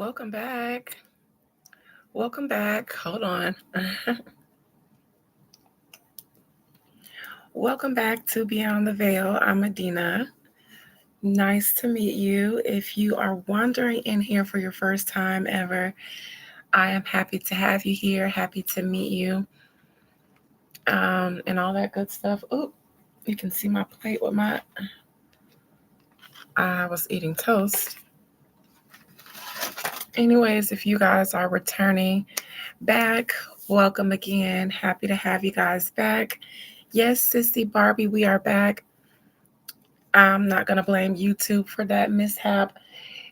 Welcome back. Welcome back. Hold on. Welcome back to Beyond the Veil. I'm Adina. Nice to meet you. If you are wandering in here for your first time ever, I am happy to have you here. Happy to meet you. And all that good stuff. Oh, you can see my plate with I was eating toast. Anyways, if you guys are returning back, welcome again. Happy to have you guys back. Yes, Sissy Barbie, we are back. I'm not going to blame YouTube for that mishap.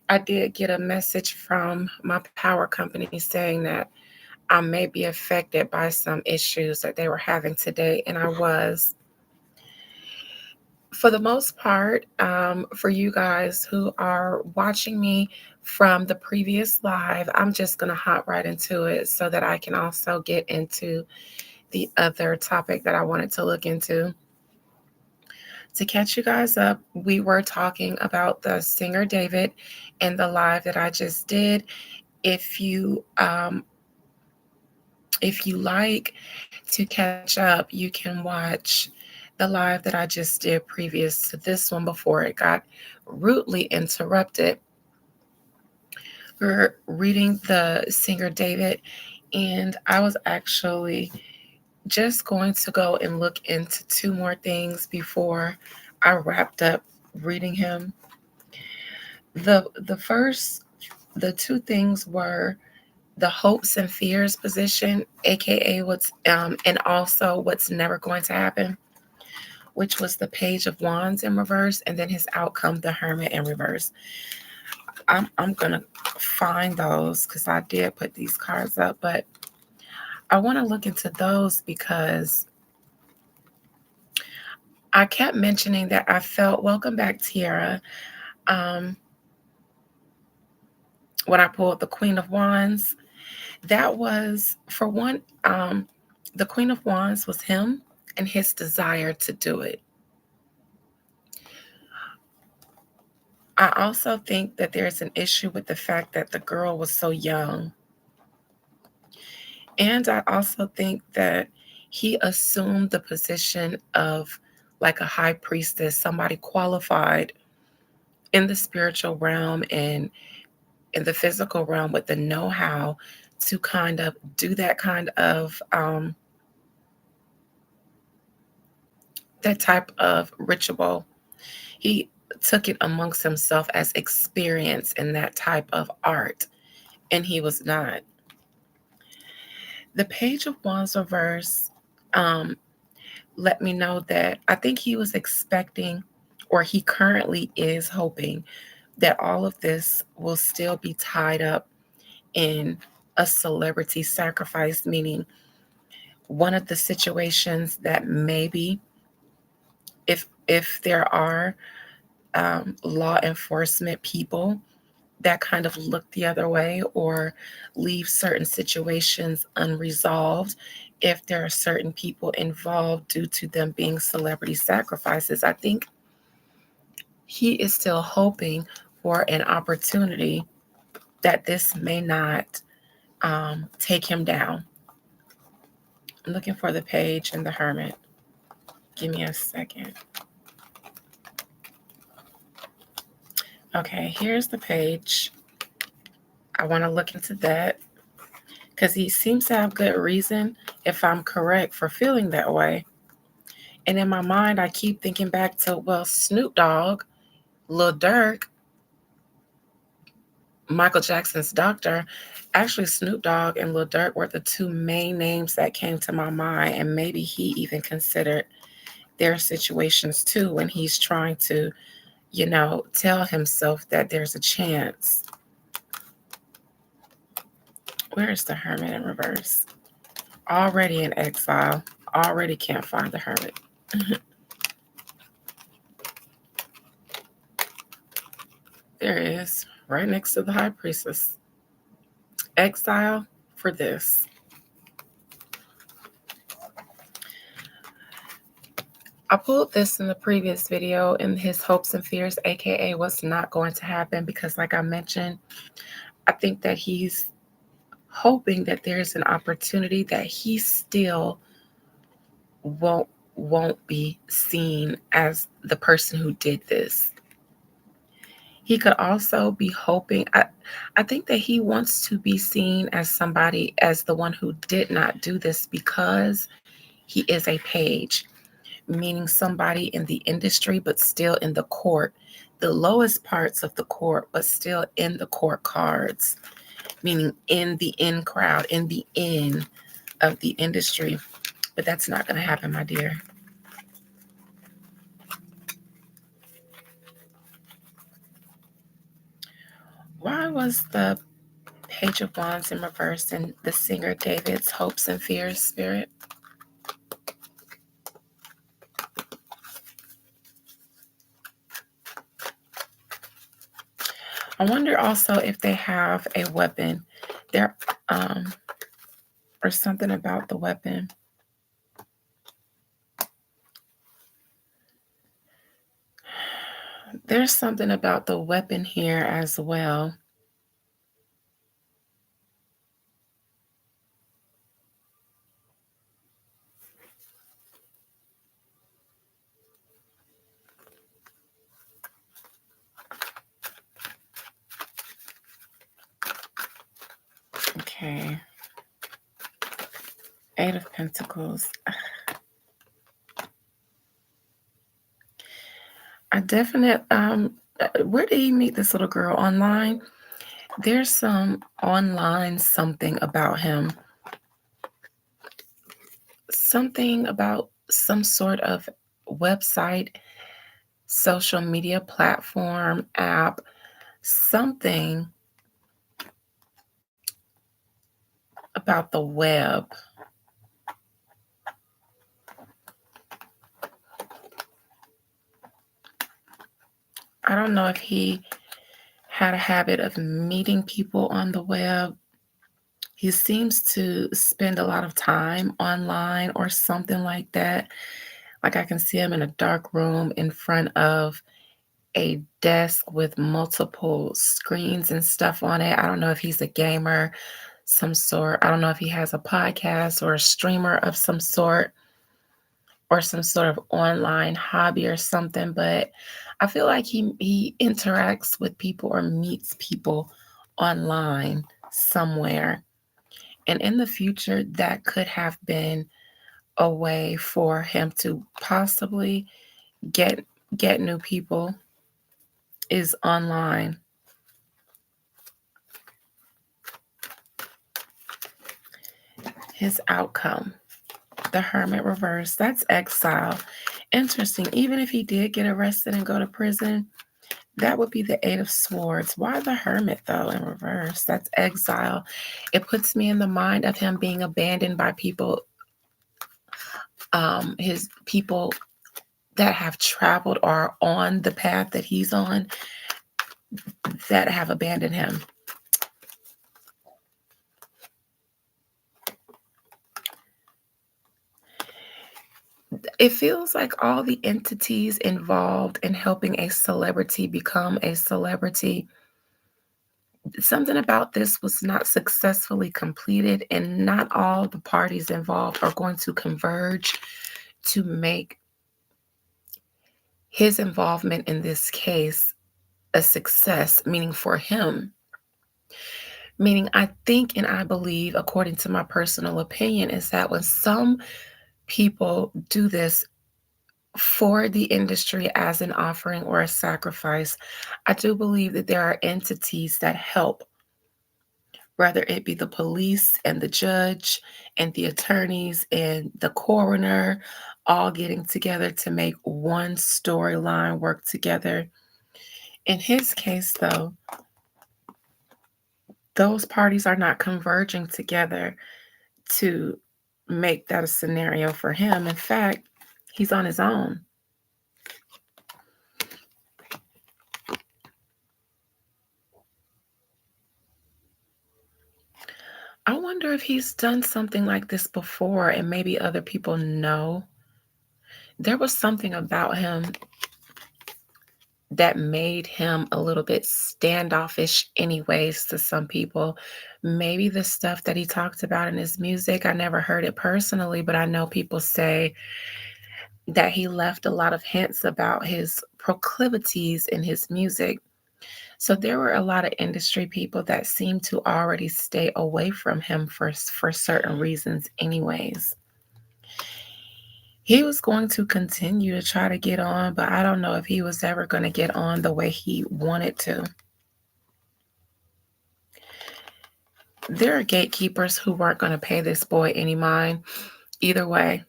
I did get a message from my power company saying that I may be affected by some issues that they were having today, and I was. For the most part, for you guys who are watching me from the previous live, I'm just going to hop right into it so that I can also get into the other topic that I wanted to look into. To catch you guys up, we were talking about the singer David and the live that I just did. If you like to catch up, you can watch the live that I just did previous to this one before it got rudely interrupted. We're reading the singer David, and I was actually just going to go and look into two more things before I wrapped up reading him. The two things were the hopes and fears position, aka what's and also what's never going to happen, which was the Page of Wands in reverse, and then his outcome, the Hermit in reverse. I'm gonna find those because I did put these cards up, but I want to look into those because I kept mentioning that I felt, welcome back, Tiara. When I pulled the Queen of Wands, that was, for one, the Queen of Wands was him and his desire to do it. I also think that there's an issue with the fact that the girl was so young. And I also think that he assumed the position of like a high priestess, somebody qualified in the spiritual realm and in the physical realm with the know-how to kind of do that kind of that type of ritual. He took it amongst himself as experience in that type of art, and he was not. The Page of Wands reverse let me know that I think he was expecting, or he currently is hoping, that all of this will still be tied up in a celebrity sacrifice, meaning one of the situations that maybe if there are law enforcement people that kind of look the other way or leave certain situations unresolved, if there are certain people involved due to them being celebrity sacrifices, I think he is still hoping for an opportunity that this may not take him down. I'm looking for the Page and the Hermit. Give me a second. Okay, here's the Page. I want to look into that because he seems to have good reason, if I'm correct, for feeling that way. And in my mind, I keep thinking back to, well, Snoop Dogg, Lil Durk, Michael Jackson's doctor. Actually, Snoop Dogg and Lil Durk were the two main names that came to my mind, and maybe he even considered their situations too when he's trying to, tell himself that there's a chance. Where's the Hermit in reverse? Already in exile. Already can't find the Hermit. There it is, right next to the High Priestess. Exile for this. I pulled this in the previous video in his hopes and fears, aka what's not going to happen, because like I mentioned, I think that he's hoping that there's an opportunity that he still won't won't be seen as the person who did this. He could also be hoping, I think that he wants to be seen as somebody, as the one who did not do this, because he is a page, meaning somebody in the industry, but still in the court, the lowest parts of the court, but still in the court cards, meaning in the in crowd, in the in of the industry. But that's not going to happen, my dear. Why was the Page of Wands in reverse and the singer David's hopes and fears spirit? I wonder also if they have a weapon there, or something about the weapon. There's something about the weapon here as well. Okay. Eight of Pentacles. I definitely, where did he meet this little girl? Online? There's some online something about him. Something about some sort of website, social media platform, app, something about the web. I don't know if he had a habit of meeting people on the web. He seems to spend a lot of time online or something like that. Like I can see him in a dark room in front of a desk with multiple screens and stuff on it. I don't know if he's a gamer, some sort. I don't know if he has a podcast or a streamer of some sort, or some sort of online hobby or something, but I feel like he interacts with people or meets people online somewhere. And in the future, that could have been a way for him to possibly get new people, is online. His outcome, the Hermit reverse, that's exile. Interesting. Even if he did get arrested and go to prison, that would be the Eight of Swords. Why the Hermit, though, in reverse? That's exile. It puts me in the mind of him being abandoned by people, his people that have traveled or on the path that he's on, that have abandoned him. It feels like all the entities involved in helping a celebrity become a celebrity, something about this was not successfully completed, and not all the parties involved are going to converge to make his involvement in this case a success, meaning for him. Meaning, I think and I believe, according to my personal opinion, is that when some people do this for the industry as an offering or a sacrifice, I do believe that there are entities that help, whether it be the police and the judge and the attorneys and the coroner, all getting together to make one storyline work together. In his case, though, those parties are not converging together to make that a scenario for him. In fact, he's on his own. I wonder if he's done something like this before and maybe other people know. There was something about him that made him a little bit standoffish anyways to some people. Maybe the stuff that he talked about in his music, I never heard it personally, but I know people say that he left a lot of hints about his proclivities in his music. So there were a lot of industry people that seemed to already stay away from him for certain reasons anyways. He was going to continue to try to get on, but I don't know if he was ever going to get on the way he wanted to. There are gatekeepers who weren't going to pay this boy any mind. Either way,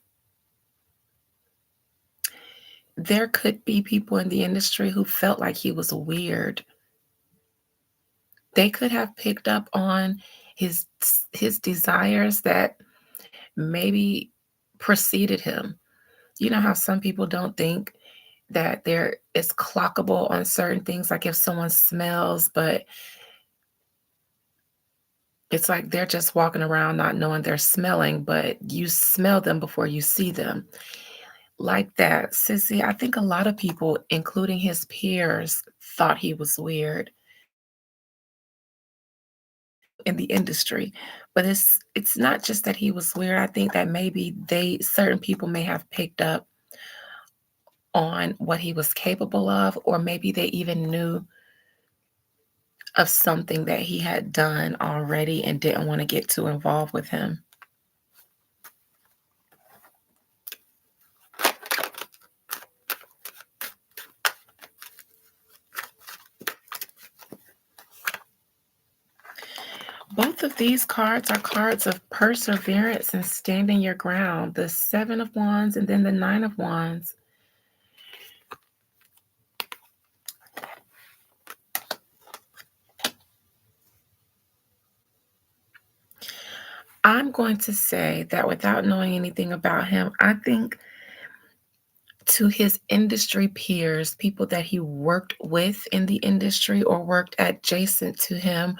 there could be people in the industry who felt like he was weird. They could have picked up on his his desires that maybe preceded him. You know how some people don't think that there is clockable on certain things, like if someone smells, but it's like they're just walking around not knowing they're smelling, but you smell them before you see them. Like that, Sissy, I think a lot of people, including his peers, thought he was weird in the industry. But it's not just that he was weird. I think that maybe certain people may have picked up on what he was capable of, or maybe they even knew of something that he had done already and didn't want to get too involved with him. Both of these cards are cards of perseverance and standing your ground. The Seven of Wands and then the Nine of Wands. I'm going to say that without knowing anything about him, I think to his industry peers, people that he worked with in the industry or worked adjacent to him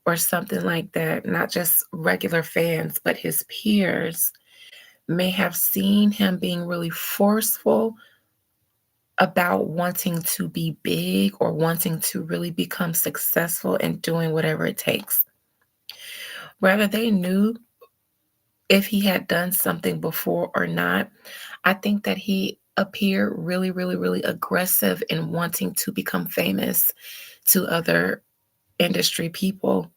or something like that, not just regular fans, but his peers, may have seen him being really forceful about wanting to be big or wanting to really become successful and doing whatever it takes. Whether they knew if he had done something before or not, I think that he appeared really, really, really aggressive in wanting to become famous to other industry people.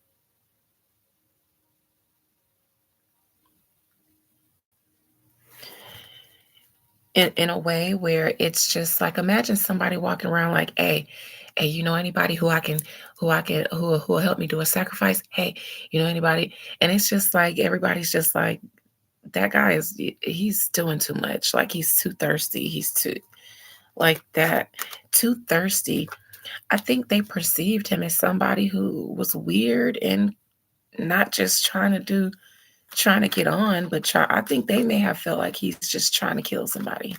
In a way where it's just like, imagine somebody walking around like, hey, you know anybody who will help me do a sacrifice? Hey, you know anybody? And it's just like everybody's just like, that guy he's doing too much. Like he's too thirsty. He's too like that, too thirsty. I think they perceived him as somebody who was weird and not just trying to get on, but I think they may have felt like he's just trying to kill somebody.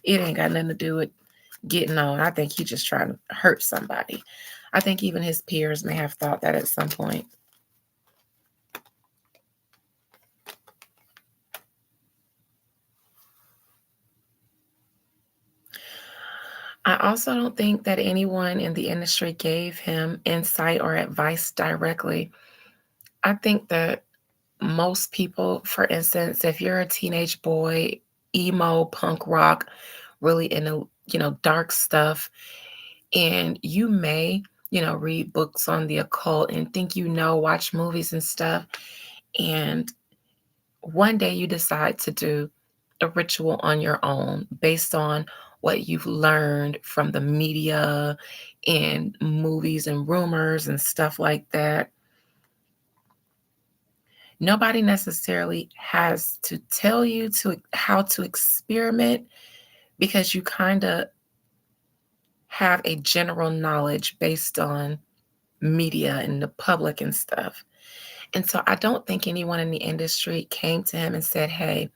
It ain't got nothing to do with getting on. I think he's just trying to hurt somebody. I think even his peers may have thought that at some point. I also don't think that anyone in the industry gave him insight or advice directly. I think that most people, for instance, if you're a teenage boy, emo, punk rock, really into, dark stuff, and you may, read books on the occult and think watch movies and stuff, and one day you decide to do a ritual on your own based on what you've learned from the media and movies and rumors and stuff like that. Nobody necessarily has to tell you how to experiment, because you kind of have a general knowledge based on media and the public and stuff. And so I don't think anyone in the industry came to him and said, hey,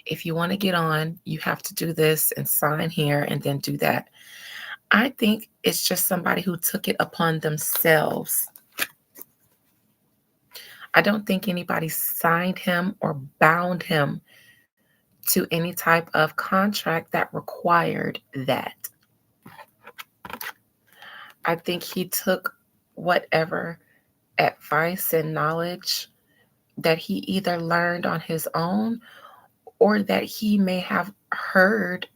if you want to get on, you have to do this and sign here and then do that. I think it's just somebody who took it upon themselves. I don't think anybody signed him or bound him to any type of contract that required that. I think he took whatever advice and knowledge that he either learned on his own or that he may have heard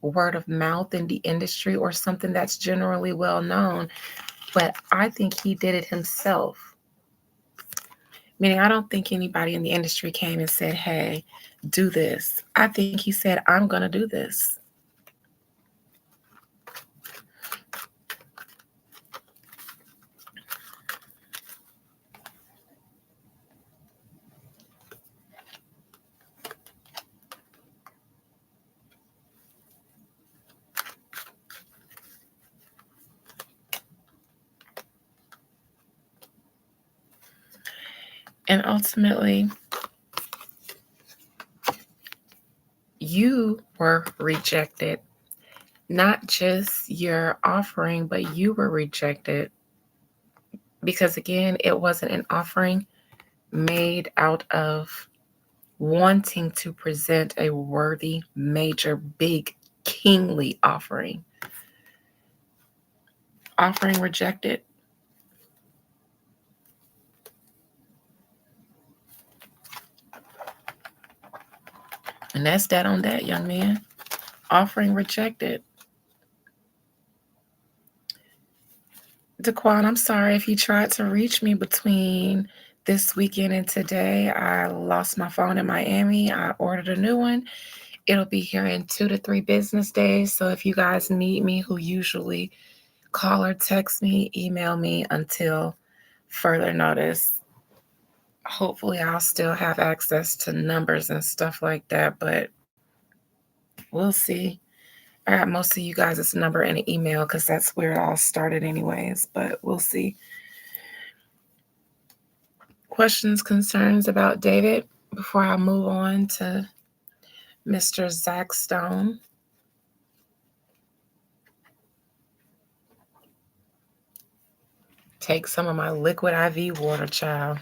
word of mouth in the industry or something that's generally well known. But I think he did it himself. Meaning, I don't think anybody in the industry came and said, hey, do this. I think he said, I'm going to do this. And ultimately, you were rejected. Not just your offering, but you were rejected. Because again, it wasn't an offering made out of wanting to present a worthy, major, big, kingly offering. Offering rejected. And that's that on that, young man. Offering rejected. Daquan, I'm sorry if you tried to reach me between this weekend and today. I lost my phone in Miami. I ordered a new one. It'll be here in 2 to 3 business days. So if you guys need me, who usually call or text me, email me until further notice. Hopefully I'll still have access to numbers and stuff like that, but we'll see. I got most of you guys' number and an email because that's where it all started anyways, but we'll see. Questions, concerns about David before I move on to Mr. Zack Stone? Take some of my liquid IV water, child.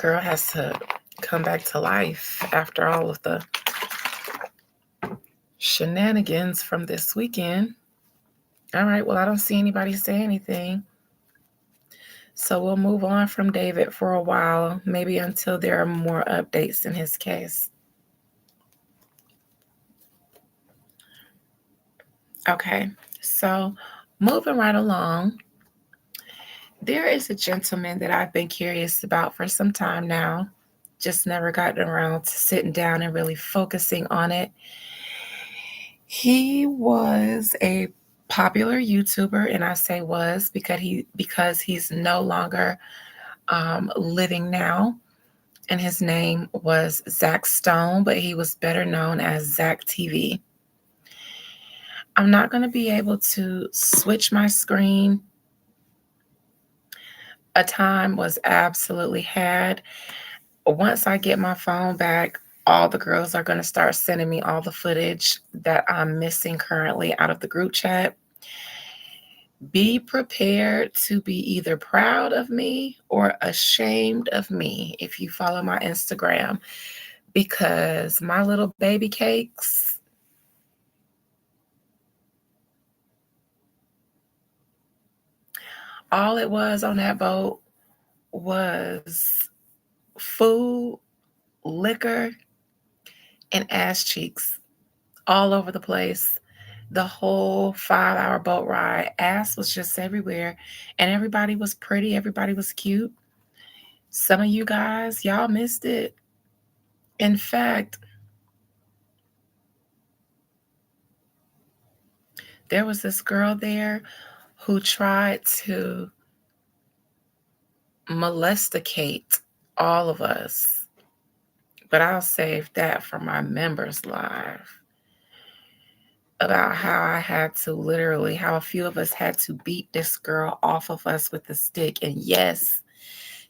Girl has to come back to life after all of the shenanigans from this weekend. All right, well, I don't see anybody say anything. So we'll move on from David for a while, maybe until there are more updates in his case. Okay, so moving right along, there is a gentleman that I've been curious about for some time now, just never gotten around to sitting down and really focusing on it. He was a popular YouTuber, and I say was because he's no longer living now, and his name was Zack Stone, but he was better known as Zack TV. I'm not going to be able to switch my screen. A time was absolutely had. Once I get my phone back, all the girls are going to start sending me all the footage that I'm missing currently out of the group chat. Be prepared to be either proud of me or ashamed of me if you follow my Instagram, because my little baby cakes, all it was on that boat was food, liquor, and ass cheeks all over the place. The whole 5-hour boat ride, ass was just everywhere, and everybody was pretty, everybody was cute. Some of you guys, y'all missed it. In fact, there was this girl there who tried to molesticate all of us, but I'll save that for my members live, about how I had to literally, how a few of us had to beat this girl off of us with a stick. And yes,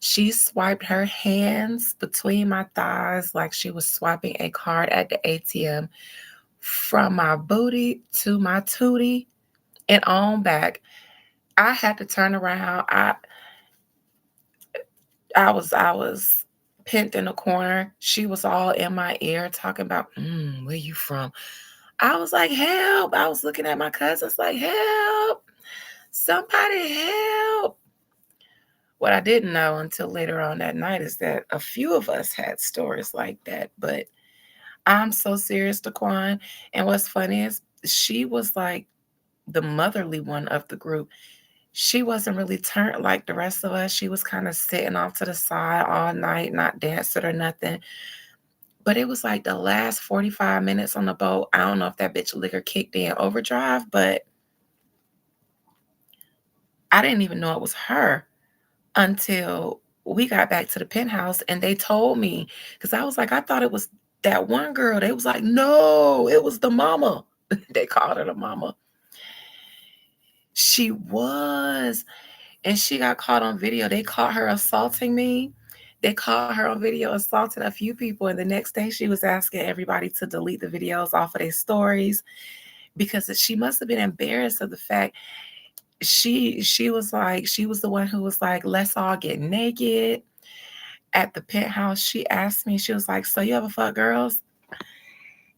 she swiped her hands between my thighs like she was swiping a card at the ATM, from my booty to my tootie and on back. I had to turn around. I was pinned in a corner. She was all in my ear talking about, where you from? I was like, help. I was looking at my cousins like, help. Somebody help. What I didn't know until later on that night is that a few of us had stories like that. But I'm so serious, Daquan. And what's funny is she was like the motherly one of the group. She wasn't really turned like the rest of us. She was kind of sitting off to the side all night, not dancing or nothing. But it was like the last 45 minutes on the boat. I don't know if that bitch liquor kicked in overdrive, but I didn't even know it was her until we got back to the penthouse and they told me, because I was like, I thought it was that one girl. They was like, no, it was the mama. They called her the mama. She was. And she got caught on video. They caught her assaulting me. They caught her on video assaulting a few people. And the next day she was asking everybody to delete the videos off of their stories because she must have been embarrassed of the fact she was like, she was the one who was like, let's all get naked at the penthouse. She asked me, she was like, so you ever fuck girls?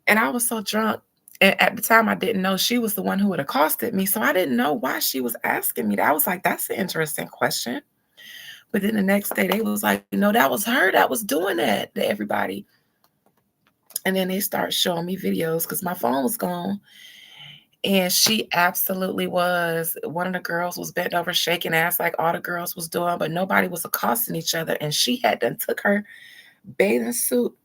And I was so drunk. And at the time, I didn't know she was the one who had accosted me. So I didn't know why she was asking me that. I was like, that's an interesting question. But then the next day, they was like, no, that was her that was doing that to everybody. And then they start showing me videos because my phone was gone. And she absolutely was. One of the girls was bent over shaking ass like all the girls was doing, but nobody was accosting each other. And she had done took her bathing suit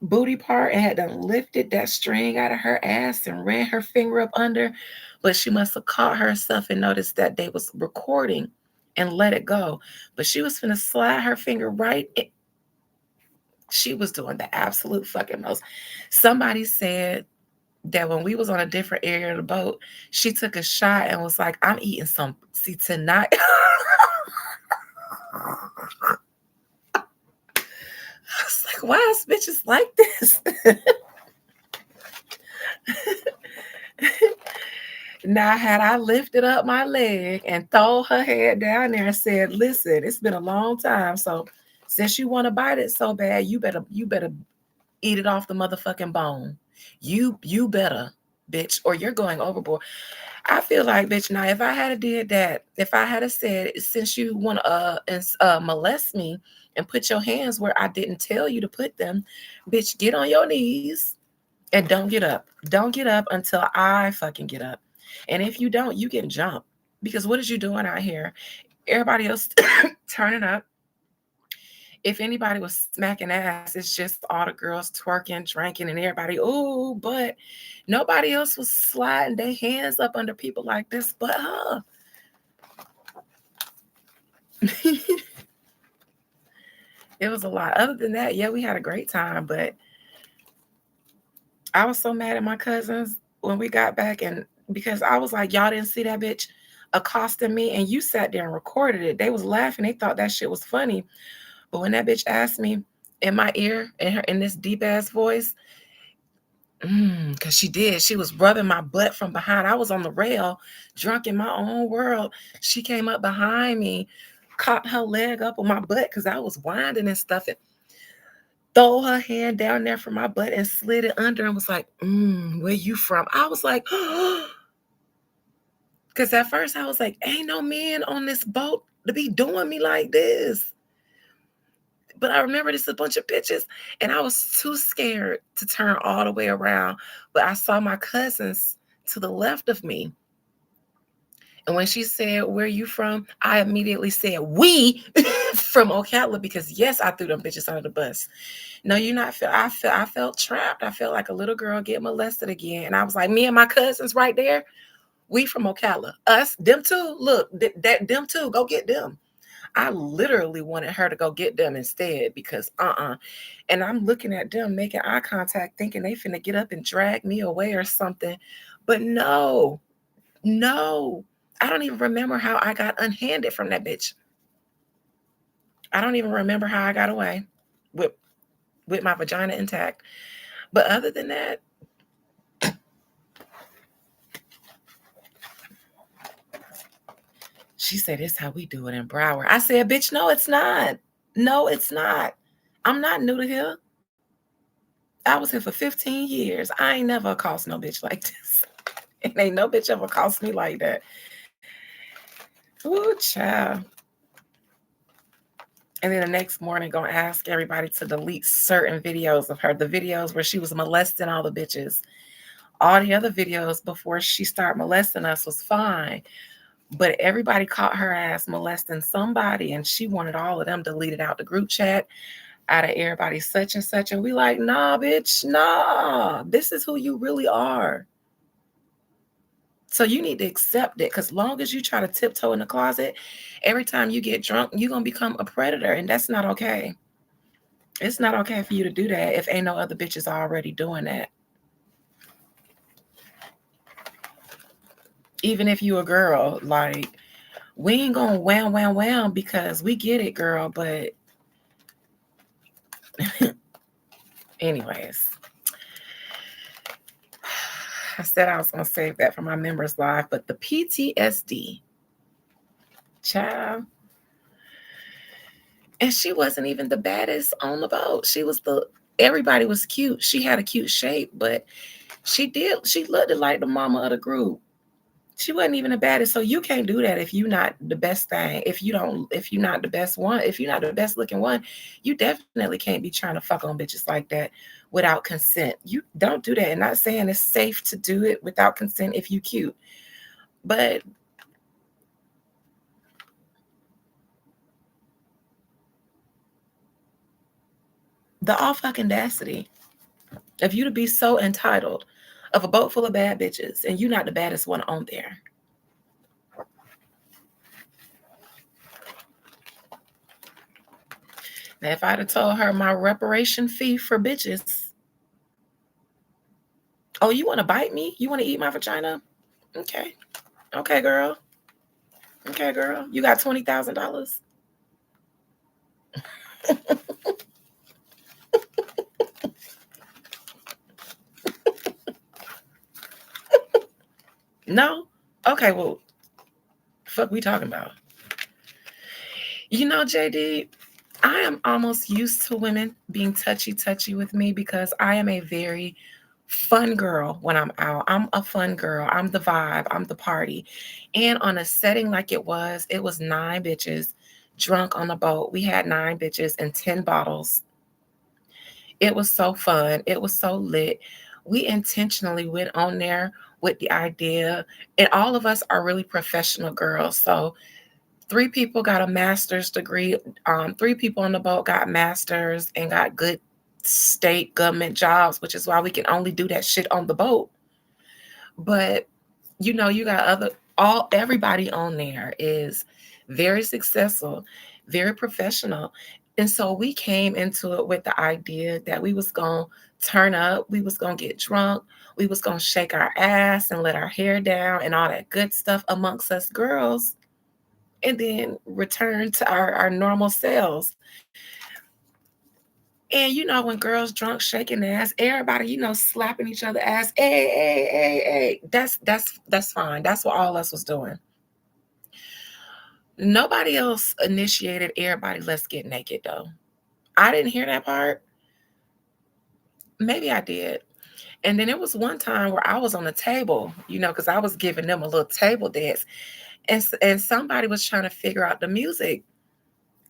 booty part and had done lifted that string out of her ass and ran her finger up under. But she must have caught herself and noticed that they was recording and let it go. But she was finna slide her finger right in. She was doing the absolute fucking most. Somebody said that when we was on a different area of the boat, she took a shot and was like, I'm eating some. See, tonight. I was like, why is bitches like this? Now, had I lifted up my leg and throw her head down there and said, listen, it's been a long time. So since you want to bite it so bad, you better eat it off the motherfucking bone. You better, bitch, or you're going overboard. I feel like, bitch, now if I had did that, if I had said, since you want to molest me and put your hands where I didn't tell you to put them, bitch, get on your knees and don't get up. Don't get up until I fucking get up. And if you don't, you get jumped. Because what is you doing out here? Everybody else turning up. If anybody was smacking ass, it's just all the girls twerking, drinking, and everybody, ooh, but nobody else was sliding their hands up under people like this but her. It was a lot. Other than that, yeah, we had a great time, but I was so mad at my cousins when we got back, and because I was like, y'all didn't see that bitch accosting me, and you sat there and recorded it. They was laughing. They thought that shit was funny. But when that bitch asked me in my ear, in this deep ass voice, because she was rubbing my butt from behind. I was on the rail, drunk in my own world. She came up behind me, caught her leg up on my butt because I was winding and stuff, and throw her hand down there from my butt and slid it under and was like, where you from? I was like, because at first I was like, ain't no man on this boat to be doing me like this. But I remember this a bunch of pictures, and I was too scared to turn all the way around. But I saw my cousins to the left of me. And when she said, where you from? I immediately said, we from Ocala, because yes, I threw them bitches under the bus. No, you're not. I felt trapped. I felt like a little girl getting molested again. And I was like, me and my cousins right there, we from Ocala. Us, them too. Look, them too. Go get them. I literally wanted her to go get them instead because And I'm looking at them making eye contact, thinking they finna get up and drag me away or something. But no. I don't even remember how I got unhanded from that bitch. I don't even remember how I got away with my vagina intact. But other than that, she said, it's how we do it in Broward. I said, bitch, no, it's not. No, it's not. I'm not new to here. I was here for 15 years. I ain't never cost no bitch like this. And ain't no bitch ever cost me like that. Ooh, child. And then the next morning, gonna ask everybody to delete certain videos of her. The videos where she was molesting all the bitches. All the other videos before she started molesting us was fine. But everybody caught her ass molesting somebody, and she wanted all of them deleted out the group chat, out of everybody such and such. And we like, nah, bitch, nah. This is who you really are. So you need to accept it, because long as you try to tiptoe in the closet, every time you get drunk, you're going to become a predator, and that's not okay. It's not okay for you to do that if ain't no other bitches already doing that. Even if you a girl, like, we ain't going to wham, wham, wham because we get it, girl. But anyways, I said I was going to save that for my members live, but the PTSD, child. And she wasn't even the baddest on the boat. Everybody was cute. She had a cute shape, but she looked like the mama of the group. She wasn't even the baddest. So you can't do that if you're not the best thing. If you're not the best one, if you're not the best looking one, you definitely can't be trying to fuck on bitches like that without consent. You don't do that. And not saying it's safe to do it without consent if you cute. But the all fucking audacity of you to be so entitled of a boat full of bad bitches and you're not the baddest one on there. Now, if I'd have told her my reparation fee for bitches, oh, you want to bite me? You want to eat my vagina? Okay. Okay, girl. Okay, girl. You got $20,000? No? Okay, well, fuck we talking about? You know, JD, I am almost used to women being touchy with me because I am a very fun girl when I'm out. I'm a fun girl. I'm the vibe. I'm the party. And on a setting like it was 9 bitches drunk on the boat. We had 9 bitches and 10 bottles. It was so fun. It was so lit. We intentionally went on there with the idea, and all of us are really professional girls. So 3 people got a master's degree. 3 people on the boat got masters and got good state government jobs, which is why we can only do that shit on the boat. But you know, you got everybody on there is very successful, very professional. And so we came into it with the idea that we was going to turn up, we was going to get drunk, we was going to shake our ass and let our hair down and all that good stuff amongst us girls, and then return to our normal selves. And you know, when girls drunk shaking ass, everybody, you know, slapping each other ass, hey. That's fine. That's what all us was doing. Nobody else initiated everybody, let's get naked though. I didn't hear that part. Maybe I did. And then it was one time where I was on the table, you know, because I was giving them a little table dance. And somebody was trying to figure out the music.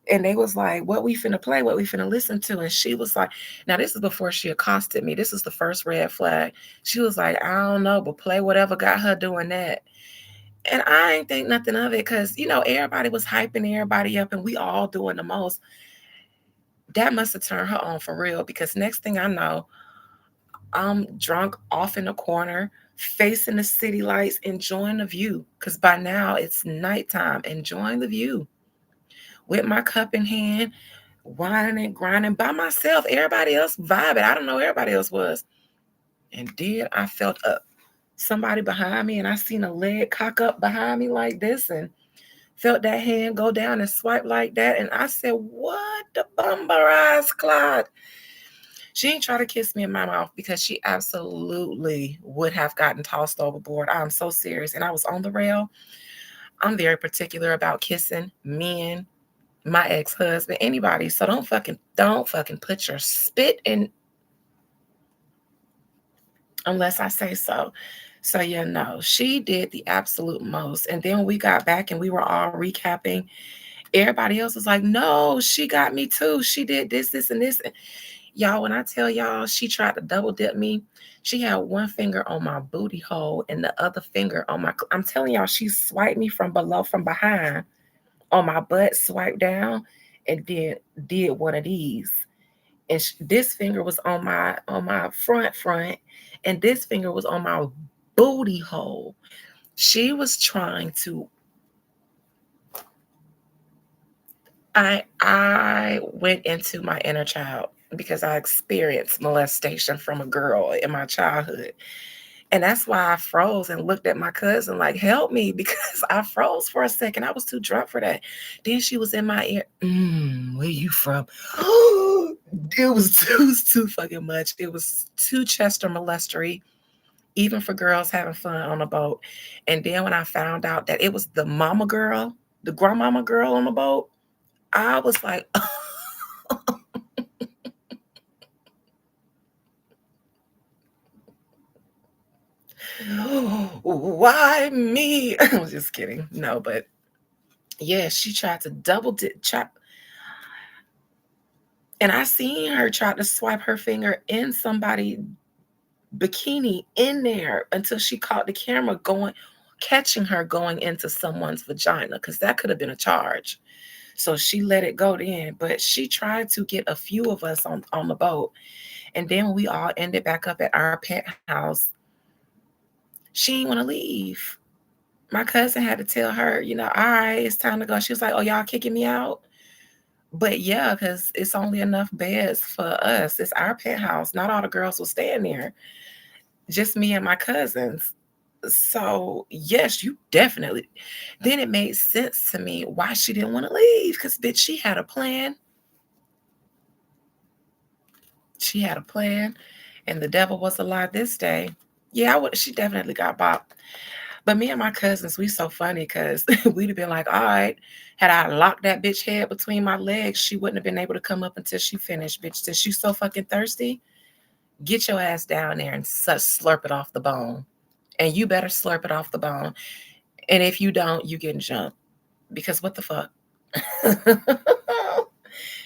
And they was like, what we finna play, what we finna listen to. And she was like, now this is before she accosted me. This is the first red flag. She was like, I don't know, but play whatever got her doing that. And I ain't think nothing of it because, you know, everybody was hyping everybody up and we all doing the most. That must have turned her on for real, because next thing I know, I'm drunk off in the corner, facing the city lights, enjoying the view. Because by now it's nighttime, enjoying the view with my cup in hand, whining and grinding by myself. Everybody else vibing. I don't know, everybody else was. And then I felt somebody behind me, and I seen a leg cock up behind me like this, and felt that hand go down and swipe like that. And I said, what the bumberized clod? She ain't try to kiss me in my mouth because she absolutely would have gotten tossed overboard. I'm so serious. And I was on the rail. I'm very particular about kissing men my ex-husband, anybody. So don't fucking put your spit in unless I say so. So yeah, no, she did the absolute most. And then when we got back and we were all recapping, everybody else was like, no, she got me too. She did this, this, and this. Y'all, when I tell y'all she tried to double dip me, she had one finger on my booty hole and the other finger on my. I'm telling y'all, she swiped me from below, from behind, on my butt, swiped down, and then did one of these. And this finger was on my front, and this finger was on my booty hole. She was trying to. I went into my inner child because I experienced molestation from a girl in my childhood. And that's why I froze and looked at my cousin like, help me, because I froze for a second. I was too drunk for that. Then she was in my ear. Where you from? It was too fucking much. It was too Chester molestery, even for girls having fun on a boat. And then when I found out that it was the mama girl, the grandmama girl on the boat, I was like, why me? I was just kidding. No, but yeah, she tried to double dip, and I seen her try to swipe her finger in somebody bikini in there until she caught the camera going, catching her going into someone's vagina, because that could have been a charge. So she let it go then, but she tried to get a few of us on the boat. And then when we all ended back up at our penthouse, she didn't want to leave. My cousin had to tell her, all right, it's time to go. She was like, oh, y'all kicking me out? But yeah, because it's only enough beds for us. It's our penthouse. Not all the girls will stay in there. Just me and my cousins. So yes, you definitely. Then it made sense to me why she didn't want to leave. Because bitch, she had a plan. She had a plan, and the devil was a lie this day. Yeah, she definitely got bopped. But me and my cousins, we so funny because we'd have been like, all right, had I locked that bitch head between my legs, she wouldn't have been able to come up until she finished, bitch. Since you so fucking thirsty, get your ass down there and slurp it off the bone. And you better slurp it off the bone. And if you don't, you getting jumped. Because what the fuck?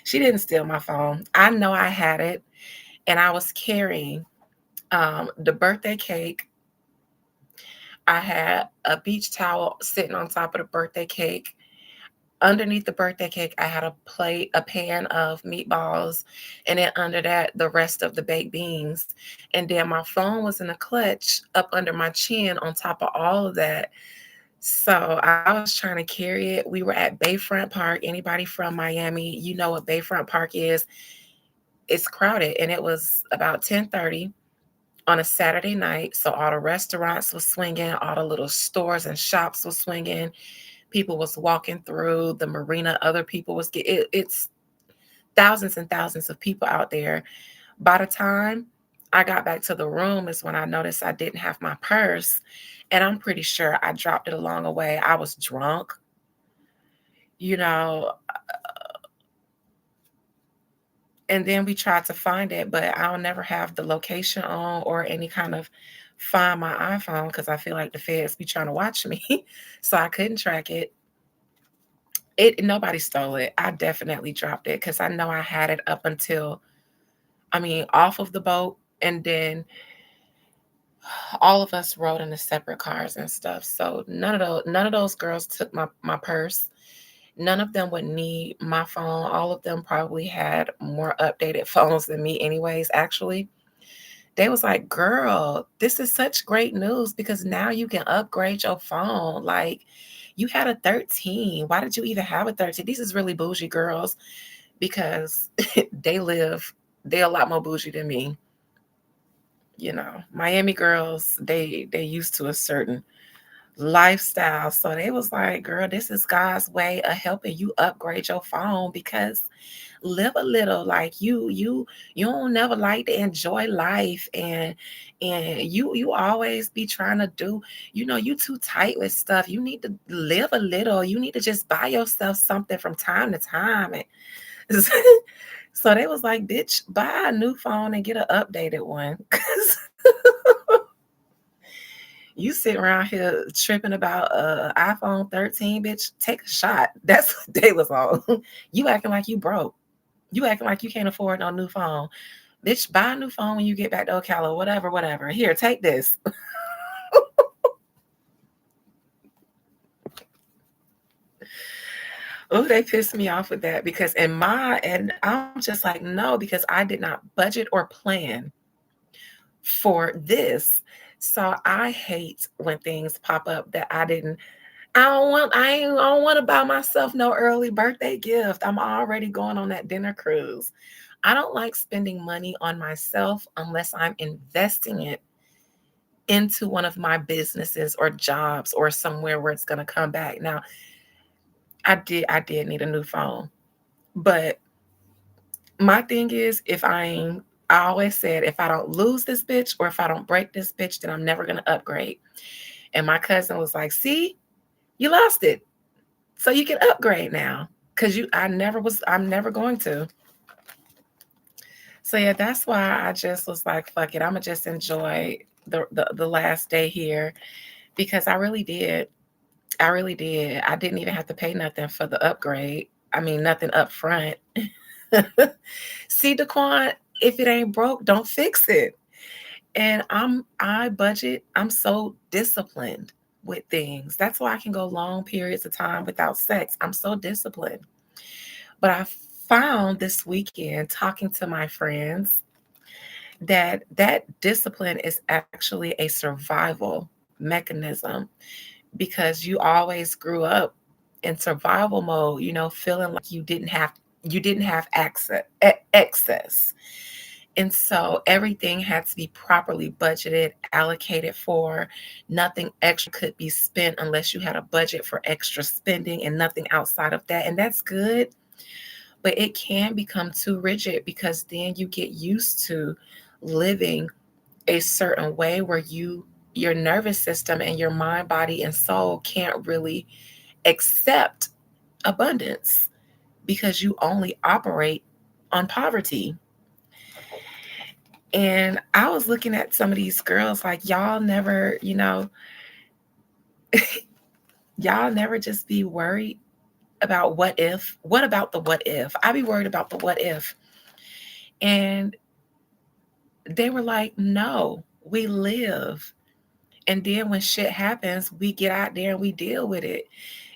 She didn't steal my phone. I know I had it. And I was carrying the birthday cake. I had a beach towel sitting on top of the birthday cake. Underneath the birthday cake, I had a pan of meatballs, and then under that, the rest of the baked beans. And then my phone was in a clutch up under my chin on top of all of that. So I was trying to carry it. We were at Bayfront Park. Anybody from Miami, you know what Bayfront Park is. It's crowded, and it was about 10:30 on a Saturday night. So all the restaurants were swinging, all the little stores and shops were swinging. People was walking through the marina. Other people was it's thousands and thousands of people out there. By the time I got back to the room is when I noticed I didn't have my purse. And I'm pretty sure I dropped it along the way. I was drunk, you know, and then we tried to find it, but I'll never have the location on or any kind of find my iPhone because I feel like the feds be trying to watch me. So I couldn't track it. Nobody stole it. I definitely dropped it because I know I had it up until, off of the boat, and then all of us rode in the separate cars and stuff. So none of those girls took my purse. None of them would need my phone. All of them probably had more updated phones than me anyways, actually. They was like, girl, this is such great news because now you can upgrade your phone. Like, you had a 13. Why did you even have a 13? These is really bougie girls because they a lot more bougie than me. Miami girls, they used to a certain lifestyle. So they was like, girl, this is God's way of helping you upgrade your phone because live a little. Like you don't never like to enjoy life, and you always be trying to do, you too tight with stuff. You need to live a little. You need to just buy yourself something from time to time. And so they was like, bitch, buy a new phone and get an updated one. Cause you sit around here tripping about iPhone 13, bitch. Take a shot. That's what they was on. You acting like you broke. You acting like you can't afford no new phone. Bitch, buy a new phone when you get back to Ocala, whatever, whatever. Here, take this. Oh, they pissed me off with that because and I'm just like, no, because I did not budget or plan for this. So I hate when things pop up that I don't want to buy myself no early birthday gift. I'm already going on that dinner cruise. I don't like spending money on myself unless I'm investing it into one of my businesses or jobs or somewhere where it's going to come back. Now, I did need a new phone. But my thing is, I always said, if I don't lose this bitch or if I don't break this bitch, then I'm never going to upgrade. And my cousin was like, see, you lost it. So you can upgrade now. Cause I'm never going to. So yeah, that's why I just was like, fuck it. I'ma just enjoy the last day here because I really did. I really did. I didn't even have to pay nothing for the upgrade. I mean, nothing up front. See, Daquan, if it ain't broke, don't fix it. And I budget. I'm so disciplined with things. That's why I can go long periods of time without sex. I'm so disciplined. But I found this weekend talking to my friends that discipline is actually a survival mechanism because you always grew up in survival mode, feeling like you didn't have excess. And so everything had to be properly budgeted, allocated for. Nothing extra could be spent unless you had a budget for extra spending and nothing outside of that. And that's good, but it can become too rigid because then you get used to living a certain way where your nervous system and your mind, body, and soul can't really accept abundance because you only operate on poverty. And I was looking at some of these girls like, y'all never, y'all never just be worried about what if. What about the what if? I be worried about the what if. And they were like, no, we live. And then when shit happens, we get out there and we deal with it.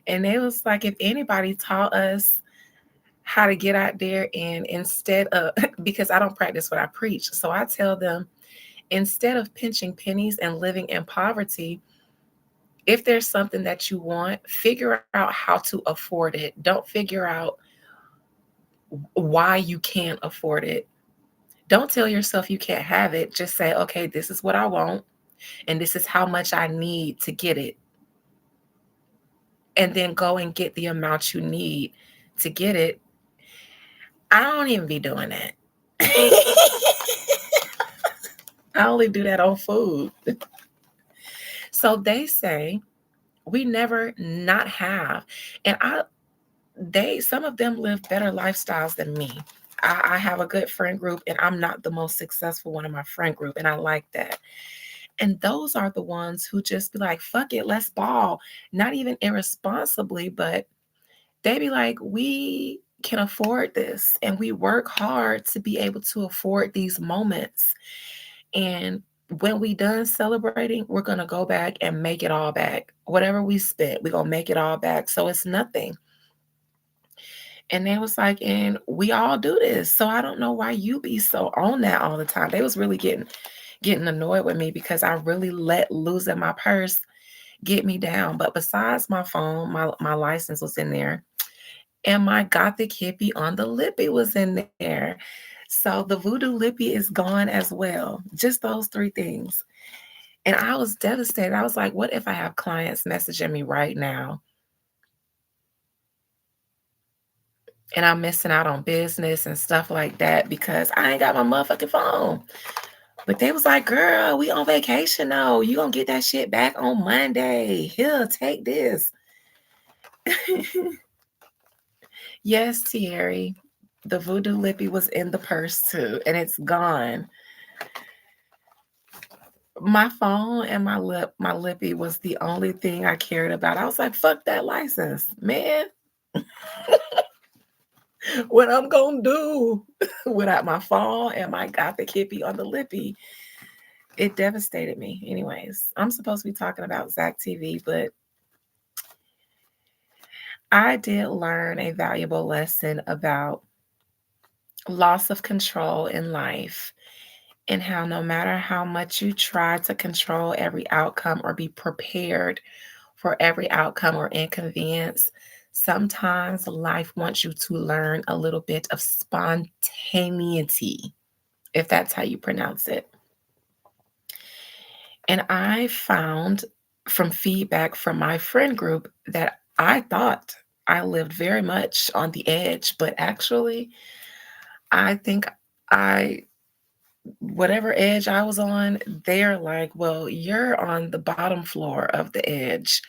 And they was like, if anybody taught us how to get out there and instead of, because I don't practice what I preach. So I tell them, instead of pinching pennies and living in poverty, if there's something that you want, figure out how to afford it. Don't figure out why you can't afford it. Don't tell yourself you can't have it. Just say, okay, this is what I want, and this is how much I need to get it. And then go and get the amount you need to get it. I don't even be doing that. I only do that on food. So they say we never not have. And some of them live better lifestyles than me. I have a good friend group and I'm not the most successful one in my friend group. And I like that. And those are the ones who just be like, fuck it, let's ball. Not even irresponsibly, but they be like, we can afford this and we work hard to be able to afford these moments. And when we done celebrating, we're going to go back and make it all back. Whatever we spent, we're going to make it all back. So it's nothing. And they was like, and we all do this. So I don't know why you be so on that all the time. They was really getting annoyed with me because I really let losing my purse get me down. But besides my phone, my license was in there. And my gothic hippie on the lippy was in there. So the voodoo lippy is gone as well. Just those three things. And I was devastated. I was like, what if I have clients messaging me right now and I'm missing out on business and stuff like that because I ain't got my motherfucking phone? But they was like, girl, we on vacation though. You gonna get that shit back on Monday. Here, take this. Yes, Thierry. The voodoo lippy was in the purse too, and it's gone. My phone and my lippy was the only thing I cared about. I was like, fuck that license, man. What I'm gonna do without my phone and my gothic hippie on the lippy? It devastated me. Anyways, I'm supposed to be talking about Zack TV, but I did learn a valuable lesson about loss of control in life and how no matter how much you try to control every outcome or be prepared for every outcome or inconvenience, sometimes life wants you to learn a little bit of spontaneity, if that's how you pronounce it. And I found from feedback from my friend group that I thought I lived very much on the edge, but actually, I think I whatever edge I was on, they're like, well, you're on the bottom floor of the edge.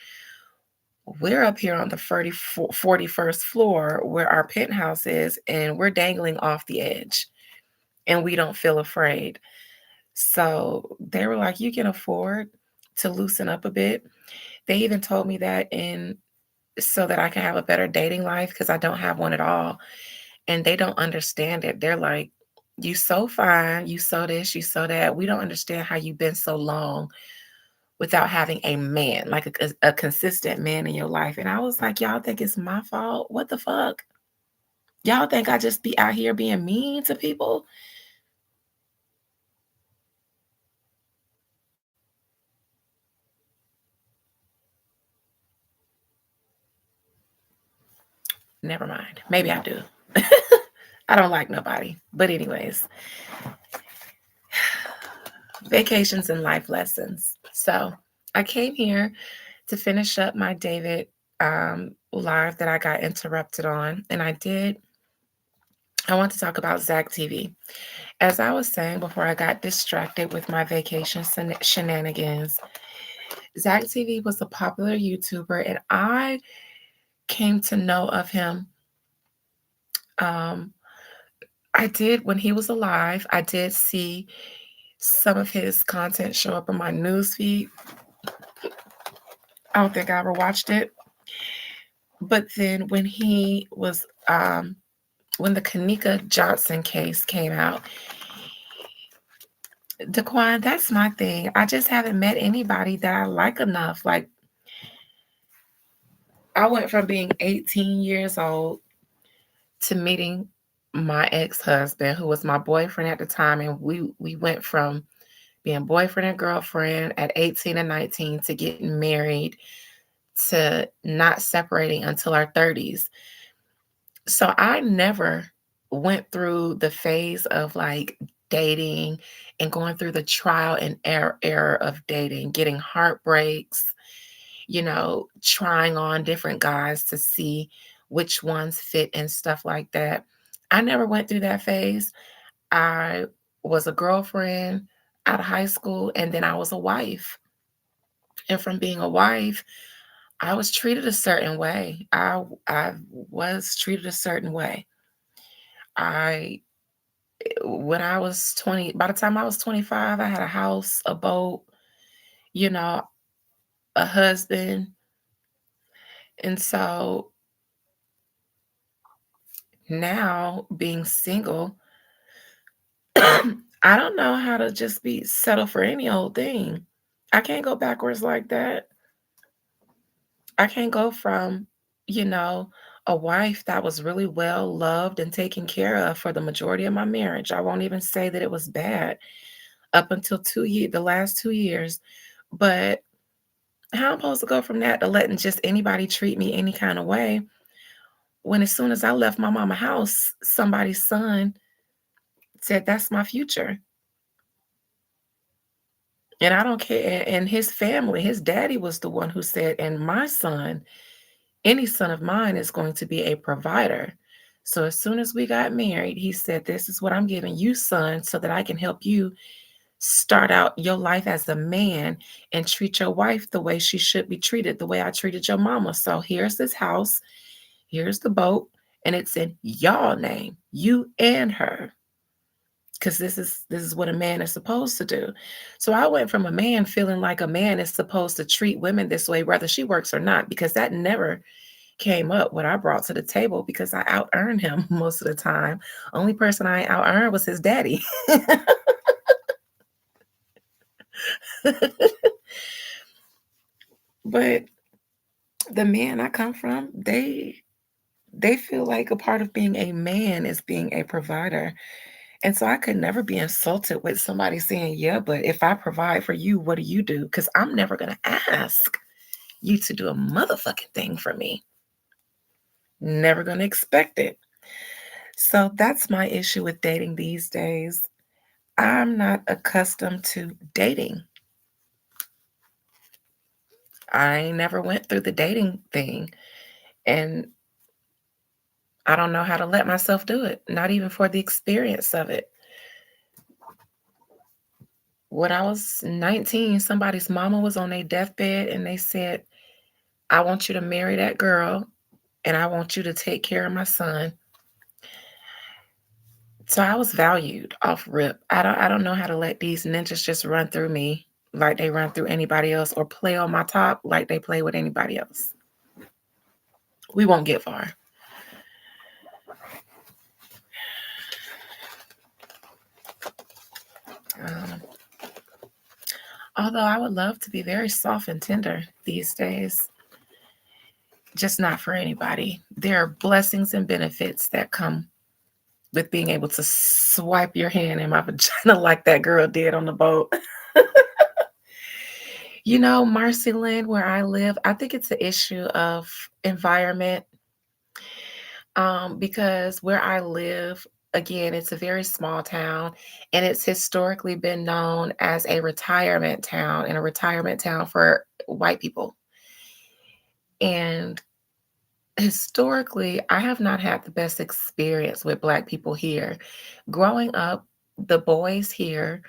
We're up here on the 41st floor where our penthouse is, and we're dangling off the edge, and we don't feel afraid. So they were like, you can afford to loosen up a bit. They even told me that in so that I can have a better dating life because I don't have one at all. And they don't understand it. They're like, you so fine, you so this, you so that. We don't understand how you've been so long without having a man, like a consistent man in your life. And I was like, y'all think it's my fault? What the fuck? Y'all think I just be out here being mean to people? Never mind. Maybe I do. I don't like nobody. But anyways, vacations and life lessons. So I came here to finish up my David live that I got interrupted on. And I want to talk about Zack TV. As I was saying before I got distracted with my vacation shenanigans, Zack TV was a popular YouTuber, and I came to know of him. Um, I did, when he was alive, I did see some of his content show up in my news feed. I don't think I ever watched it. But then when the Kanika Johnson case came out, Daquan, that's my thing. I just haven't met anybody that I like enough. Like, I went from being 18 years old to meeting my ex-husband, who was my boyfriend at the time, and we went from being boyfriend and girlfriend at 18 and 19 to getting married to not separating until our 30s. So I never went through the phase of like dating and going through the trial and error of dating, getting heartbreaks, trying on different guys to see which ones fit and stuff like that. I never went through that phase. I was a girlfriend out of high school, and then I was a wife. And from being a wife, I was treated a certain way. I was treated a certain way. I when I was 20, by the time I was 25, I had a house, a boat, you know, a husband. And so now being single, I don't know how to just be settle for any old thing. I can't go backwards like that. I can't go from, you know, a wife that was really well loved and taken care of for the majority of my marriage. I won't even say that it was bad up until the last 2 years. But how am I supposed to go from that to letting just anybody treat me any kind of way when as soon as I left my mama house, somebody's son said, that's my future. And I don't care. And his family, his daddy was the one who said, and my son, any son of mine is going to be a provider. So as soon as we got married, he said, this is what I'm giving you, son, so that I can help you start out your life as a man and treat your wife the way she should be treated, the way I treated your mama. So here's this house, here's the boat, and it's in y'all name, you and her. Because this is what a man is supposed to do. So I went from a man feeling like a man is supposed to treat women this way, whether she works or not, because that never came up what I brought to the table because I out earned him most of the time. Only person I out earned was his daddy. But the men I come from, they feel like a part of being a man is being a provider. And so I could never be insulted with somebody saying, yeah, but if I provide for you, what do you do? Because I'm never going to ask you to do a motherfucking thing for me. Never going to expect it. So that's my issue with dating these days. I'm not accustomed to dating. I never went through the dating thing. And I don't know how to let myself do it, not even for the experience of it. When I was 19, somebody's mama was on their deathbed and they said, I want you to marry that girl and I want you to take care of my son. So I was valued off rip. I don't know how to let these ninjas just run through me like they run through anybody else or play on my top like they play with anybody else. We won't get far. Um, Although I would love to be very soft and tender these days, just not for anybody. There are blessings and benefits that come with being able to swipe your hand in my vagina like that girl did on the boat. You know, Marcy Lynn, where I live, I think it's an issue of environment. Because where I live, again, it's a very small town and it's historically been known as a retirement town and a retirement town for white people. And historically, I have not had the best experience with Black people here. Growing up, the boys here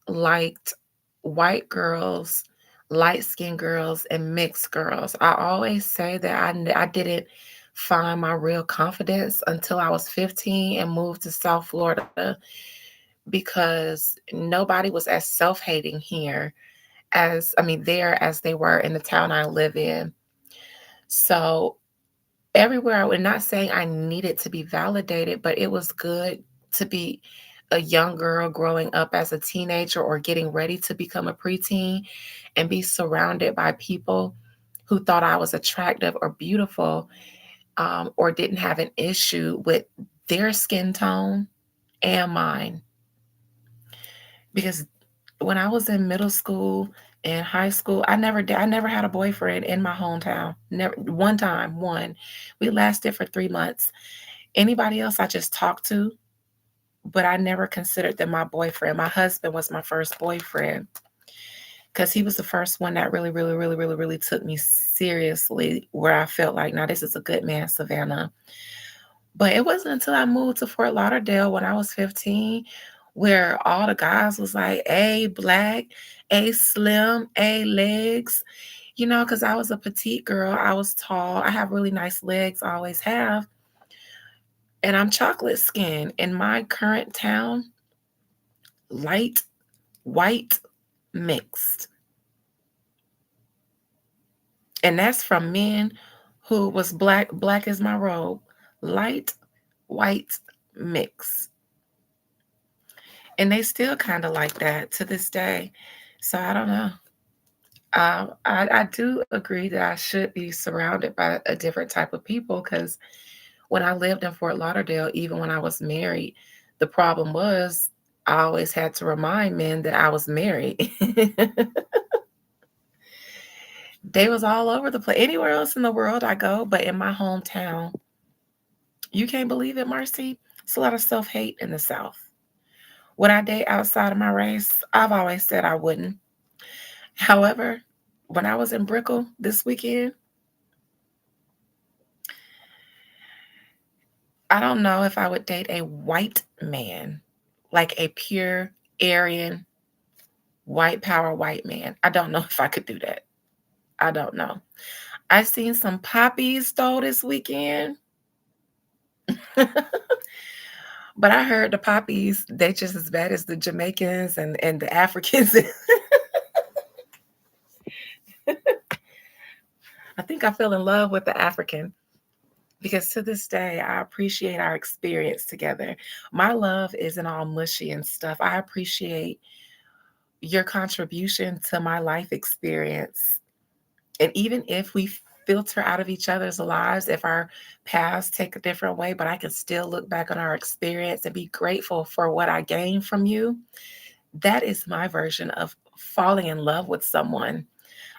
liked white girls, light skinned girls, and mixed girls. I always say that I didn't find my real confidence until I was 15 and moved to South Florida because nobody was as self hating here there as they were in the town I live in. So everywhere I went, not saying I needed to be validated, but it was good to be a young girl growing up as a teenager or getting ready to become a preteen and be surrounded by people who thought I was attractive or beautiful, or didn't have an issue with their skin tone and mine. Because when I was in middle school and high school, I never had a boyfriend in my hometown. Never one time, one. We lasted for 3 months. Anybody else I just talked to, but I never considered them my boyfriend. My husband was my first boyfriend because he was the first one that really, really, really, really, really took me seriously, where I felt like, now this is a good man, Savannah. But it wasn't until I moved to Fort Lauderdale when I was 15 where all the guys was like, A black, A slim, A legs, because I was a petite girl. I was tall. I have really nice legs, I always have. And I'm chocolate skin. In my current town, light, white, mixed. And that's from men who was black, black as my robe, light, white, mix. And they still kind of like that to this day. So I don't know. I do agree that I should be surrounded by a different type of people because when I lived in Fort Lauderdale, even when I was married, the problem was I always had to remind men that I was married. They was all over the place. Anywhere else in the world I go, but in my hometown, you can't believe it, Marcy. It's a lot of self-hate in the South. Would I date outside of my race? I've always said I wouldn't. However, when I was in Brickell this weekend, I don't know if I would date a white man, like a pure Aryan, white power white man. I don't know if I could do that. I don't know. I seen some poppies though this weekend. But I heard the poppies, they just as bad as the Jamaicans and the Africans. I think I fell in love with the African because to this day, I appreciate our experience together. My love isn't all mushy and stuff. I appreciate your contribution to my life experience. And even if we filter out of each other's lives, if our paths take a different way, but I can still look back on our experience and be grateful for what I gained from you, that is my version of falling in love with someone.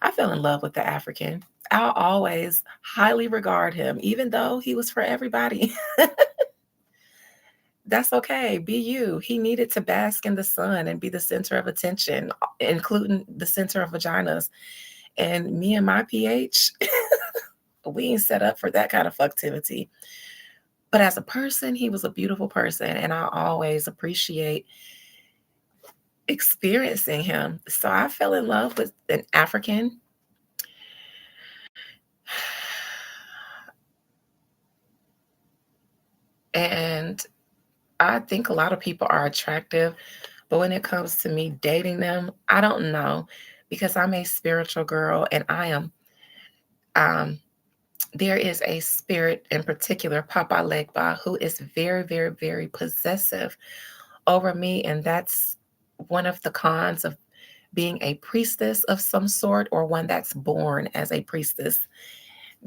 I fell in love with the African. I'll always highly regard him, even though he was for everybody. That's okay. Be you. He needed to bask in the sun and be the center of attention, including the center of vaginas. And me and my pH, we ain't set up for that kind of fucktivity. But as a person, he was a beautiful person. And I always appreciate experiencing him. So I fell in love with an African. And I think a lot of people are attractive, but when it comes to me dating them, I don't know because I'm a spiritual girl and I am um there is a spirit in particular, Papa Legba, who is very, very, very possessive over me. And that's one of the cons of being a priestess of some sort or one that's born as a priestess,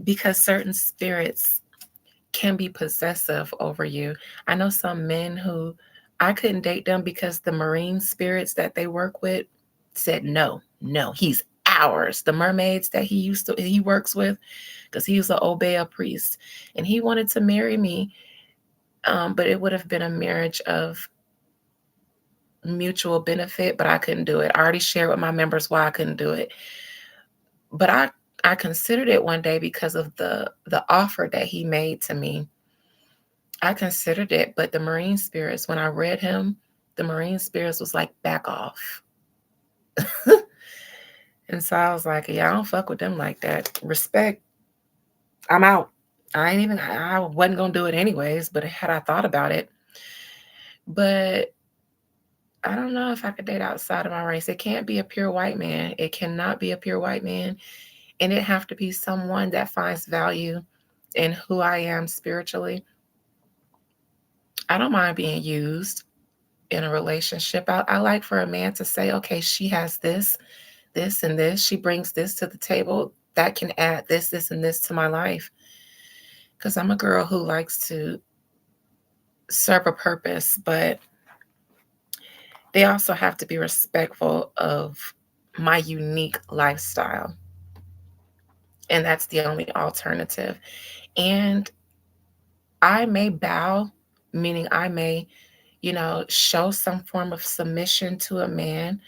because certain spirits can be possessive over you. I know some men who I couldn't date them because the marine spirits that they work with said, no, no, he's ours. The mermaids that he works with, because he was an Obeah priest and he wanted to marry me. But it would have been a marriage of mutual benefit, but I couldn't do it. I already shared with my members why I couldn't do it. But I considered it one day because of the offer that he made to me. I considered it, but the marine spirits, when I read him, the marine spirits was like, back off. And so I was like, yeah, I don't fuck with them like that. Respect. I'm out. I wasn't gonna do it anyways, but had I thought about it. But I don't know if I could date outside of my race. It can't be a pure white man. It cannot be a pure white man. And it have to be someone that finds value in who I am spiritually. I don't mind being used in a relationship. I like for a man to say, okay, she has this, this, and this. She brings this to the table that can add this, this, and this to my life. Because I'm a girl who likes to serve a purpose, but they also have to be respectful of my unique lifestyle. And that's the only alternative. And I may bow, meaning I may, show some form of submission to a man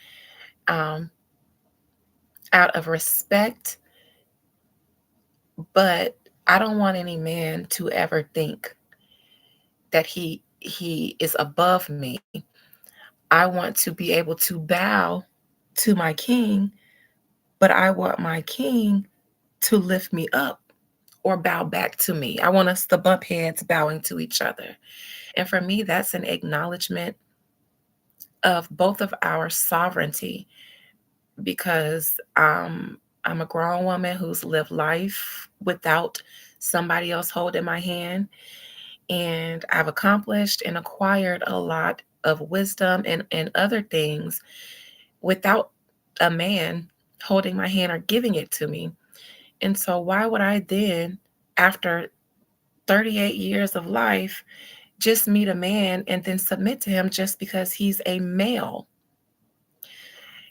um, out of respect, but I don't want any man to ever think that he is above me. I want to be able to bow to my king, but I want my king to lift me up or bow back to me. I want us to bump heads bowing to each other. And for me, that's an acknowledgement of both of our sovereignty because I'm a grown woman who's lived life without somebody else holding my hand. And I've accomplished and acquired a lot of wisdom and other things without a man holding my hand or giving it to me. And so, why would I then, after 38 years of life, just meet a man and then submit to him just because he's a male?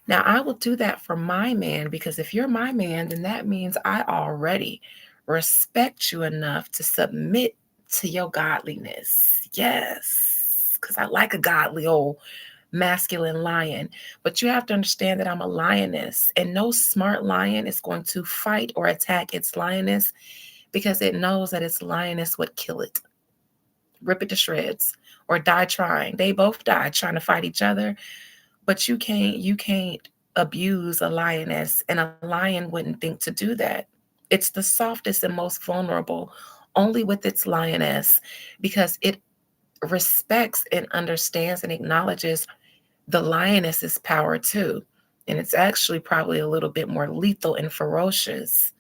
Now, I will do that for my man because if you're my man, then that means I already respect you enough to submit to your godliness. Yes, because I like a godly old masculine lion. But you have to understand that I'm a lioness, and no smart lion is going to fight or attack its lioness because it knows that its lioness would kill it, rip it to shreds, or die trying. They both died trying to fight each other, but you can't abuse a lioness, and a lion wouldn't think to do that. It's the softest and most vulnerable only with its lioness because it respects and understands and acknowledges the lioness's power too. And it's actually probably a little bit more lethal and ferocious.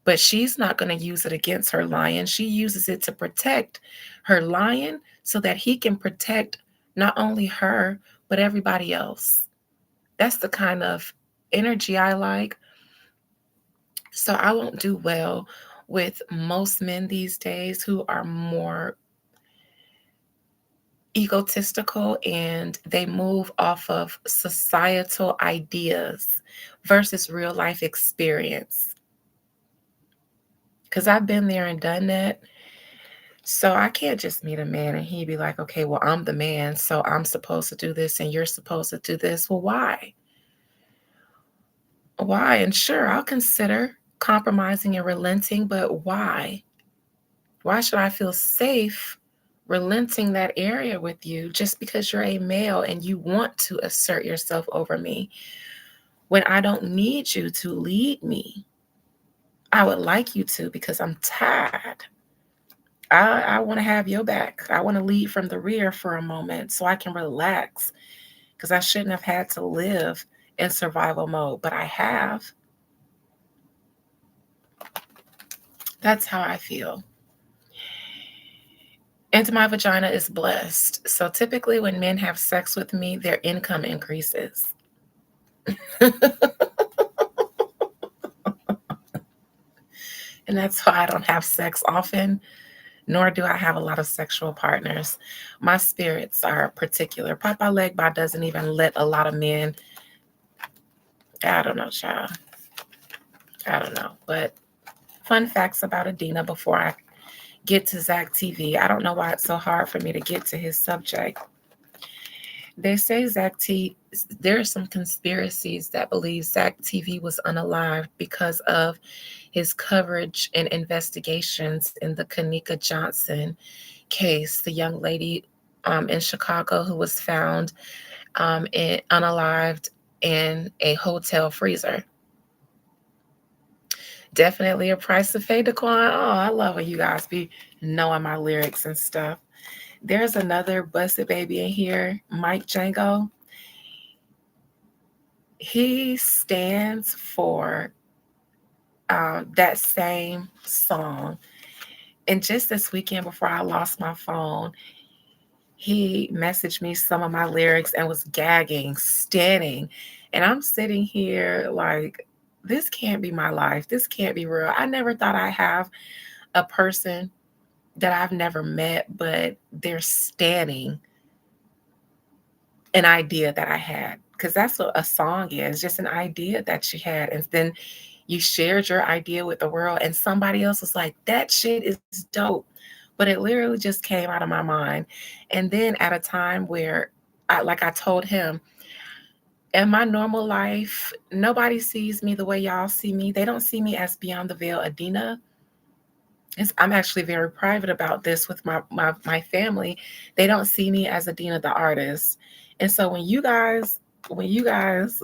But she's not going to use it against her lion. She uses it to protect her lion so that he can protect not only her, but everybody else. That's the kind of energy I like. So I won't do well with most men these days who are more egotistical and they move off of societal ideas versus real life experience. Because I've been there and done that. So I can't just meet a man and he be like, okay, well, I'm the man, so I'm supposed to do this and you're supposed to do this. Well, why? Why? And sure, I'll consider compromising and relenting, but why? Why should I feel safe relenting that area with you just because you're a male and you want to assert yourself over me when I don't need you to lead me? I would like you to because I'm tired. I want to have your back. I want to lead from the rear for a moment so I can relax because I shouldn't have had to live in survival mode, but I have. That's how I feel. And my vagina is blessed. So typically when men have sex with me, their income increases. And that's why I don't have sex often, nor do I have a lot of sexual partners. My spirits are particular. Papa Legba doesn't even let a lot of men. I don't know, child. I don't know. But fun facts about Adina before I get to Zack TV. I don't know why it's so hard for me to get to his subject. They say there are some conspiracies that believe Zack TV was unalived because of his coverage and investigations in the Kanika Johnson case, the young lady in Chicago who was found unalived in a hotel freezer. Definitely a price to pay decline. Oh, I love when you guys be knowing my lyrics and stuff. There's another busted baby in here, Mike Django. He stands for that same song. And just this weekend before I lost my phone, he messaged me some of my lyrics and was gagging, standing. And I'm sitting here like, this can't be my life. This can't be real. I never thought I'd have a person that I've never met, but they're standing an idea that I had. Because that's what a song is, just an idea that you had. And then you shared your idea with the world, and somebody else was like, that shit is dope. But it literally just came out of my mind. And then at a time where, I told him, in my normal life, nobody sees me the way y'all see me. They don't see me as Beyond the Veil Adina. I'm actually very private about this with my family. They don't see me as Adina the artist. And so when you guys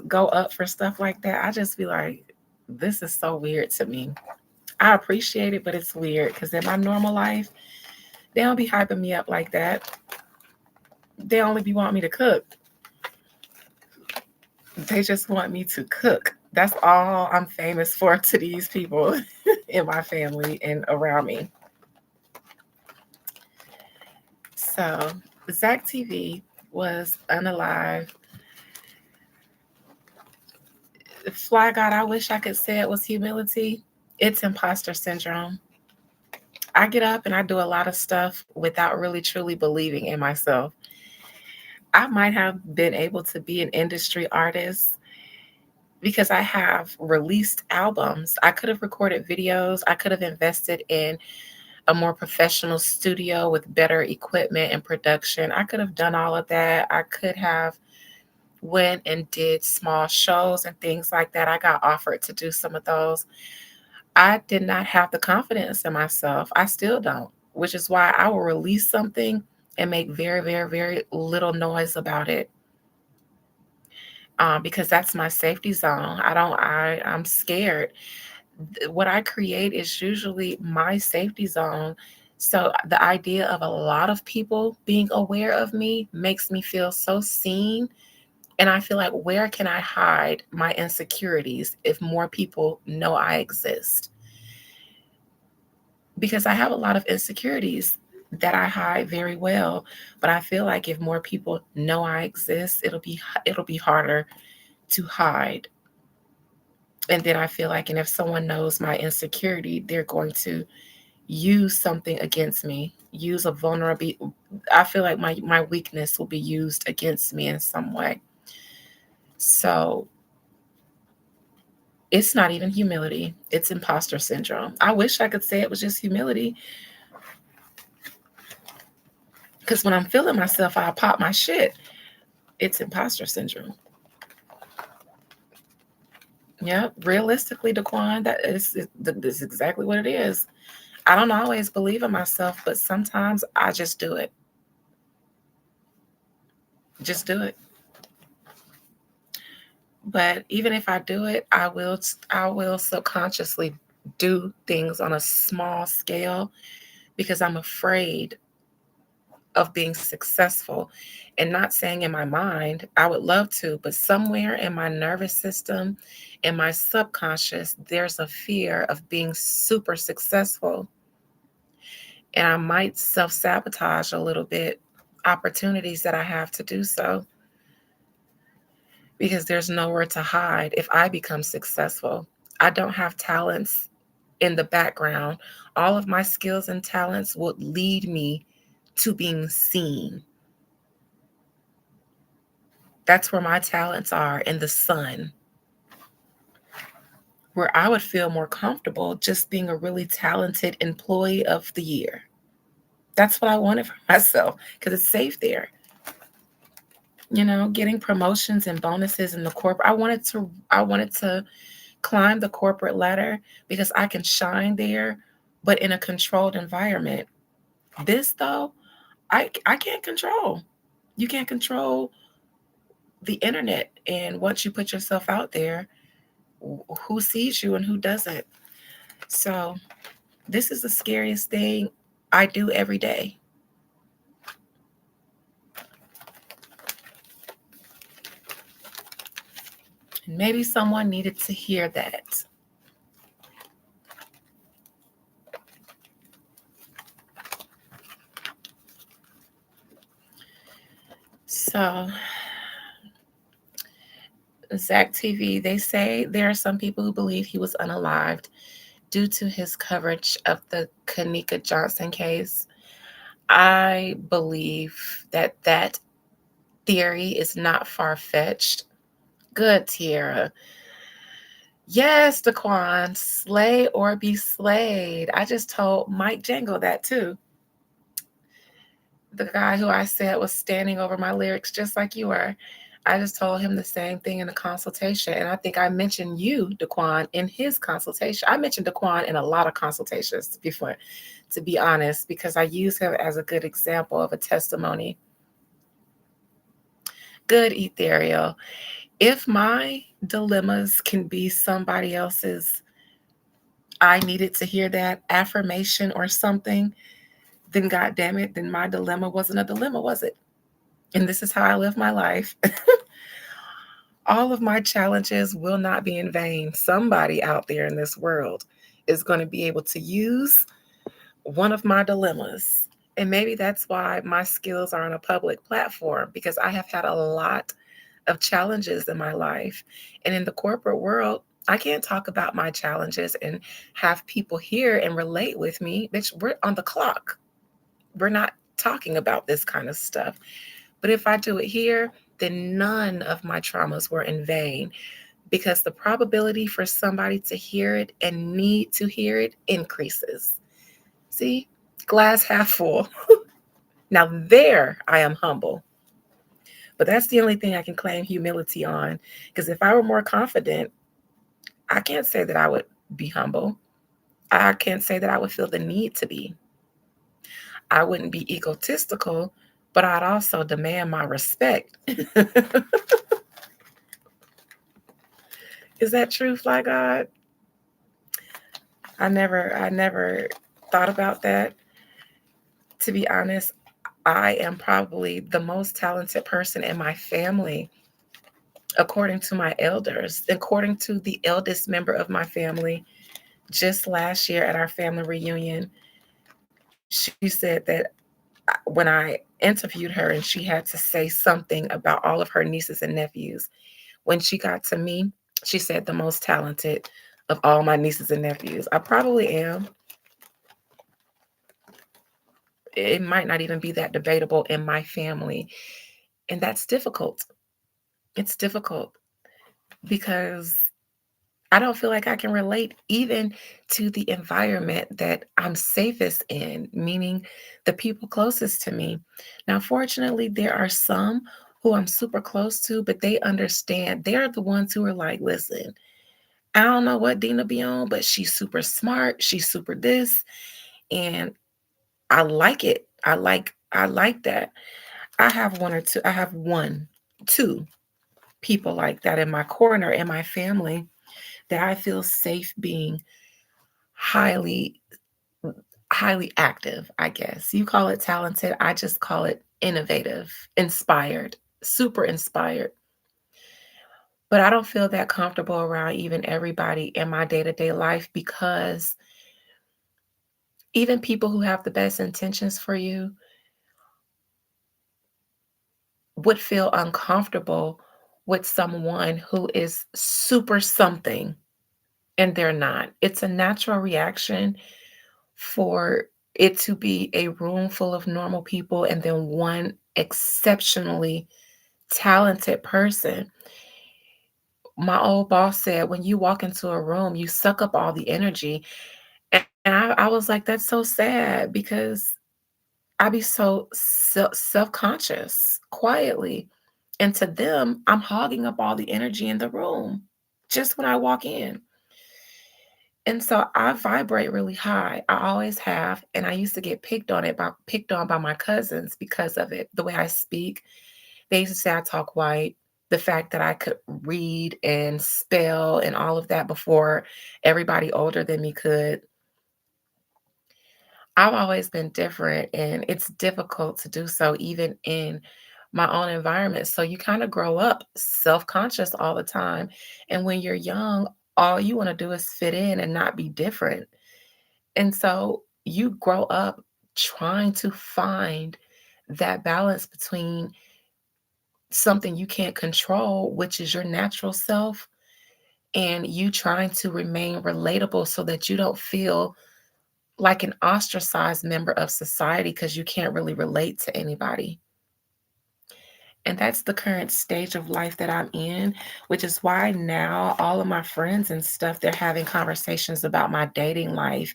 go up for stuff like that, I just be like, this is so weird to me. I appreciate it, but it's weird because in my normal life, they don't be hyping me up like that. They only be wanting me to cook. They just want me to cook. That's all I'm famous for to these people in my family and around me. So Zack TV was unalive. Fly God, I wish I could say it was humility. It's imposter syndrome. I get up and I do a lot of stuff without really truly believing in myself. I might have been able to be an industry artist because I have released albums. I could have recorded videos. I could have invested in a more professional studio with better equipment and production. I could have done all of that. I could have went and did small shows and things like that. I got offered to do some of those. I did not have the confidence in myself. I still don't, which is why I will release something and make very, very, very little noise about it. Because that's my safety zone. I'm scared. What I create is usually my safety zone. So the idea of a lot of people being aware of me makes me feel so seen. And I feel like, where can I hide my insecurities if more people know I exist? Because I have a lot of insecurities that I hide very well, but I feel like if more people know I exist, it'll be harder to hide. And then I feel like, and if someone knows my insecurity, they're going to use something against me, use a vulnerability. I feel like my weakness will be used against me in some way. So it's not even humility, it's imposter syndrome. I wish I could say it was just humility, because when I'm feeling myself, I pop my shit. It's imposter syndrome. Yeah, realistically, Daquan, this is exactly what it is. I don't always believe in myself, but sometimes I just do it. Just do it. But even if I do it, I will subconsciously do things on a small scale because I'm afraid of being successful, and not saying in my mind I would love to, but somewhere in my nervous system, in my subconscious, there's a fear of being super successful, and I might self-sabotage a little bit opportunities that I have to do so, because there's nowhere to hide if I become successful. I don't have talents in the background. All of my skills and talents would lead me to being seen. That's where my talents are, in the sun, where I would feel more comfortable just being a really talented employee of the year. That's what I wanted for myself, because it's safe there. Getting promotions and bonuses in the corporate. I wanted to climb the corporate ladder because I can shine there, but in a controlled environment. This though, I can't control. You can't control the internet, and once you put yourself out there, who sees you and who doesn't. So this is the scariest thing I do every day. And maybe someone needed to hear that. So, Zack TV, they say there are some people who believe he was unalived due to his coverage of the Kanika Johnson case. I believe that theory is not far-fetched. Good, Tiara. Yes, Daquan, slay or be slayed. I just told Mike Django that too. The guy who I said was standing over my lyrics just like you were. I just told him the same thing in the consultation. And I think I mentioned you, Daquan, in his consultation. I mentioned Daquan in a lot of consultations before, to be honest, because I use him as a good example of a testimony. Good, Ethereal. If my dilemmas can be somebody else's, I needed to hear that affirmation or something, then God damn it, then my dilemma wasn't a dilemma, was it? And this is how I live my life. All of my challenges will not be in vain. Somebody out there in this world is going to be able to use one of my dilemmas. And maybe that's why my skills are on a public platform, because I have had a lot of challenges in my life. And in the corporate world, I can't talk about my challenges and have people hear and relate with me. Bitch, we're on the clock. We're not talking about this kind of stuff. But if I do it here, then none of my traumas were in vain, because the probability for somebody to hear it and need to hear it increases. See, Glass half full. Now, there I am humble. But that's the only thing I can claim humility on. Because if I were more confident, I can't say that I would be humble. I can't say that I would feel the need to be. I wouldn't be egotistical, but I'd also demand my respect. Is that true, Fly God? I never thought about that. To be honest, I am probably the most talented person in my family, according to my elders, according to the eldest member of my family. Just last year at our family reunion, she said that when I interviewed her and she had to say something about all of her nieces and nephews, when she got to me, she said the most talented of all my nieces and nephews. I probably am. It might not even be that debatable in my family. And that's difficult. It's difficult because I don't feel like I can relate even to the environment that I'm safest in, meaning the people closest to me. Now, fortunately, there are some who I'm super close to, but they understand. They're the ones who are like, listen, I don't know what Dina be on, but she's super smart. She's super this. And I like it. I like that. I have one or two, I have one, two people like that in my corner in my family that I feel safe being highly highly active, I guess. You call it talented, I just call it innovative, inspired, super inspired. But I don't feel that comfortable around even everybody in my day-to-day life because even people who have the best intentions for you would feel uncomfortable with someone who is super something and they're not. It's a natural reaction for it to be a room full of normal people and then one exceptionally talented person. My old boss said, when you walk into a room, you suck up all the energy. And I was like, that's so sad because I be so self conscious quietly. And to them, I'm hogging up all the energy in the room just when I walk in. And so I vibrate really high. I always have, and I used to get picked on by my cousins because of it. The way I speak, they used to say I talk white. The fact that I could read and spell and all of that before everybody older than me could. I've always been different, and it's difficult to do so even in my own environment. So you kind of grow up self-conscious all the time. And when you're young, all you want to do is fit in and not be different. And so you grow up trying to find that balance between something you can't control, which is your natural self, and you trying to remain relatable so that you don't feel like an ostracized member of society because you can't really relate to anybody. And that's the current stage of life that I'm in, which is why now all of my friends and stuff, they're having conversations about my dating life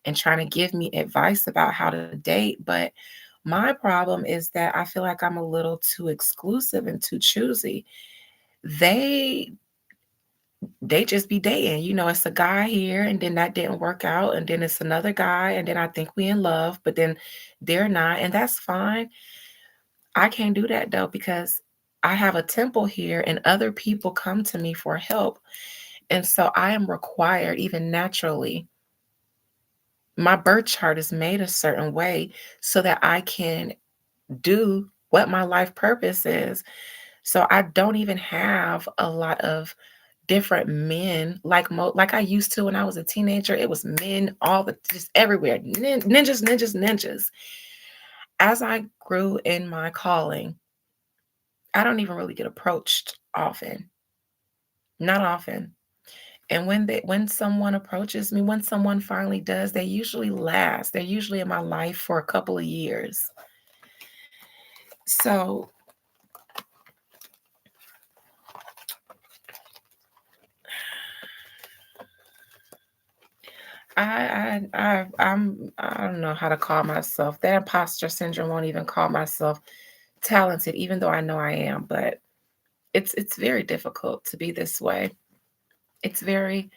and trying to give me advice about how to date. But my problem is that I feel like I'm a little too exclusive and too choosy. They they just be dating. It's a guy here and then that didn't work out and then it's another guy and then I think we in love, but then they're not, and that's fine. I can't do that though because I have a temple here and other people come to me for help. And so I am required, even naturally, my birth chart is made a certain way so that I can do what my life purpose is. So I don't even have a lot of different men like I used to when I was a teenager. It was men all the just everywhere. Ninjas, ninjas, ninjas. As I grew in my calling, I don't even really get approached often. Not often. And when someone approaches me, when someone finally does, they usually last. They're usually in my life for a couple of years. So I don't know how to call myself. That imposter syndrome won't even call myself talented, even though I know I am. But it's very difficult to be this way. It's very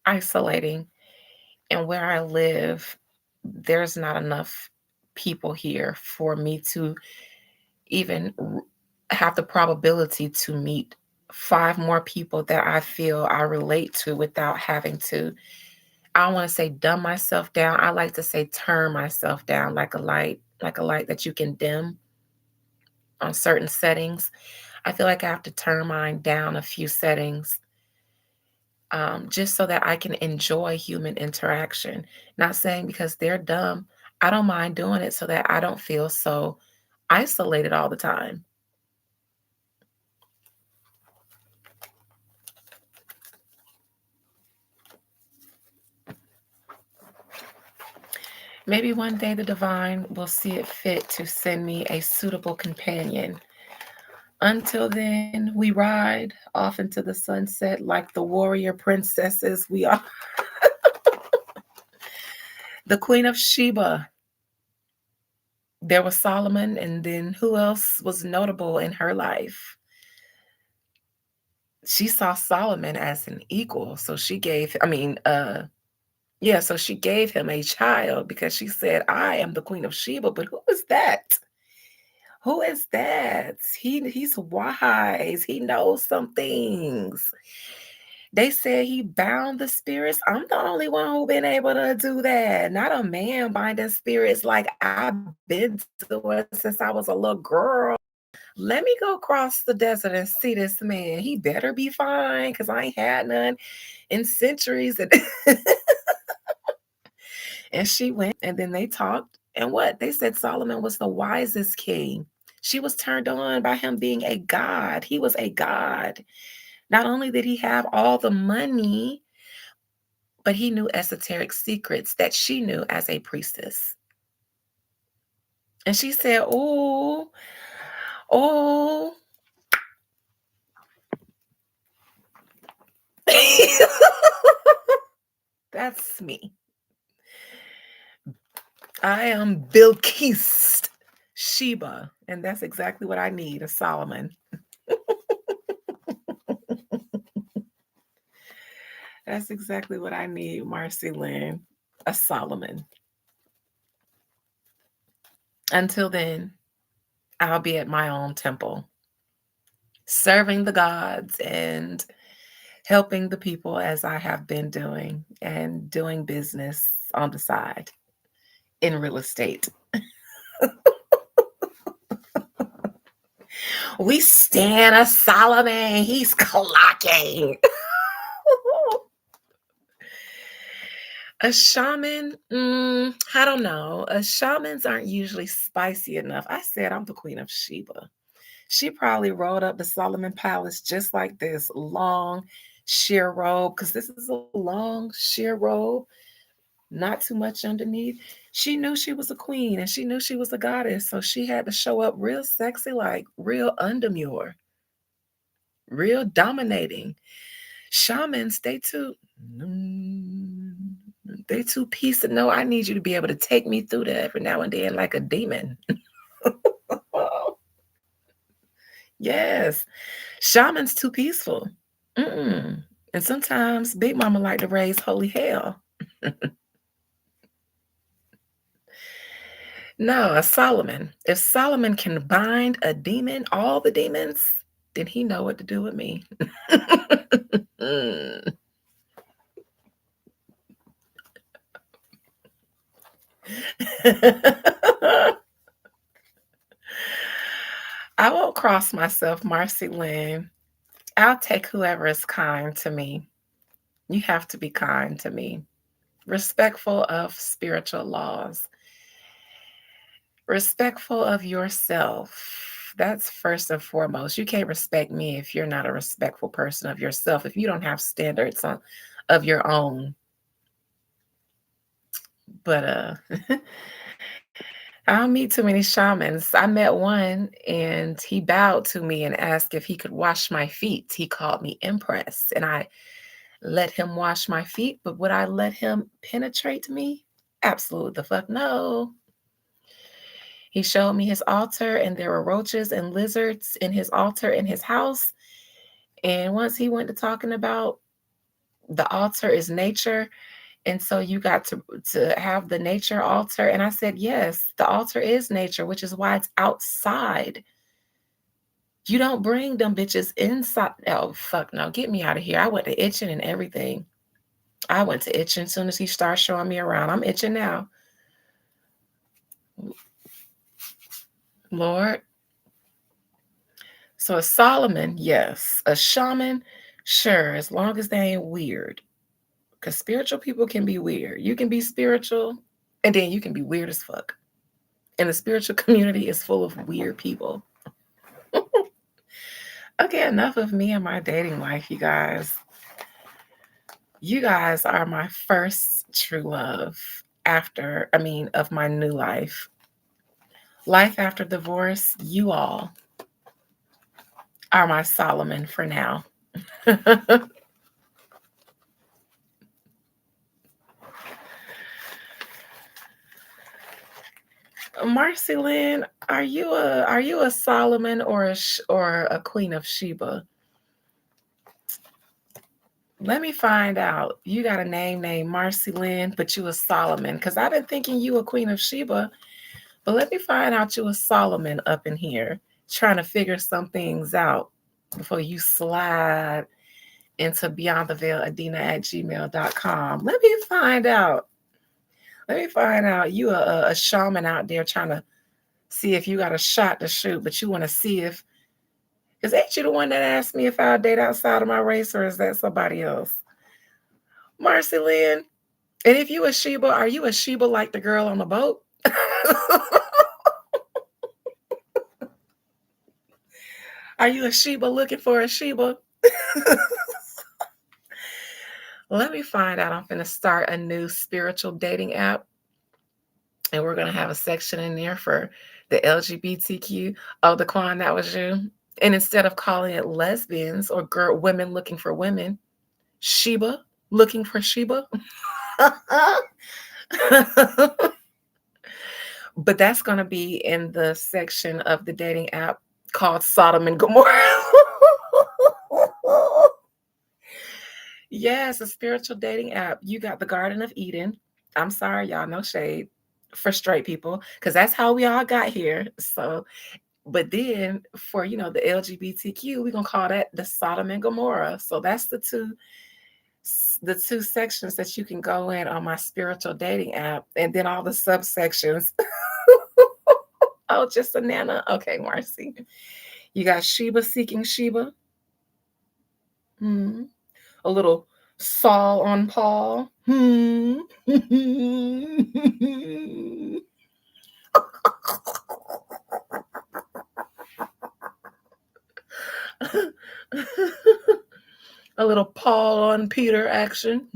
isolating. And where I live, there's not enough people here for me to even have the probability to meet five more people that I feel I relate to without having to, I don't want to say dumb myself down. I like to say turn myself down like a light that you can dim on certain settings. I feel like I have to turn mine down a few settings, just so that I can enjoy human interaction. Not saying because they're dumb. I don't mind doing it so that I don't feel so isolated all the time. Maybe one day the divine will see it fit to send me a suitable companion. Until then, we ride off into the sunset like the warrior princesses we are. The Queen of Sheba. There was Solomon, and then who else was notable in her life? She saw Solomon as an equal. So she gave, yeah, so she gave him a child because she said, I am the Queen of Sheba. But who is that? Who is that? He's wise. He knows some things. They said he bound the spirits. I'm the only one who been able to do that. Not a man binding spirits like I've been doing since I was a little girl. Let me go across the desert and see this man. He better be fine because I ain't had none in centuries. And, and she went and then they talked. And what? They said Solomon was the wisest king. She was turned on by him being a god. He was a god. Not only did he have all the money, but he knew esoteric secrets that she knew as a priestess. And she said, oh, oh. That's me. I am Bilquis Sheba, and that's exactly what I need, a Solomon. That's exactly what I need, Marcy Lynn, a Solomon. Until then, I'll be at my own temple, serving the gods and helping the people as I have been doing and doing business on the side in real estate. We stand a Solomon. He's clocking. A shaman, I don't know. Shamans aren't usually spicy enough. I said I'm the Queen of Sheba. She probably rolled up the Solomon Palace just like this long, sheer robe, because this is a long, sheer robe, not too much underneath. She knew she was a queen and she knew she was a goddess. So she had to show up real sexy, like real undemure, real dominating. Shamans, they too peace to know I need you to be able to take me through that every now and then like a demon. Yes. Shaman's too peaceful. Mm-mm. And sometimes Big Mama like to raise holy hell. No, a Solomon. If Solomon can bind a demon, all the demons, then he know what to do with me. I won't cross myself, Marcy Lynn. I'll take whoever is kind to me. You have to be kind to me, respectful of spiritual laws, respectful of yourself. That's first and foremost. You can't respect me if you're not a respectful person of yourself, if you don't have standards of your own. But I don't meet too many shamans. I met one and he bowed to me and asked if he could wash my feet. He called me Empress. And let him wash my feet, but would I let him penetrate me? Absolutely the fuck no. He showed me his altar, and there were roaches and lizards in his altar in his house. And once he went to talking about the altar is nature, and so you got to have the nature altar. And I said, yes, the altar is nature, which is why it's outside. You don't bring them bitches inside. Oh, fuck no. Get me out of here. I went to itching and everything. I went to itching as soon as he started showing me around. I'm itching now. Lord. So a Solomon, yes. A shaman, sure, as long as they ain't weird. Because spiritual people can be weird. You can be spiritual, and then you can be weird as fuck. And the spiritual community is full of weird people. Okay, enough of me and my dating life, you guys. You guys are my first true love of my new life. Life after divorce, you all are my Solomon for now. Marcy Lynn, are you a Solomon or a Queen of Sheba? Let me find out. You got a name named Marcy Lynn, but you a Solomon. Because I've been thinking you a Queen of Sheba, but let me find out you a Solomon up in here, trying to figure some things out before you slide into beyondtheveil@gmail.com. Let me find out. Let me find out. You a shaman out there trying to see if you got a shot to shoot, but you want to see if, because ain't you the one that asked me if I'll date outside of my race, or is that somebody else? Marcy Lynn. And if you a Sheba, are you a Sheba like the girl on the boat? Are you a Sheba looking for a Sheba? Let me find out. I'm going to start a new spiritual dating app. And we're going to have a section in there for the LGBTQ. Oh, Daquan, that was you. And instead of calling it lesbians or women looking for women, Sheba looking for Sheba. But that's going to be in the section of the dating app called Sodom and Gomorrah. Yes, a spiritual dating app. You got the Garden of Eden. I'm sorry, y'all, no shade for straight people, because that's how we all got here. So, but then for the LGBTQ, we're gonna call that the Sodom and Gomorrah. So that's the two sections that you can go in on my spiritual dating app, and then all the subsections. Oh, just a nana. Okay, Marcy. You got Sheba seeking Sheba. A little Saul on Paul. A little Paul on Peter action.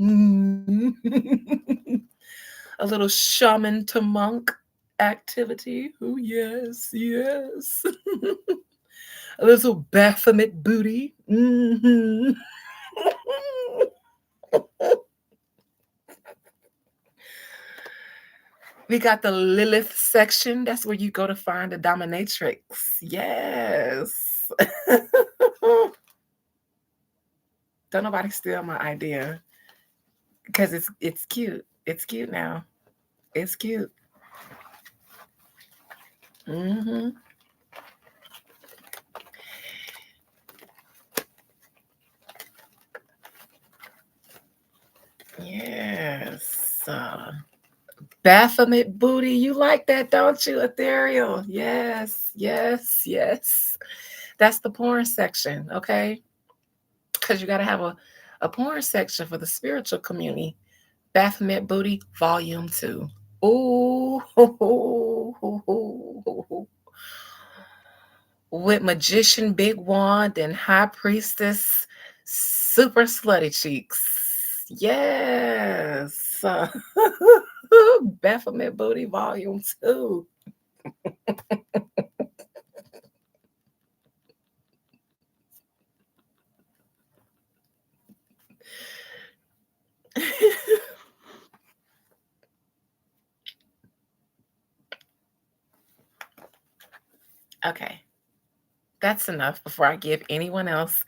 A little shaman to monk activity. Oh, yes, yes. A little Baphomet booty. We got the Lilith section. That's where you go to find a dominatrix. Yes. Don't nobody steal my idea, because it's cute. It's cute now. It's cute. Yes. Baphomet booty. You like that, don't you, Ethereal? Yes, yes, yes. That's the porn section, okay? Because you got to have a porn section for the spiritual community. Baphomet booty, volume 2. Ooh. With magician big wand and high priestess super slutty cheeks. Yes. Baphomet booty, volume 2. Okay. That's enough before I give anyone else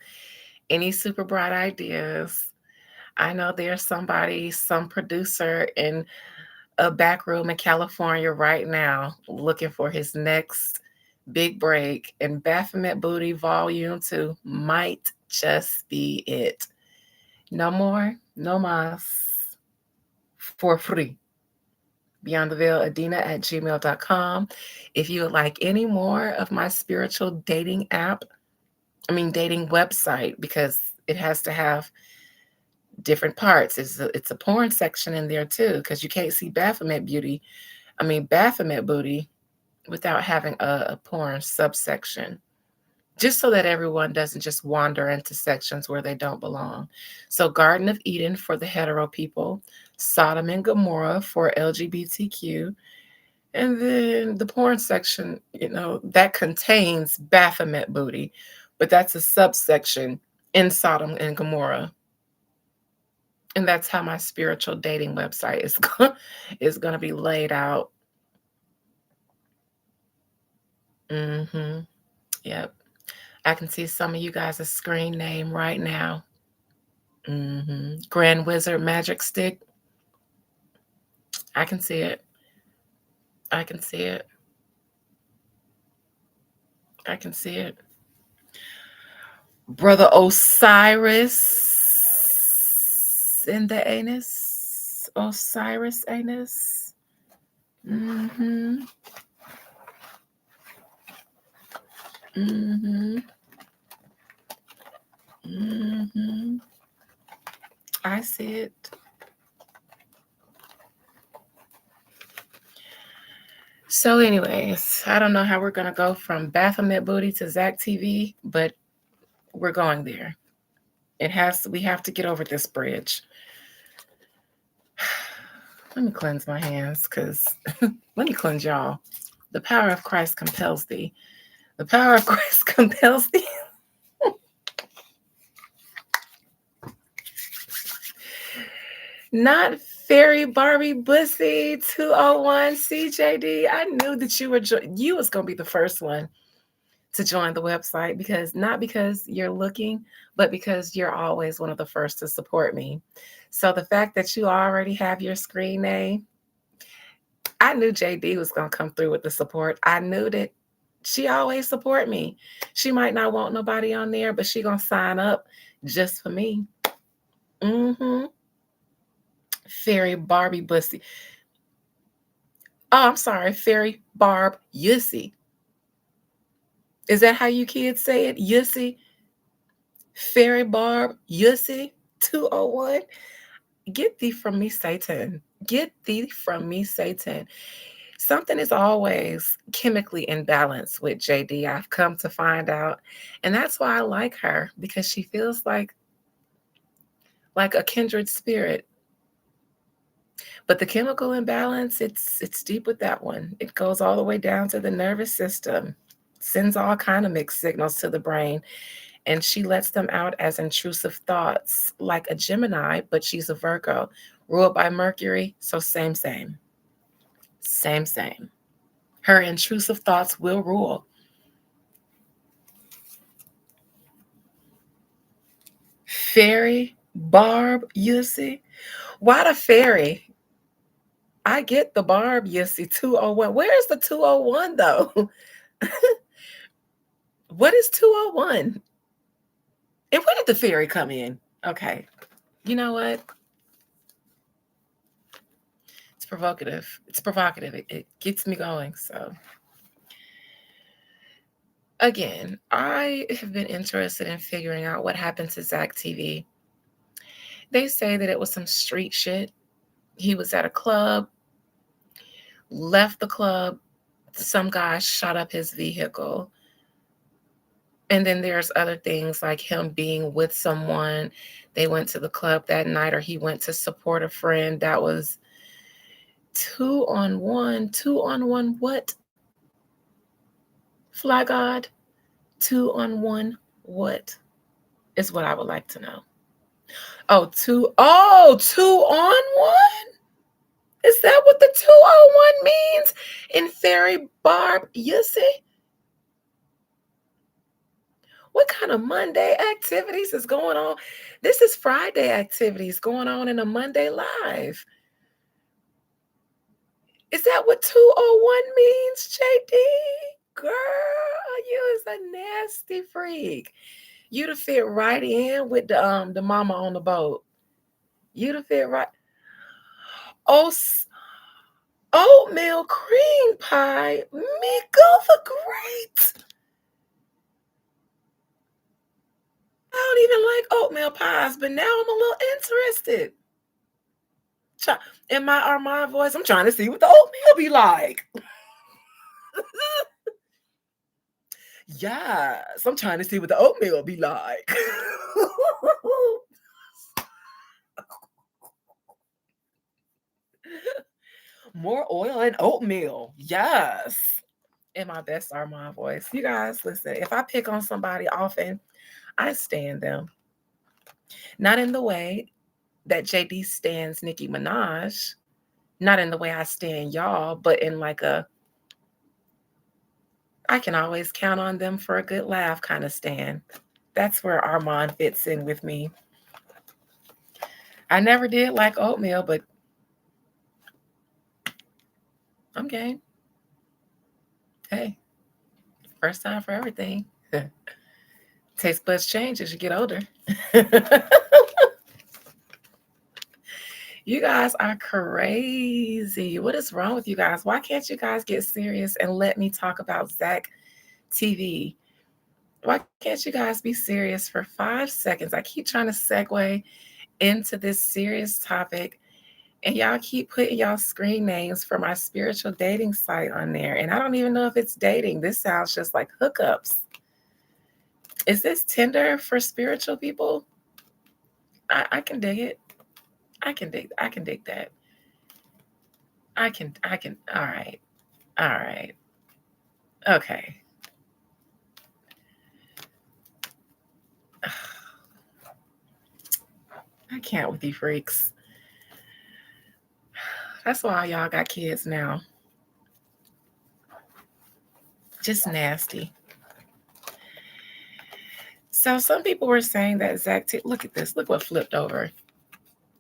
any super bright ideas. I know there's somebody, some producer in a back room in California right now looking for his next big break, and Baphomet Booty Volume 2 might just be it. No more, no mas, for free. Beyond the Veil Adina at gmail.com. If you would like any more of my spiritual dating dating website, because it has to have different parts. It's a porn section in there too, because you can't see Baphomet Booty without having a porn subsection, just so that everyone doesn't just wander into sections where they don't belong. So Garden of Eden for the hetero people, Sodom and Gomorrah for LGBTQ, and then the porn section, that contains Baphomet Booty, but that's a subsection in Sodom and Gomorrah. And that's how my spiritual dating website is going to be laid out. Yep. I can see some of you guys' screen name right now. Grand Wizard Magic Stick. I can see it. I can see it. I can see it. Brother Osiris in the anus. Osiris anus. I see it. So anyways, I don't know how we're going to go from Baphomet Booty to Zack TV, but we're going there. We have to get over this bridge. Let me cleanse my hands, because let me cleanse y'all. The power of Christ compels thee. The power of Christ compels thee. Not Fairy Barbie Bussy 201 CJD. I knew that you was going to be the first one to join the website, not because you're looking, but because you're always one of the first to support me. So the fact that you already have your screen name, I knew JD was going to come through with the support. I knew that she always support me. She might not want nobody on there, but she going to sign up just for me. Fairy Barbie Bussy. Oh, I'm sorry. Fairy Barb Yussy. Is that how you kids say it? Yussy? Fairy Barb Yussy 201? Get thee from me, Satan. Get thee from me, Satan. Something is always chemically imbalanced with JD, I've come to find out. And that's why I like her, because she feels like a kindred spirit. But the chemical imbalance, it's deep with that one. It goes all the way down to the nervous system, sends all kind of mixed signals to the brain, and she lets them out as intrusive thoughts, like a Gemini, but she's a Virgo, ruled by Mercury, so same. Her intrusive thoughts will rule. Fairy Barb Yussy? Why the fairy? I get the Barb Yussy 201. Where's the 201 though? What is 201? And where did the fairy come in? Okay. You know what? It's provocative. It gets me going. So again, I have been interested in figuring out what happened to Zack TV. They say that it was some street shit. He was at a club, left the club, some guy shot up his vehicle. And then there's other things like him being with someone. They went to the club that night, or he went to support a friend. That was 2-on-1. 2-on-1 what? Fly God? 2-on-1 what? Is what I would like to know. 2-on-1? Is that what the 201 means in Fairy Barb Yussy? What kind of Monday activities is going on? This is Friday activities going on in a Monday live. Is that what 201 means, JD? Girl, you is a nasty freak. You'd have fit right in with the mama on the boat. You'd have fit right. Oh, oatmeal cream pie. Miko the Great. I don't even like oatmeal pies, but now I'm a little interested. In my Armand voice, I'm trying to see what the oatmeal be like. Yes, I'm trying to see what the oatmeal be like. More oil and oatmeal. Yes. In my best Armand voice. You guys, listen, if I pick on somebody often, I stand them. Not in the way that JD stands Nicki Minaj, not in the way I stand y'all, but in like I can always count on them for a good laugh kind of stand. That's where Armand fits in with me. I never did like oatmeal, but I'm game. Hey, first time for everything. Taste buds change as you get older. You guys are crazy. What is wrong with you guys? Why can't you guys get serious and let me talk about Zack TV? Why can't you guys be serious for 5 seconds? I keep trying to segue into this serious topic, and y'all keep putting y'all screen names for my spiritual dating site on there. And I don't even know if it's dating. This sounds just like hookups. Is this Tinder for spiritual people? I can dig it. I can dig that. I can, all right. All right. Okay. I can't with you freaks. That's why y'all got kids now. Just nasty. So some people were saying that Zack TV, look at this. Look what flipped over.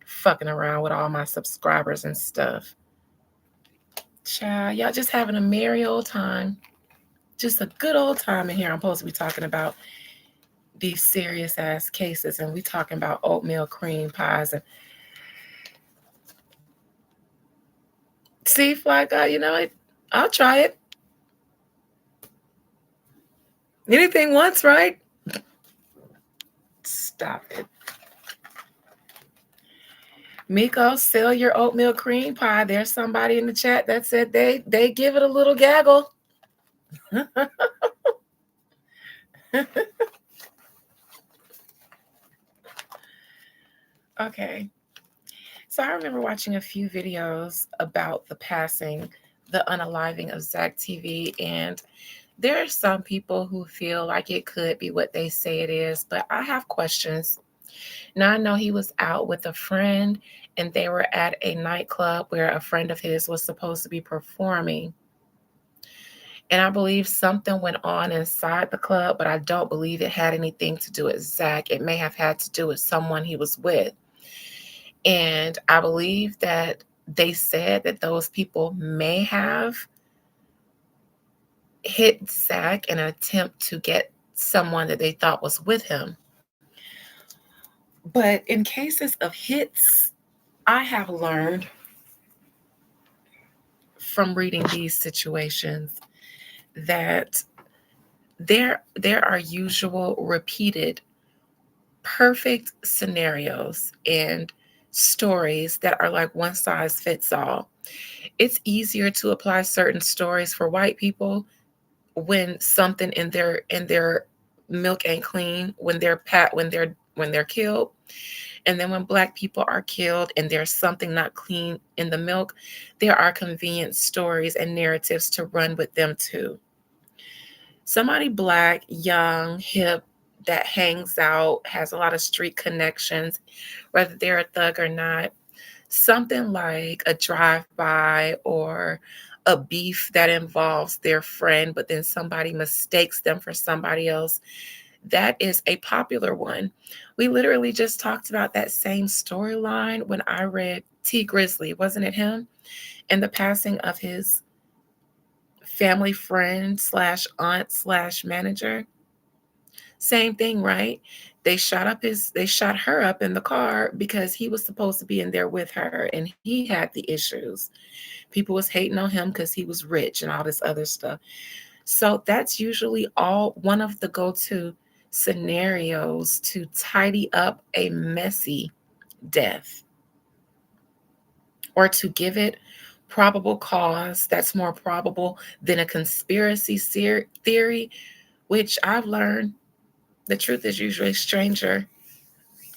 Fucking around with all my subscribers and stuff. Child, y'all just having a merry old time. Just a good old time in here. I'm supposed to be talking about these serious ass cases, and we talking about oatmeal cream pies. And see, Fly God, you know what? I'll try it. Anything once, right? Stop it. Miko, sell your oatmeal cream pie. There's somebody in the chat that said they give it a little gaggle. Okay. So I remember watching a few videos about the unaliving of Zack TV, and there are some people who feel like it could be what they say it is, but I have questions. Now, I know he was out with a friend, and they were at a nightclub where a friend of his was supposed to be performing. And I believe something went on inside the club, but I don't believe it had anything to do with Zack. It may have had to do with someone he was with. And I believe that they said that those people may have hit Zack in an attempt to get someone that they thought was with him. But in cases of hits, I have learned from reading these situations that there are usual repeated perfect scenarios and stories that are like one size fits all. It's easier to apply certain stories for white people when something in their milk ain't clean, when they're killed. And then when Black people are killed and there's something not clean in the milk, there are convenient stories and narratives to run with them too. Somebody Black, young, hip, that hangs out, has a lot of street connections, whether they're a thug or not, something like a drive-by or a beef that involves their friend, but then somebody mistakes them for somebody else, That is a popular one. We literally just talked about that same storyline when I read T Grizzly, wasn't it him? And the passing of his family friend slash aunt slash manager. Same thing, right? They shot her up in the car because he was supposed to be in there with her and he had the issues. People was hating on him because he was rich and all this other stuff. So that's usually all one of the go-to scenarios to tidy up a messy death or to give it probable cause that's more probable than a conspiracy theory, which I've learned the truth is usually stranger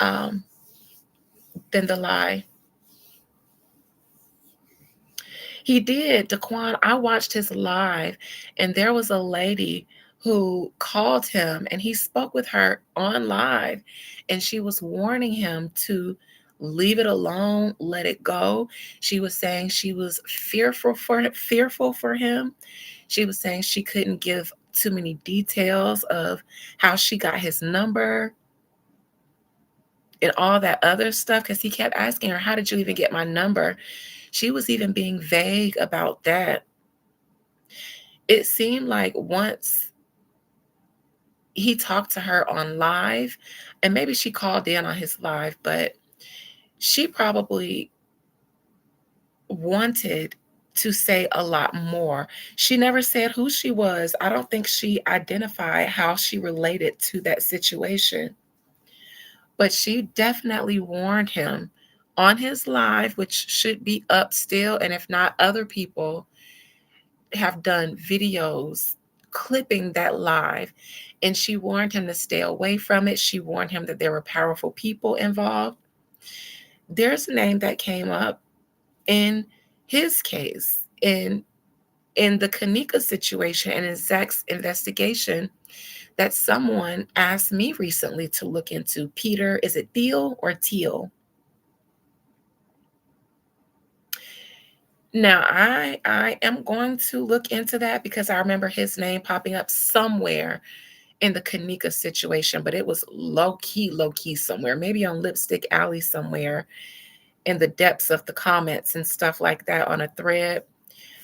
um, than the lie. He did, Daquan. I watched his live, and there was a lady who called him, and he spoke with her on live, and she was warning him to leave it alone, let it go. She was saying she was fearful for him. She was saying she couldn't give too many details of how she got his number and all that other stuff because he kept asking her, "How did you even get my number?" She was even being vague about that. It seemed like once he talked to her on live, and maybe she called in on his live, but she probably wanted to say a lot more. She never said who she was. I don't think she identified how she related to that situation, but she definitely warned him on his live, which should be up still. And if not, other people have done videos clipping that live. And she warned him to stay away from it. She warned him that there were powerful people involved. There's a name that came up in his case, in the Kanika situation and in Zach's investigation that someone asked me recently to look into. Peter, is it Thiel or Teal? Now, I am going to look into that because I remember his name popping up somewhere in the Kanika situation, but it was low key somewhere, maybe on Lipstick Alley somewhere in the depths of the comments and stuff like that on a thread.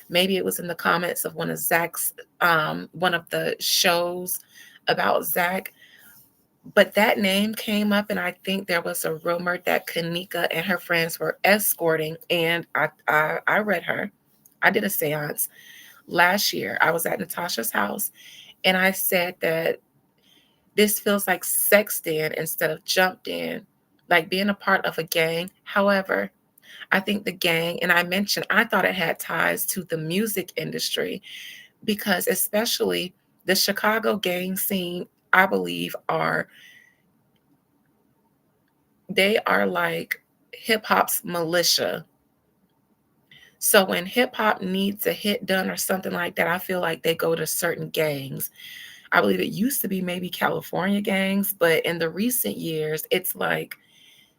Maybe it was in the comments of one of the shows about Zach. But that name came up, and I think there was a rumor that Kanika and her friends were escorting. And I read her. I did a seance last year. I was at Natasha's house, and I said that this feels like sexed in instead of jumped in, like being a part of a gang. However, I think the gang, and I mentioned I thought it had ties to the music industry because, especially the Chicago gang scene, I believe they are like hip hop's militia. So when hip hop needs a hit done or something like that, I feel like they go to certain gangs. I believe it used to be maybe California gangs, but in the recent years, it's like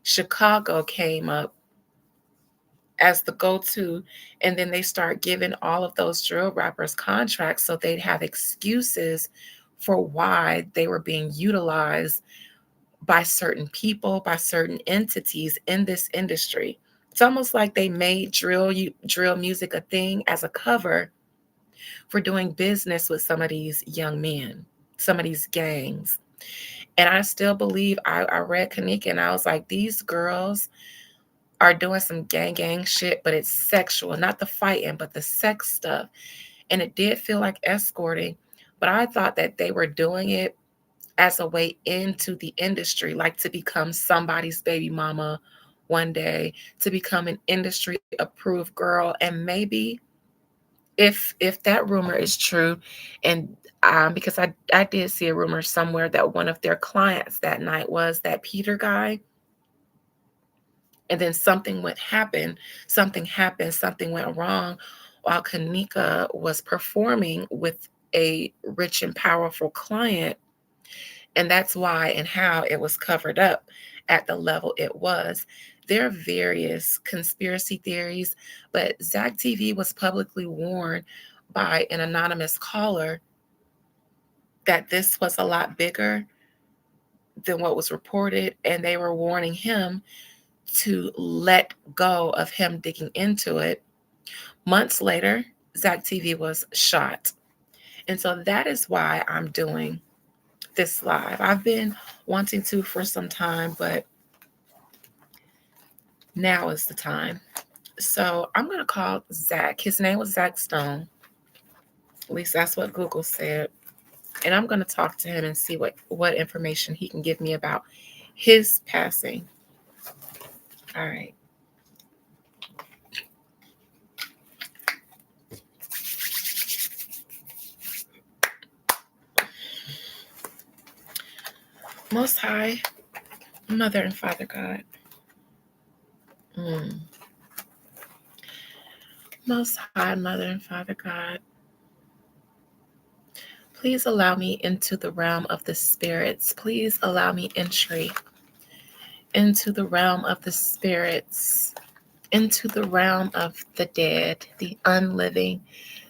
Chicago came up as the go-to, and then they start giving all of those drill rappers contracts so they'd have excuses for why they were being utilized by certain people, by certain entities in this industry. It's almost like they made drill music a thing as a cover for doing business with some of these young men, some of these gangs. And I still believe I read Kanika and I was like, these girls are doing some gang shit, but it's sexual, not the fighting, but the sex stuff. And it did feel like escorting, but I thought that they were doing it as a way into the industry, like to become somebody's baby mama one day, to become an industry approved girl. And maybe if that rumor is true, and because I did see a rumor somewhere that one of their clients that night was that Peter guy, and then something happened, something went wrong while Kanika was performing with a rich and powerful client. And that's why and how it was covered up at the level it was. There are various conspiracy theories, but Zack TV was publicly warned by an anonymous caller that this was a lot bigger than what was reported, and they were warning him to let go of him digging into it. Months later, Zack TV was shot. And so that is why I'm doing this live. I've been wanting to for some time, but now is the time. So I'm going to call Zack. His name was Zack Stone. At least that's what Google said. And I'm going to talk to him and see what information he can give me about his passing. All right. Most High, Mother and Father God. Most High, Mother and Father God, please allow me into the realm of the spirits. Please allow me entry into the realm of the spirits, into the realm of the dead, the unliving,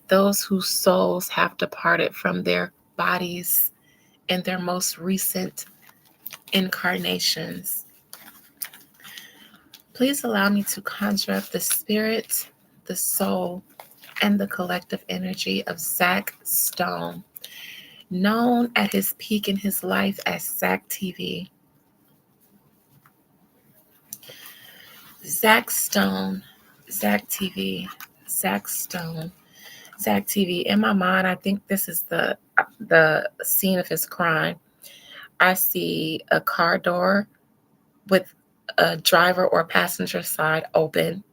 those whose souls have departed from their bodies in their most recent incarnations. Please allow me to conjure up the spirit, the soul, and the collective energy of Zack Stone, known at his peak in his life as Zack TV. Zack Stone, Zack TV, Zack Stone, Zack TV. In my mind, I think this is the scene of his crime. I see a car door with a driver or passenger side open.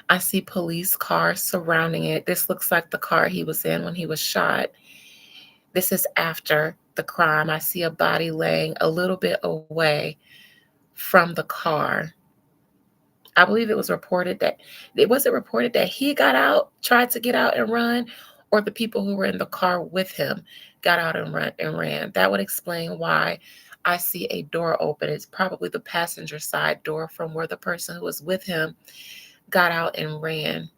I see police cars surrounding it. This looks like the car he was in when he was shot. This is after the crime. I see a body laying a little bit away from the car. I believe it was reported that he got out, tried to get out and run, or the people who were in the car with him got out and ran. That would explain why I see a door open. It's probably the passenger side door from where the person who was with him got out and ran.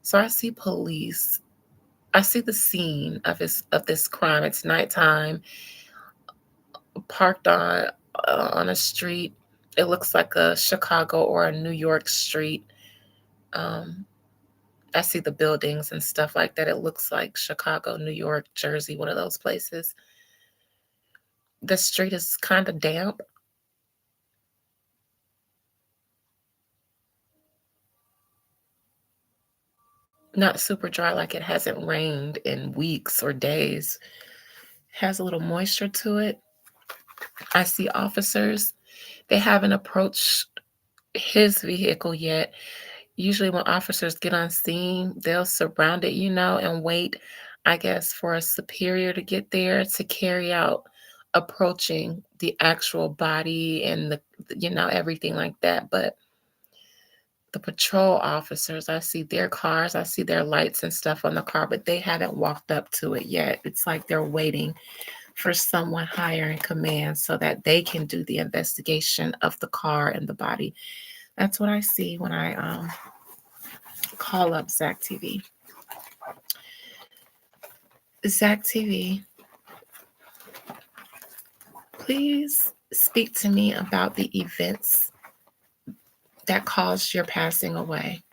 So I see police. I see the scene of this crime. It's nighttime, parked on a street. It looks like a Chicago or a New York street. I see the buildings and stuff like that. It looks like Chicago, New York, Jersey, one of those places. The street is kind of damp. Not super dry, like it hasn't rained in weeks or days. Has a little moisture to it. I see officers. They haven't approached his vehicle yet. Usually when officers get on scene, they'll surround it, and wait, I guess, for a superior to get there to carry out approaching the actual body and everything like that. But the patrol officers, I see their cars, I see their lights and stuff on the car, but they haven't walked up to it yet. It's like they're waiting for someone higher in command so that they can do the investigation of the car and the body. That's what I see when I call up Zack TV. Zack TV, please speak to me about the events that caused your passing away.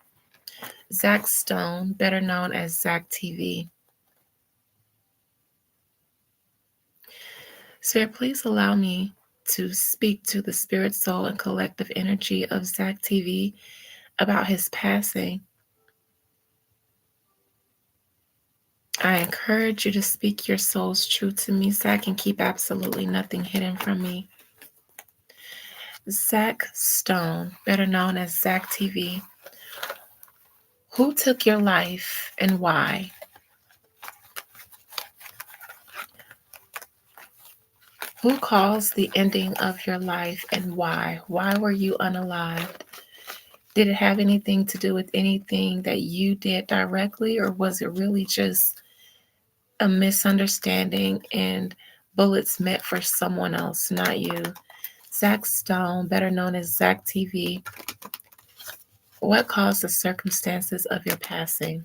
Zack Stone, better known as Zack TV. Spirit, please allow me to speak to the spirit, soul, and collective energy of Zack TV about his passing. I encourage you to speak your soul's truth to me, Zack, and keep absolutely nothing hidden from me. Zack Stone, better known as Zack TV. Who took your life and why? Who caused the ending of your life and why? Why were you unalived? Did it have anything to do with anything that you did directly, or was it really just a misunderstanding and bullets meant for someone else, not you? Zack Stone, better known as Zack TV. What caused the circumstances of your passing?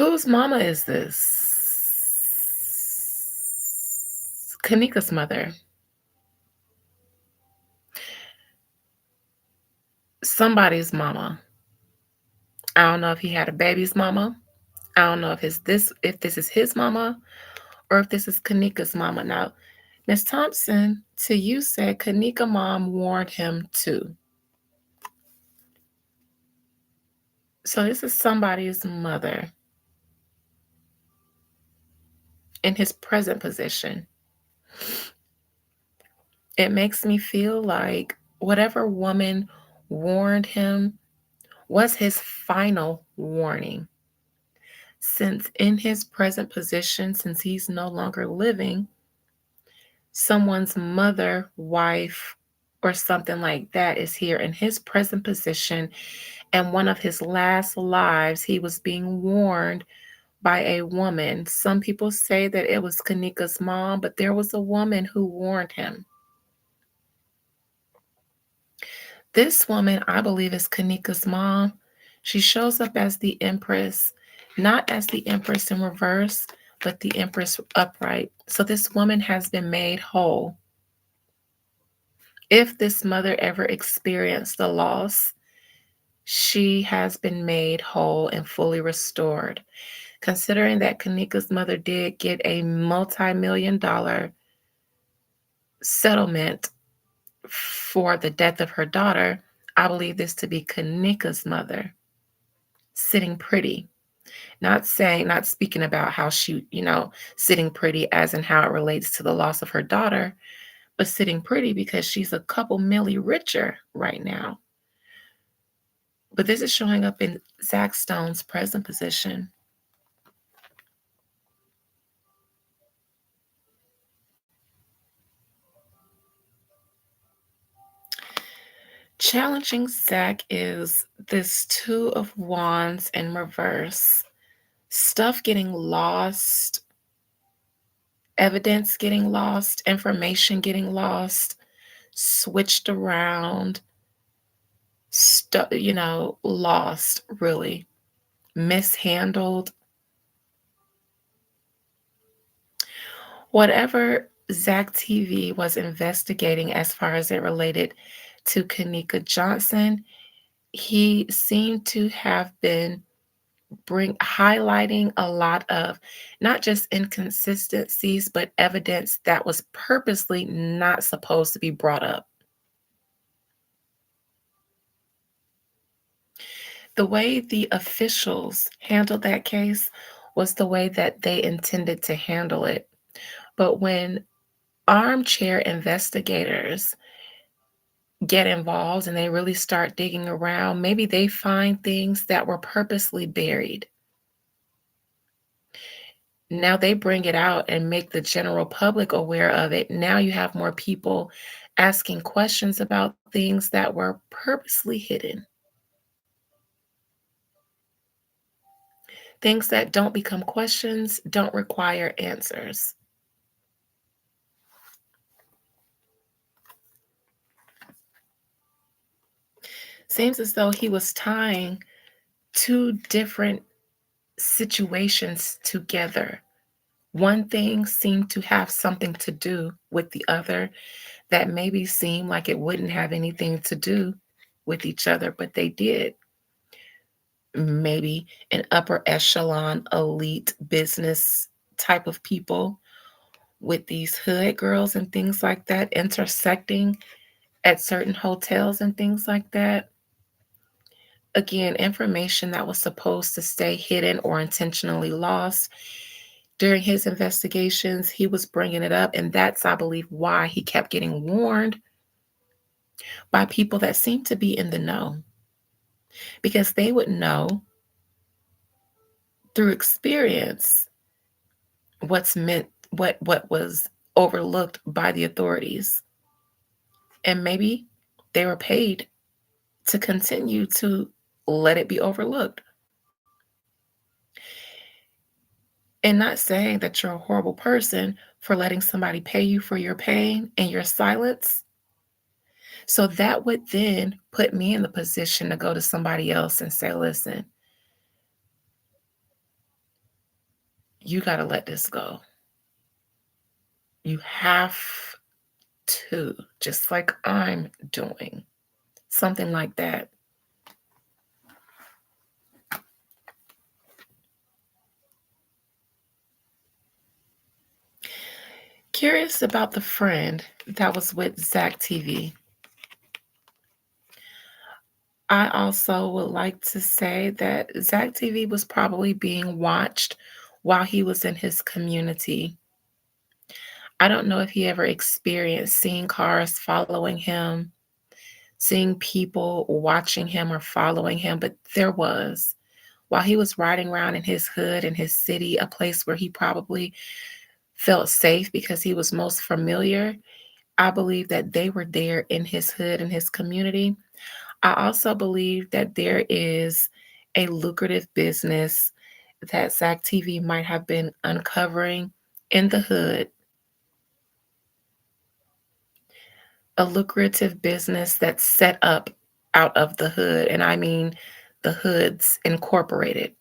Whose mama is this? Kanika's mother. Somebody's mama. I don't know if he had a baby's mama. I don't know if this is his mama or if this is Kanika's mama. Now, Miss Thompson, to you said Kanika mom warned him too. So this is somebody's mother in his present position. It makes me feel like whatever woman warned him was his final warning. Since in his present position, since he's no longer living, someone's mother, wife, or something like that is here in his present position. And one of his last lives, he was being warned by a woman. Some people say that it was Kanika's mom, but there was a woman who warned him. This woman, I believe, is Kanika's mom. She shows up as the Empress, not as the Empress in reverse, but the Empress upright. So this woman has been made whole. If this mother ever experienced the loss, she has been made whole and fully restored. Considering that Kanika's mother did get a multi-million-dollar settlement for the death of her daughter, I believe this to be Kanika's mother sitting pretty. Not speaking about how she, sitting pretty as in how it relates to the loss of her daughter, but sitting pretty because she's a couple milli richer right now. But this is showing up in Zack Stone's present position. Challenging Zack is this Two of Wands in reverse. Stuff getting lost, evidence getting lost, information getting lost, switched around, lost, really, mishandled. Whatever Zack TV was investigating as far as it related to Kanika Johnson, he seemed to have been highlighting a lot of not just inconsistencies, but evidence that was purposely not supposed to be brought up. The way the officials handled that case was the way that they intended to handle it. But when armchair investigators get involved and they really start digging around, maybe they find things that were purposely buried. Now they bring it out and make the general public aware of it. Now you have more people asking questions about things that were purposely hidden. Things that don't become questions don't require answers. Seems as though he was tying two different situations together. One thing seemed to have something to do with the other that maybe seemed like it wouldn't have anything to do with each other, but they did. Maybe an upper echelon, elite business type of people with these hood girls and things like that intersecting at certain hotels and things like that. Again, information that was supposed to stay hidden or intentionally lost. During his investigations, he was bringing it up, and that's, I believe, why he kept getting warned by people that seem to be in the know, because they would know through experience what was overlooked by the authorities. And maybe they were paid to continue to let it be overlooked. And not saying that you're a horrible person for letting somebody pay you for your pain and your silence. So that would then put me in the position to go to somebody else and say, listen, You got to let this go. You have to, just like I'm doing. Something like that. Curious about the friend that was with Zack TV. I also would like to say that Zack TV was probably being watched while he was in his community. I don't know if he ever experienced seeing cars following him, seeing people watching him or following him, but there was. While he was riding around in his hood, in his city, a place where he probably felt safe because he was most familiar, I believe that they were there in his hood, in his community. I also believe that there is a lucrative business that Zack TV might have been uncovering in the hood, a lucrative business that's set up out of the hood. And I mean the Hoods Incorporated.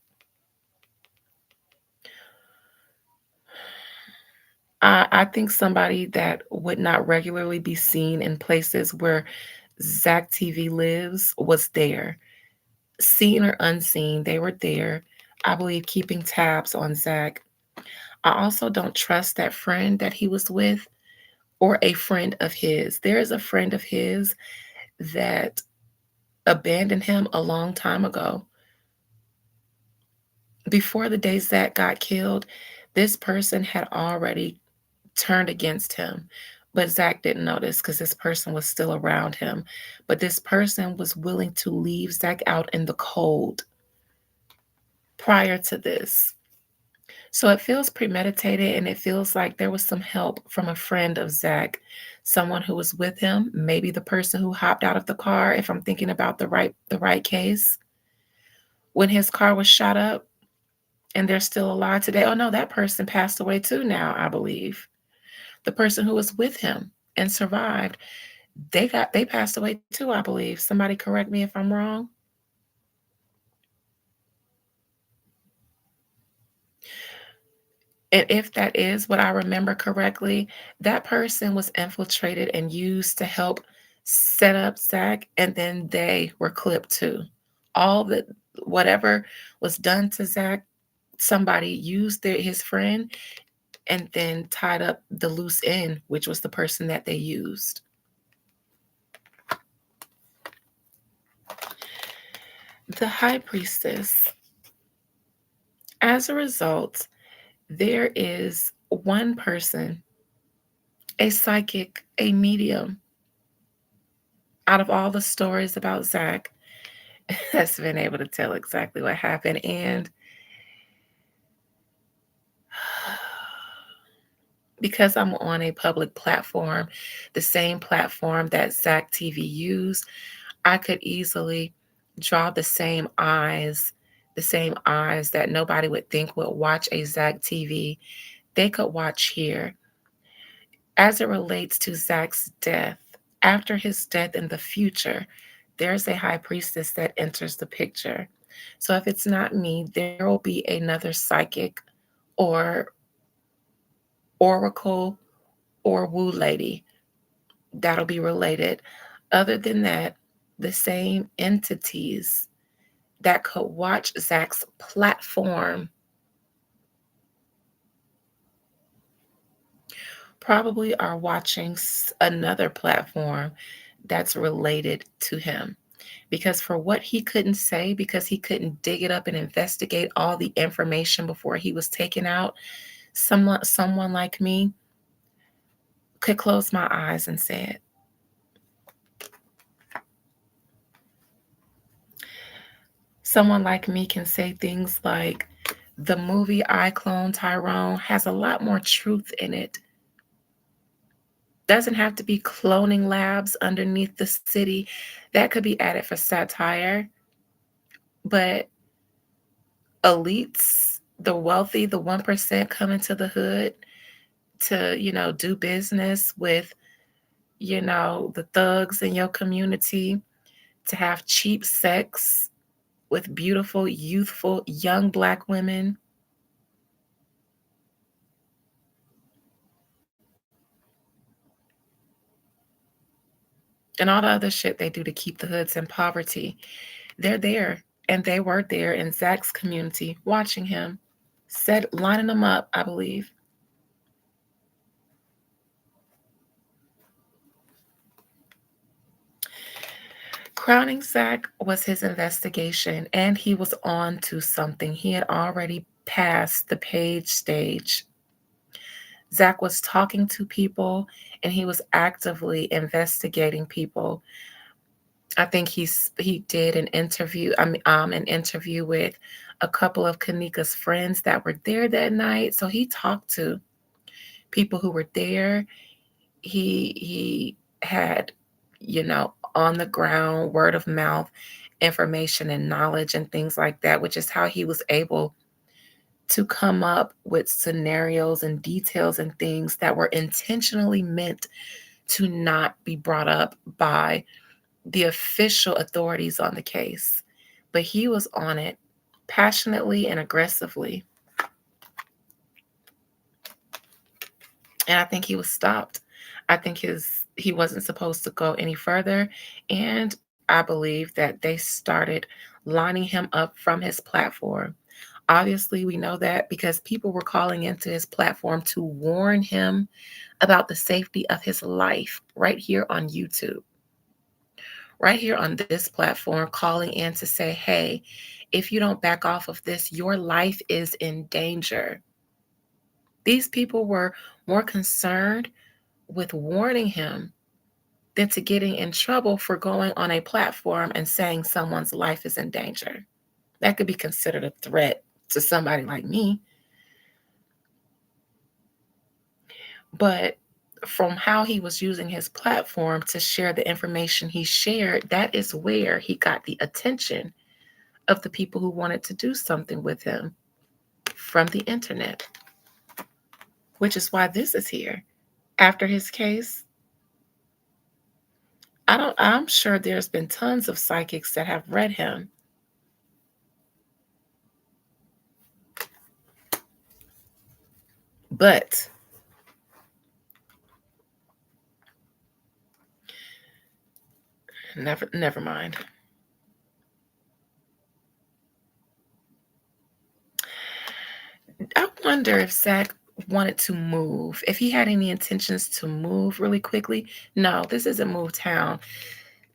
I think somebody that would not regularly be seen in places where Zack TV lives was there. Seen or unseen, they were there. I believe keeping tabs on Zack. I also don't trust that friend that he was with or a friend of his. There is a friend of his that abandoned him a long time ago. Before the day Zack got killed, this person had already turned against him. But Zack didn't notice because this person was still around him. But this person was willing to leave Zack out in the cold prior to this. So it feels premeditated and it feels like there was some help from a friend of Zack, someone who was with him, maybe the person who hopped out of the car, if I'm thinking about the right case. When his car was shot up and they're still alive today. Oh no, that person passed away too now, I believe. The person who was with him and survived, they passed away too, I believe. Somebody correct me if I'm wrong. And if that is what I remember correctly, that person was infiltrated and used to help set up Zach, and then they were clipped too. All the whatever was done to Zach, somebody used his friend and then tied up the loose end, which was the person that they used. The high priestess. As a result, there is one person, a psychic, a medium, out of all the stories about Zach that's been able to tell exactly what happened. And because I'm on a public platform, the same platform that Zack TV used, I could easily draw the same eyes that nobody would think would watch a Zack TV. They could watch here. As it relates to Zack's death, after his death in the future, there's a high priestess that enters the picture. So if it's not me, there will be another psychic or oracle or woo lady that'll be related. Other than that, the same entities that could watch Zack's platform probably are watching another platform that's related to him. Because for what he couldn't say, because he couldn't dig it up and investigate all the information before he was taken out, someone like me could close my eyes and say it. Someone like me can say things like, the movie I Clone Tyrone has a lot more truth in it. Doesn't have to be cloning labs underneath the city. That could be added for satire. But elites, the wealthy, the 1% coming to the hood to, do business with, the thugs in your community, to have cheap sex with beautiful, youthful, young Black women. and all the other shit they do to keep the hoods in poverty. They're there, and they were there in Zack's community watching him, lining them up, I believe. Crowning Zack was his investigation, and he was on to something. He had already passed the page stage. Zack was talking to people, and he was actively investigating people. I think he did an interview with a couple of Kanika's friends that were there that night. So he talked to people who were there. He had, on the ground, word of mouth information and knowledge and things like that, which is how he was able to come up with scenarios and details and things that were intentionally meant to not be brought up by the official authorities on the case. But he was on it passionately and aggressively. And I think he was stopped. I think he wasn't supposed to go any further. And I believe that they started lining him up from his platform. Obviously, we know that because people were calling into his platform to warn him about the safety of his life right here on YouTube. Right here on this platform, calling in to say, hey, if you don't back off of this, your life is in danger. These people were more concerned with warning him than to getting in trouble for going on a platform and saying someone's life is in danger. That could be considered a threat to somebody like me. But from how he was using his platform to share the information he shared, that is where he got the attention of the people who wanted to do something with him from the internet, which is why this is here. After his case, I'm sure there's been tons of psychics that have read him. But never mind. I wonder if Zack wanted to move, if he had any intentions to move really quickly. No, this isn't Move Town.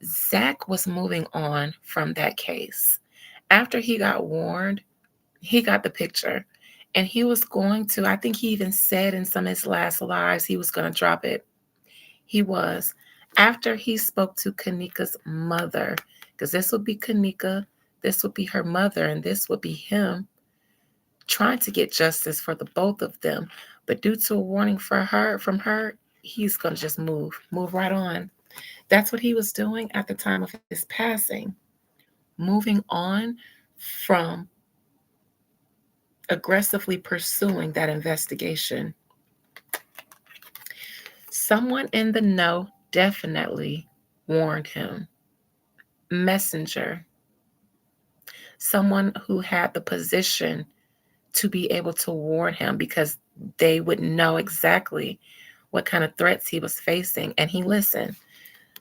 Zack was moving on from that case. After he got warned, he got the picture. And he was going to, I think he even said in some of his last lives, he was going to drop it. He was. After he spoke to Kanika's mother, because this would be Kanika, this would be her mother, and this would be him trying to get justice for the both of them. But due to a warning from her, he's going to just move right on. That's what he was doing at the time of his passing, moving on from aggressively pursuing that investigation. Someone in the know definitely warned him. Messenger. Someone who had the position to be able to warn him because they would know exactly what kind of threats he was facing, and he listened.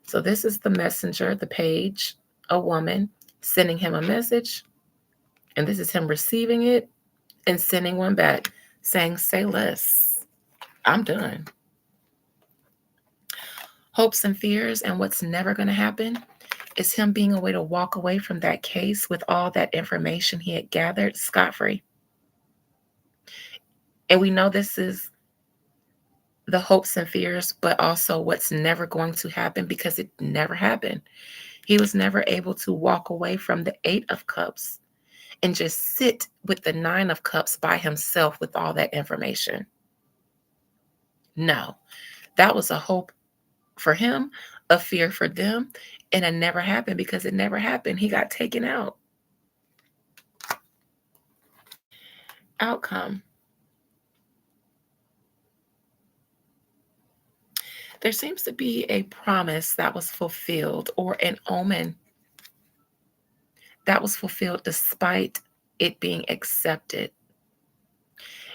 So this is the messenger, the page, a woman sending him a message, and this is him receiving it and sending one back saying, say less. I'm done. Hopes and fears and what's never going to happen is him being a way to walk away from that case with all that information he had gathered scot-free. And we know this is the hopes and fears, but also what's never going to happen because it never happened. He was never able to walk away from the 8 of Cups and just sit with the 9 of Cups by himself with all that information. No, that was a hope for him, a fear for them, and it never happened because it never happened. He got taken out. Outcome. There seems to be a promise that was fulfilled or an omen that was fulfilled despite it being accepted.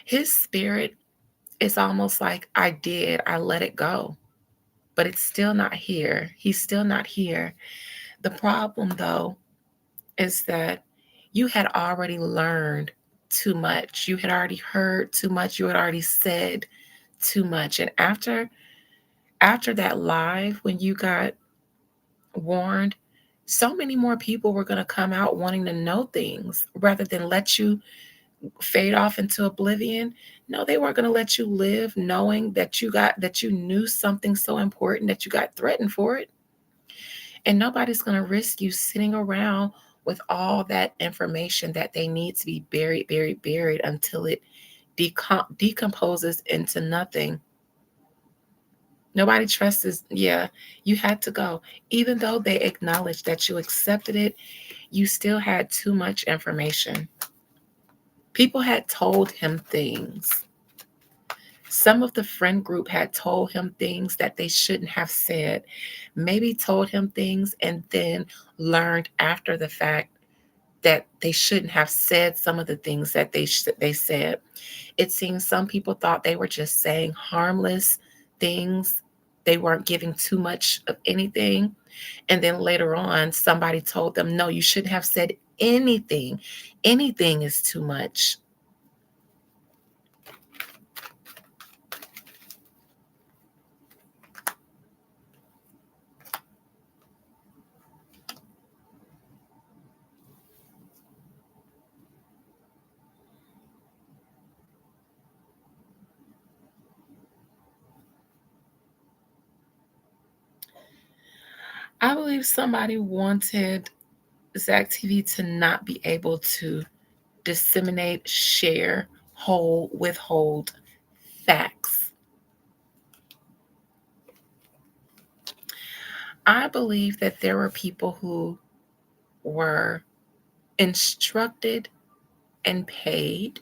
His spirit is almost like, I let it go. but it's still not here. He's still not here. The problem, though, is that you had already learned too much. You had already heard too much. You had already said too much. And after that live, when you got warned, so many more people were going to come out wanting to know things rather than let you fade off into oblivion. No, they weren't going to let you live knowing that you knew something so important that you got threatened for it. And nobody's going to risk you sitting around with all that information that they need to be buried, buried, buried until it decomposes into nothing. Nobody trusts. Yeah, you had to go. Even though they acknowledged that you accepted it, you still had too much information. People had told him things. Some of the friend group had told him things that they shouldn't have said. Maybe told him things and then learned after the fact that they shouldn't have said some of the things that they said. It seems some people thought they were just saying harmless things. They weren't giving too much of anything. And then later on, somebody told them, no, you shouldn't have said anything. Anything is too much. I believe somebody wanted Zack TV to not be able to disseminate, share, withhold facts. I believe that there were people who were instructed and paid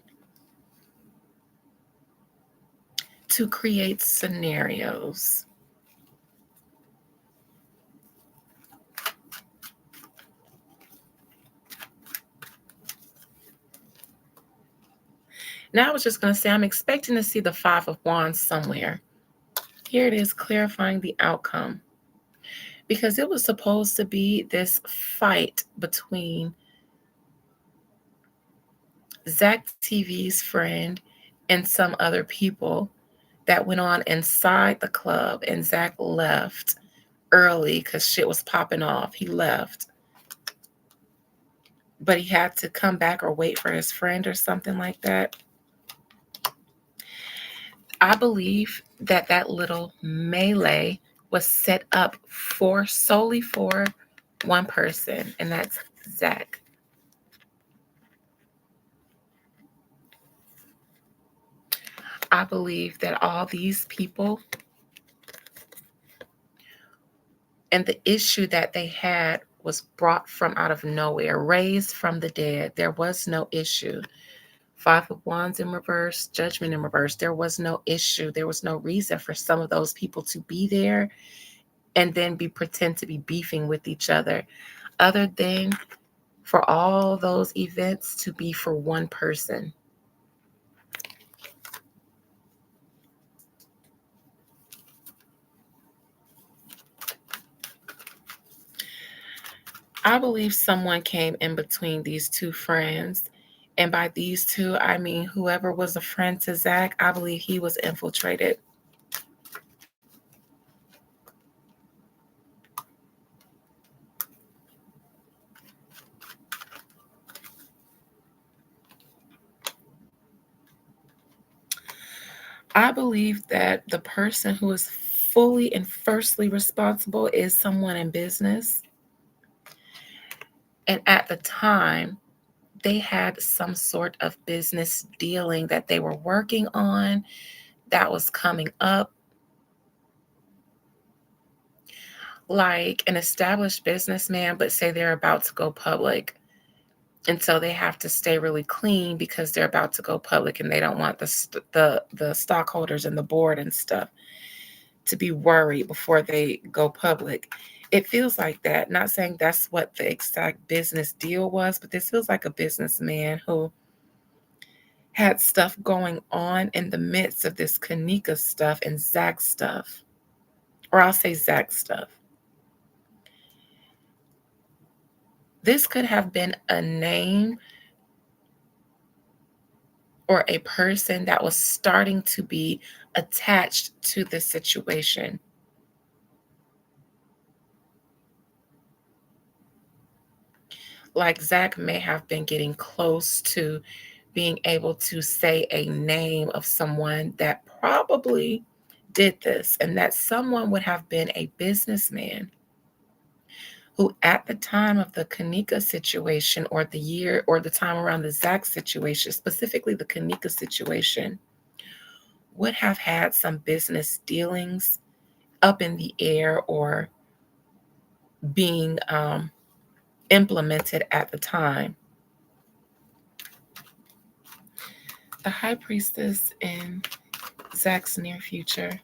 to create scenarios. Now I was just going to say, I'm expecting to see the Five of Wands somewhere. Here it is, clarifying the outcome. Because it was supposed to be this fight between Zack TV's friend and some other people that went on inside the club, and Zack left early because shit was popping off. He left. But he had to come back or wait for his friend or something like that. I believe that that little melee was set up solely for one person, and that's Zack. I believe that all these people and the issue that they had was brought from out of nowhere, raised from the dead. There was no issue. Five of Wands in reverse, Judgment in reverse. There was no issue. There was no reason for some of those people to be there and then pretend to be beefing with each other than for all those events to be for one person. I believe someone came in between these two friends. And by these two, I mean whoever was a friend to Zack, I believe he was infiltrated. I believe that the person who is fully and firstly responsible is someone in business. And at the time, they had some sort of business dealing that they were working on that was coming up. Like an established businessman, but say they're about to go public. And so they have to stay really clean because they're about to go public and they don't want the stockholders and the board and stuff to be worried before they go public. It feels like that. Not saying that's what the exact business deal was, but this feels like a businessman who had stuff going on in the midst of this Kanika stuff and Zack stuff. or I'll say Zack stuff. This could have been a name or a person that was starting to be attached to the situation. Like Zack may have been getting close to being able to say a name of someone that probably did this, and that someone would have been a businessman who, at the time of the Kanika situation, or the year or the time around the Zack situation, specifically the Kanika situation, would have had some business dealings up in the air or being implemented at the time. The High Priestess in Zack's near future.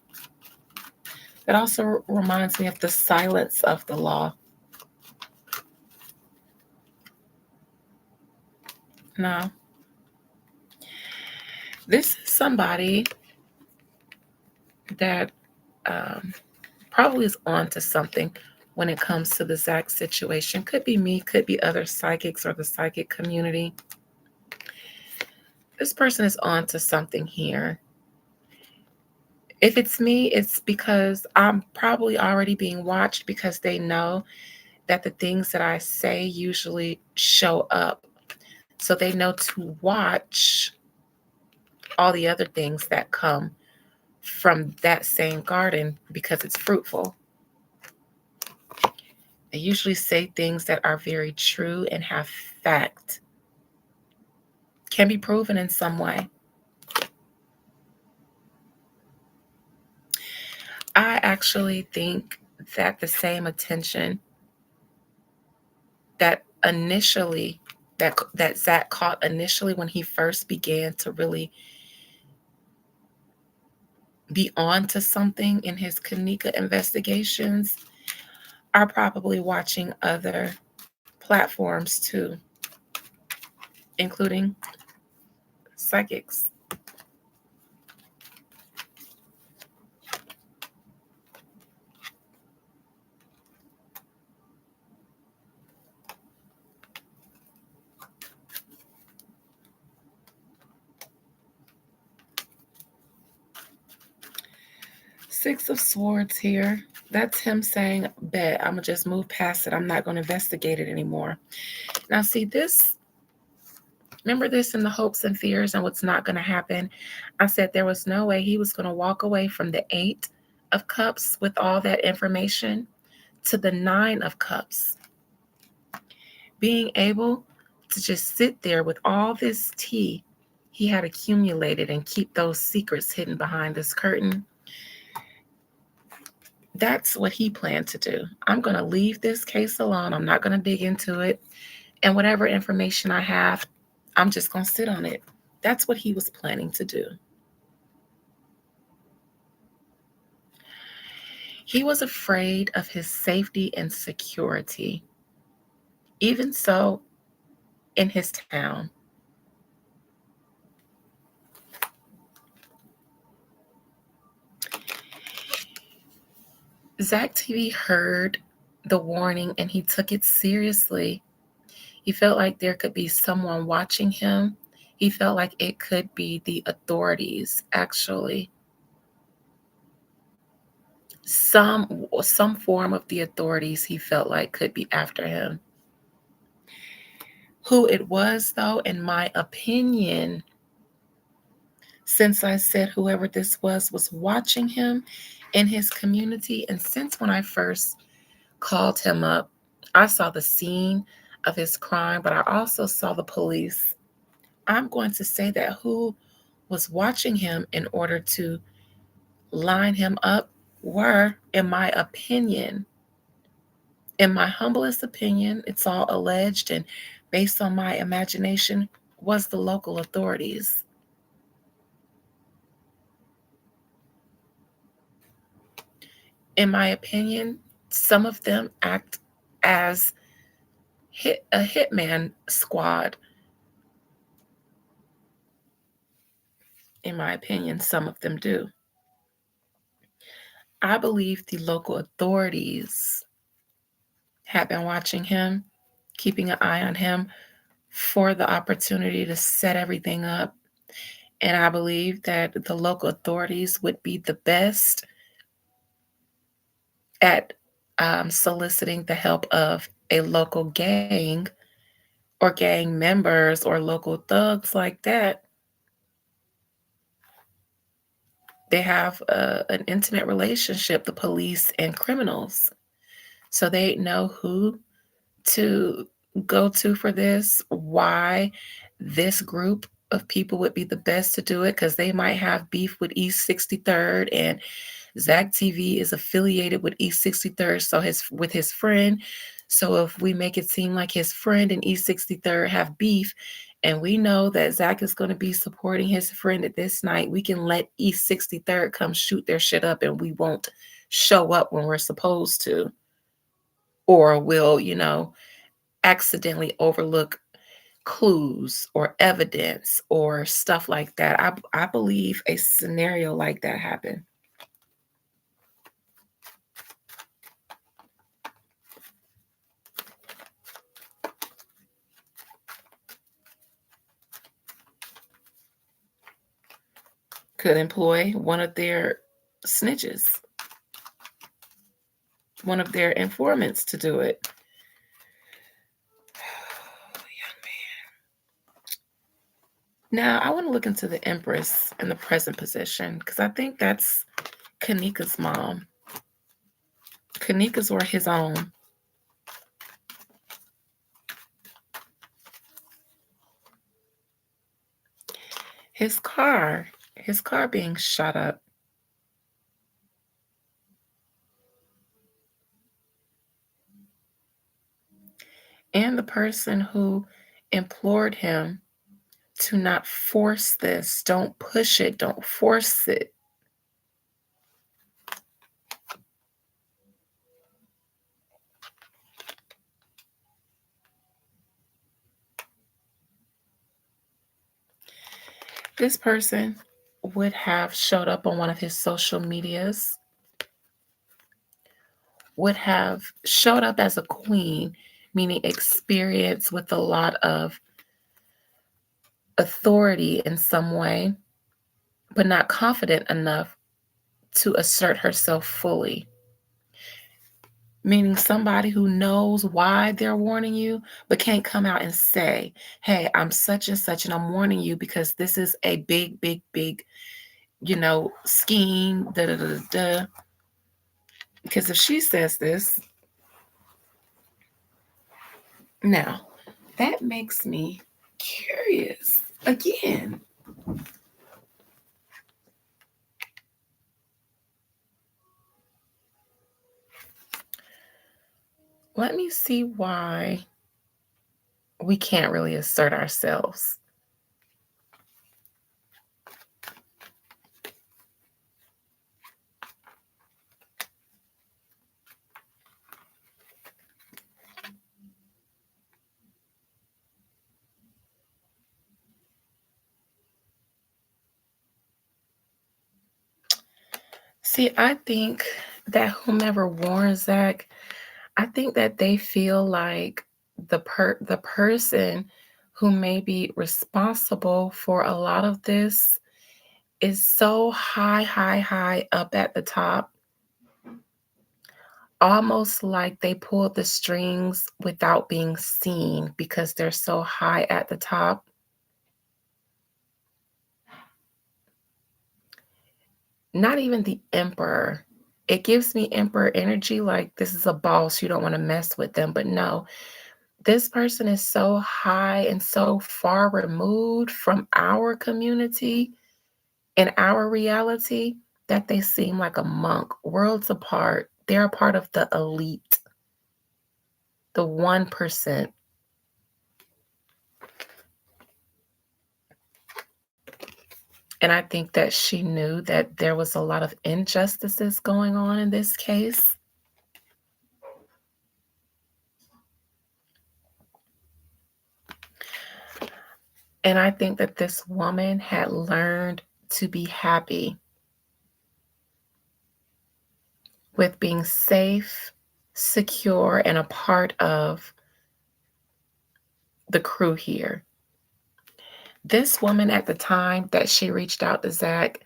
That also reminds me of the silence of the law. No. This is somebody that probably is on to something when it comes to the Zack situation. Could be me, could be other psychics or the psychic community. This person is on to something here. If it's me, it's because I'm probably already being watched, because they know that the things that I say usually show up. So they know to watch all the other things that come from that same garden because it's fruitful. They usually say things that are very true and have fact, can be proven in some way. I actually think that the same attention that initially that Zack caught initially when he first began to really be on to something in his Kanika investigations are probably watching other platforms too, including psychics. Six of Swords here. That's him saying, bet, I'm going to just move past it. I'm not going to investigate it anymore. Now, see this, remember this in the hopes and fears and what's not going to happen? I said there was no way he was going to walk away from the 8 of Cups with all that information to the 9 of Cups. Being able to just sit there with all this tea he had accumulated and keep those secrets hidden behind this curtain. That's what he planned to do. I'm going to leave this case alone. I'm not going to dig into it. And whatever information I have, I'm just going to sit on it. That's what he was planning to do. He was afraid of his safety and security. Even so, in his town. Zack TV heard the warning and he took it seriously. He felt like there could be someone watching him. He felt like it could be the authorities, actually. Some form of the authorities he felt like could be after him. Who it was, though, in my opinion, since I said whoever this was watching him in his community, and since when I first called him up, I saw the scene of his crime, but I also saw the police. I'm going to say that who was watching him in order to line him up were, in my opinion, in my humblest opinion, it's all alleged and based on my imagination, was the local authorities. In my opinion, some of them act as a hitman squad. In my opinion, some of them do. I believe the local authorities have been watching him, keeping an eye on him for the opportunity to set everything up. And I believe that the local authorities would be the best at soliciting the help of a local gang or gang members or local thugs like that. They have an intimate relationship, the police and criminals. So they know who to go to for this, why this group of people would be the best to do it, because they might have beef with East 63rd, and Zack TV is affiliated with East 63rd, so with his friend. So if we make it seem like his friend and East 63rd have beef, and we know that Zack is going to be supporting his friend at this night, we can let East 63rd come shoot their shit up, and we won't show up when we're supposed to, or we'll, accidentally overlook clues or evidence or stuff like that. I believe a scenario like that happened. Could employ one of their snitches, one of their informants to do it. Now, I want to look into the Empress in the present position because I think that's Kanika's mom. Kanika's or his own. His car being shot up. And the person who implored him to not force this. Don't push it. Don't force it. This person would have showed up on one of his social medias, would have showed up as a queen, meaning experience with a lot of authority in some way, but not confident enough to assert herself fully. Meaning somebody who knows why they're warning you, but can't come out and say, hey, I'm such and such, and I'm warning you because this is a big, big, big, scheme, da da da da. Because if she says this, now that makes me curious again. Let me see why we can't really assert ourselves. See, I think that whomever warns Zach, I think that they feel like the person who may be responsible for a lot of this is so high up at the top, almost like they pulled the strings without being seen because they're so high at the top. Not even the emperor. It gives me emperor energy, like this is a boss, you don't want to mess with them. But no, this person is so high and so far removed from our community and our reality that they seem like a monk, worlds apart. They're a part of the elite, the 1%. And I think that she knew that there was a lot of injustices going on in this case. And I think that this woman had learned to be happy. with being safe, secure, and a part of the crew here. This woman at the time that she reached out to Zack,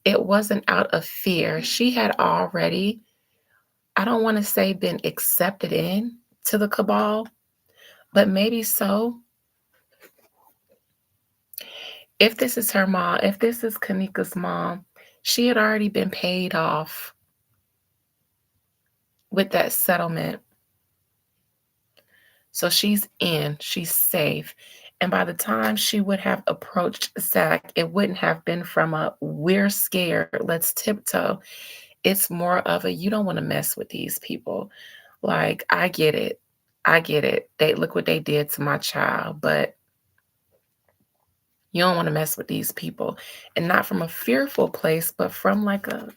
it wasn't out of fear. She had already, I don't want to say been accepted in to the cabal, but maybe so. If this is her mom, if this is Kanika's mom, she had already been paid off with that settlement. So she's in, she's safe. And by the time she would have approached Zack, it wouldn't have been from a we're scared, let's tiptoe. It's more of a you don't want to mess with these people. Like, I get it. I get it. They look what they did to my child, but you don't want to mess with these people. And not from a fearful place, but from like a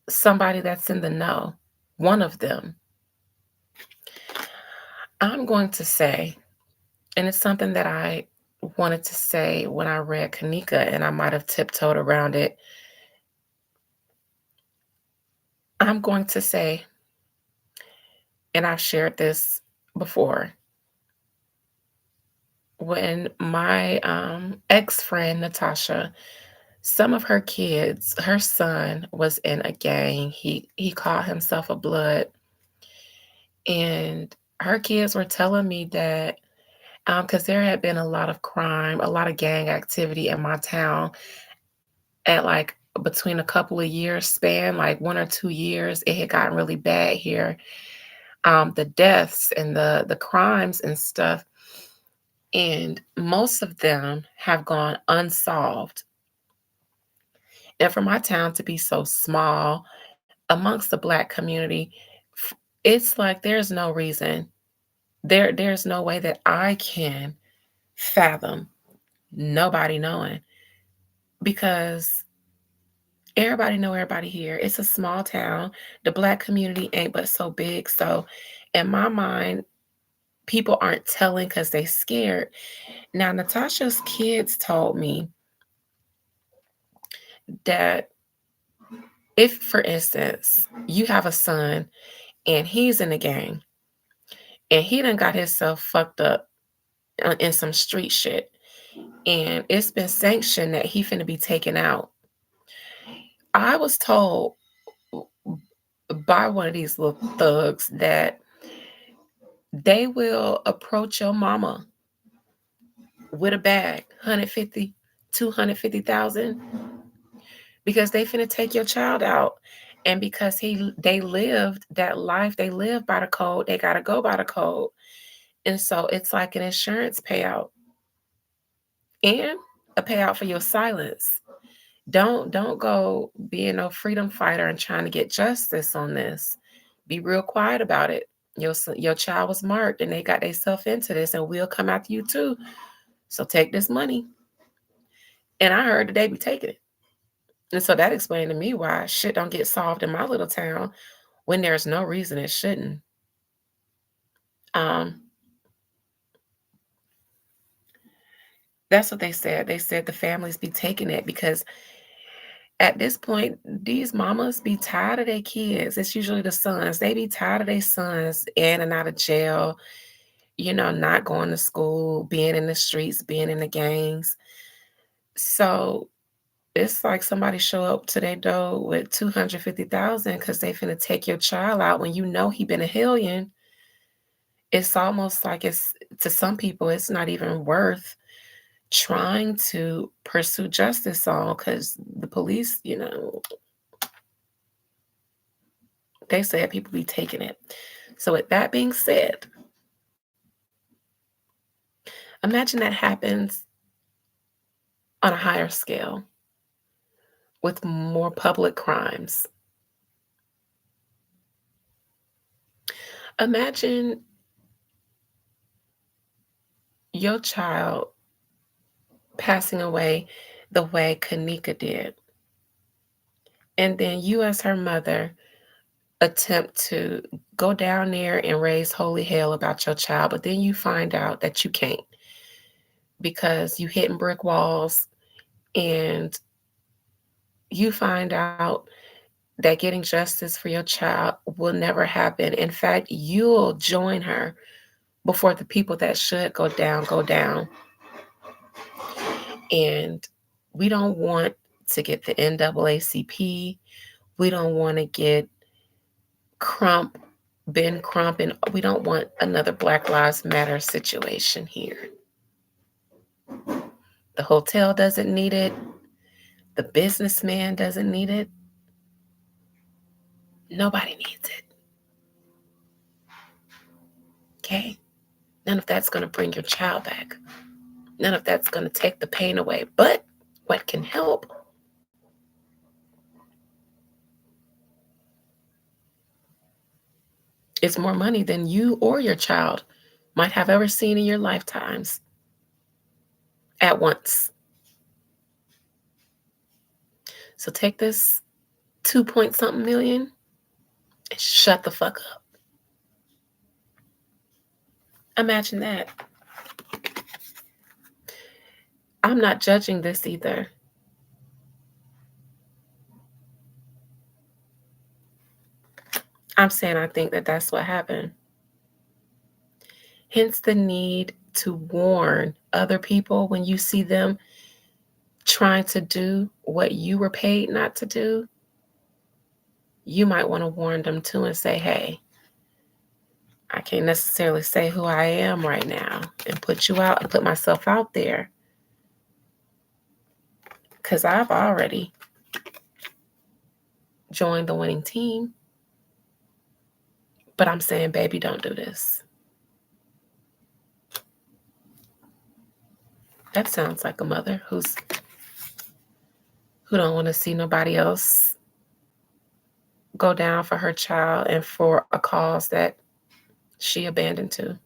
somebody that's in the know, one of them. I'm going to say, and it's something that I wanted to say when I read Kanika, and I might have tiptoed around it. I'm going to say, and I've shared this before, when my ex friend Natasha, some of her kids, her son was in a gang. He called himself a blood, and her kids were telling me that because there had been a lot of crime, a lot of gang activity in my town at like between a couple of years span, like 1 or 2 years, it had gotten really bad here. The deaths and the crimes and stuff, and most of them have gone unsolved. And for my town to be so small amongst the Black community, it's like there's no reason. There's no way that I can fathom nobody knowing, because everybody know everybody here. It's a small town. The Black community ain't but so big. So in my mind, people aren't telling because they scared. Now, Natasha's kids told me that if, for instance, you have a son and he's in the gang and he done got himself fucked up in some street shit, and it's been sanctioned that he finna be taken out. I was told by one of these little thugs that they will approach your mama with a bag, 150, 250,000, because they finna take your child out. And because they lived that life, they live by the code, they gotta go by the code. And so it's like an insurance payout and a payout for your silence. Don't go being a freedom fighter and trying to get justice on this. Be real quiet about it. Your child was marked and they got themselves into this, and we'll come after you too. So take this money. And I heard that they be taking it. And so that explained to me why shit don't get solved in my little town when there's no reason it shouldn't. Um, that's what they said. They said the families be taking it because at this point, these mamas be tired of their kids. It's usually the sons. They be tired of their sons in and out of jail, not going to school, being in the streets, being in the gangs. So it's like somebody show up to their door with 250,000 because they finna take your child out when he been a hellion. It's almost like it's to some people, it's not even worth trying to pursue justice on because the police, they said people be taking it. So with that being said, imagine that happens on a higher scale with more public crimes. Imagine your child passing away the way Kanika did. And then you as her mother attempt to go down there and raise holy hell about your child, but then you find out that you can't because you hitting brick walls, and you find out that getting justice for your child will never happen. In fact, you'll join her before the people that should go down go down. And we don't want to get the NAACP. We don't want to get Ben Crump, and we don't want another Black Lives Matter situation here. The hotel doesn't need it. The businessman doesn't need it. Nobody needs it. Okay? None of that's going to bring your child back. None of that's going to take the pain away. But what can help is more money than you or your child might have ever seen in your lifetimes at once. So take this 2 point something million and shut the fuck up. Imagine that. I'm not judging this either. I'm saying I think that that's what happened. Hence the need to warn other people when you see them trying to do what you were paid not to do. You might want to warn them too and say, hey, I can't necessarily say who I am right now and put you out and put myself out there, because I've already joined the winning team. But I'm saying, baby, don't do this. That sounds like a mother who don't want to see nobody else go down for her child and for a cause that she abandoned to.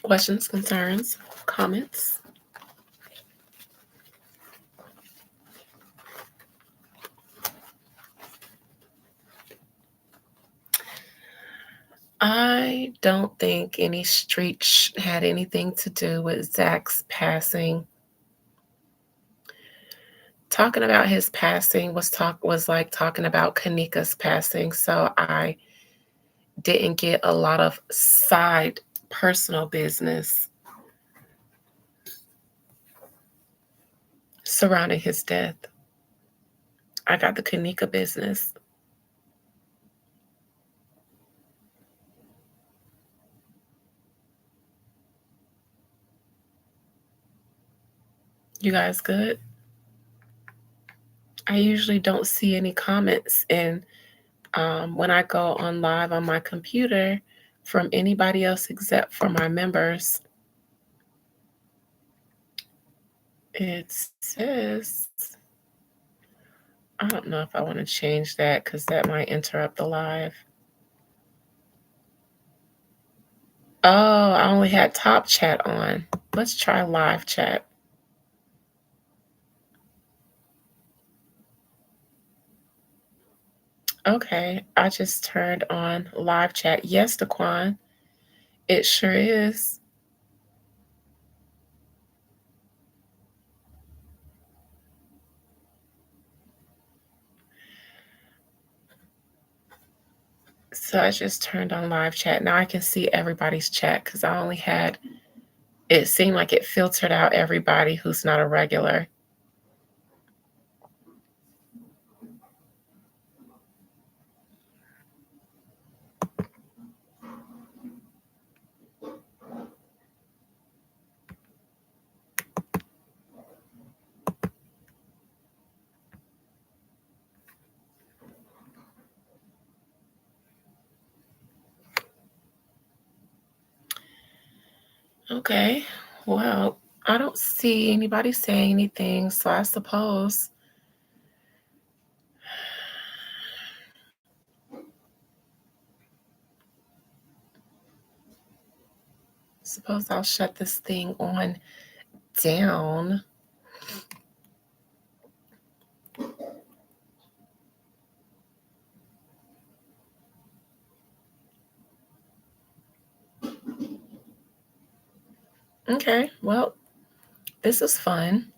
Questions, concerns, comments? I don't think any street had anything to do with Zack's passing. Talking about his passing was like talking about Kanika's passing, so I didn't get a lot of side personal business surrounding his death. I got the Kanika business. You guys good? I usually don't see any comments, and when I go on live on my computer from anybody else except for my members, it says, I don't know if I want to change that because that might interrupt the live. Oh, I only had top chat on. Let's try live chat. Okay, I just turned on live chat. Yes, Daquan, it sure is. So I just turned on live chat. Now I can see everybody's chat because I only had, it seemed like it filtered out everybody who's not a regular. Okay, well, I don't see anybody saying anything, so I suppose I'll shut this thing on down. Okay, well, this is fun.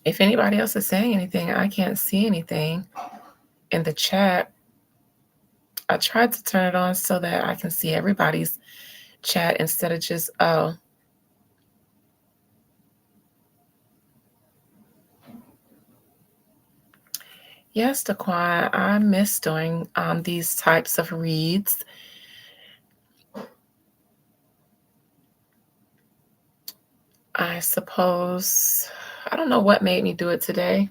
If anybody else is saying anything, I can't see anything in the chat. I tried to turn it on so that I can see everybody's chat instead of just, oh. Yes, Daquan, I miss doing these types of reads. I suppose, I don't know what made me do it today,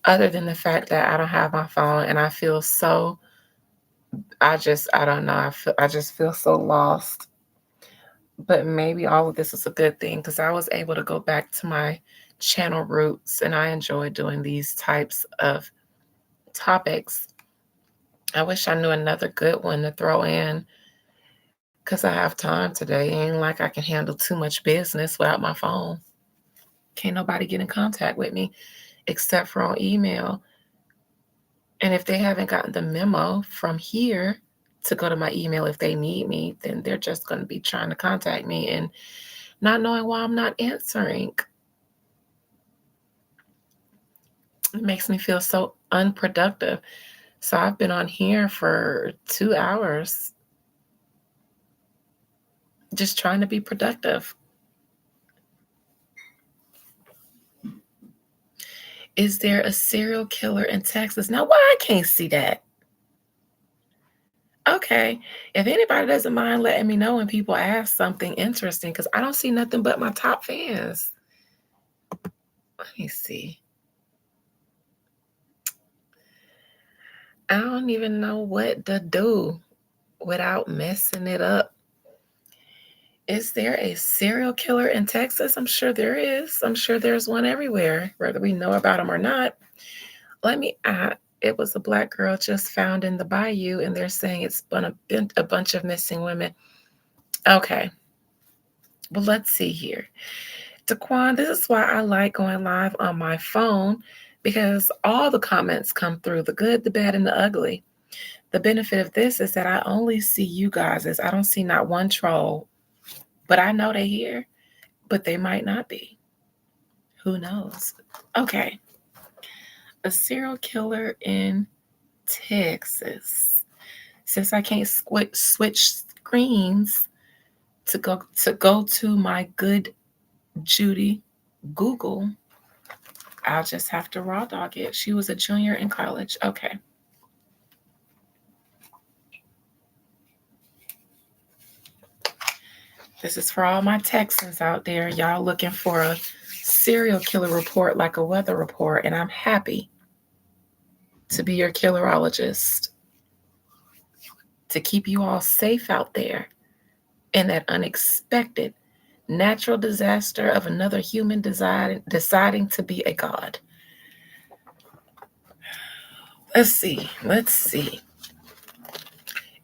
other than the fact that I don't have my phone and I feel so, I don't know, I just feel so lost. But maybe all of this is a good thing because I was able to go back to my channel roots and I enjoy doing these types of topics. I wish I knew another good one to throw in because I have time today. Ain't like I can handle too much business without my phone. Can't nobody get in contact with me except for on email. And if they haven't gotten the memo from here to go to my email if they need me, then they're just going to be trying to contact me and not knowing why I'm not answering. It makes me feel so unproductive. So I've been on here for 2 hours just trying to be productive. Is there a serial killer in Texas? Now, why I can't see that? Okay. If anybody doesn't mind letting me know when people ask something interesting, because I don't see nothing but my top fans. Let me see. I don't even know what to do without messing it up. Is there a serial killer in Texas? I'm sure there is. I'm sure there's one everywhere, whether we know about them or not. Let me add, it was a Black girl just found in the bayou, and they're saying it's been a bunch of missing women. Okay. Well, let's see here. Daquan, this is why I like going live on my phone because all the comments come through, the good, the bad, and the ugly. The benefit of this is that I only see you guys. I don't see not one troll, but I know they're here, but they might not be. Who knows? Okay. A serial killer in Texas. Since I can't switch screens to go to my good Judy Google, I'll just have to raw dog it. She was a junior in college. Okay. This is for all my Texans out there. Y'all looking for a serial killer report like a weather report, and I'm happy to be your killerologist to keep you all safe out there in that unexpected natural disaster of another human deciding to be a god. Let's see. Let's see.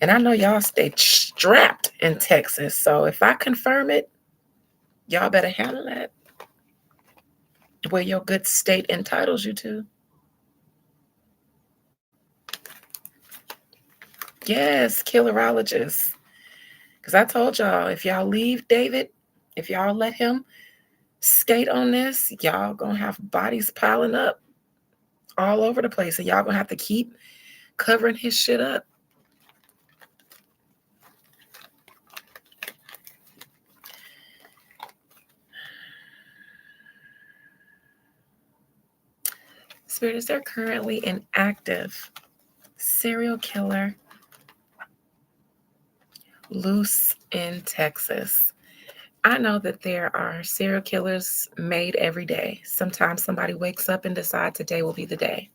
And I know y'all stay strapped in Texas. So if I confirm it, y'all better handle that where your good state entitles you to. Yes, killerologists. Because I told y'all, if y'all leave David, if y'all let him skate on this, y'all going to have bodies piling up all over the place. And y'all going to have to keep covering his shit up. Spirit, is there currently an active serial killer loose in Texas? I know that there are serial killers made every day. Sometimes somebody wakes up and decides today will be the day.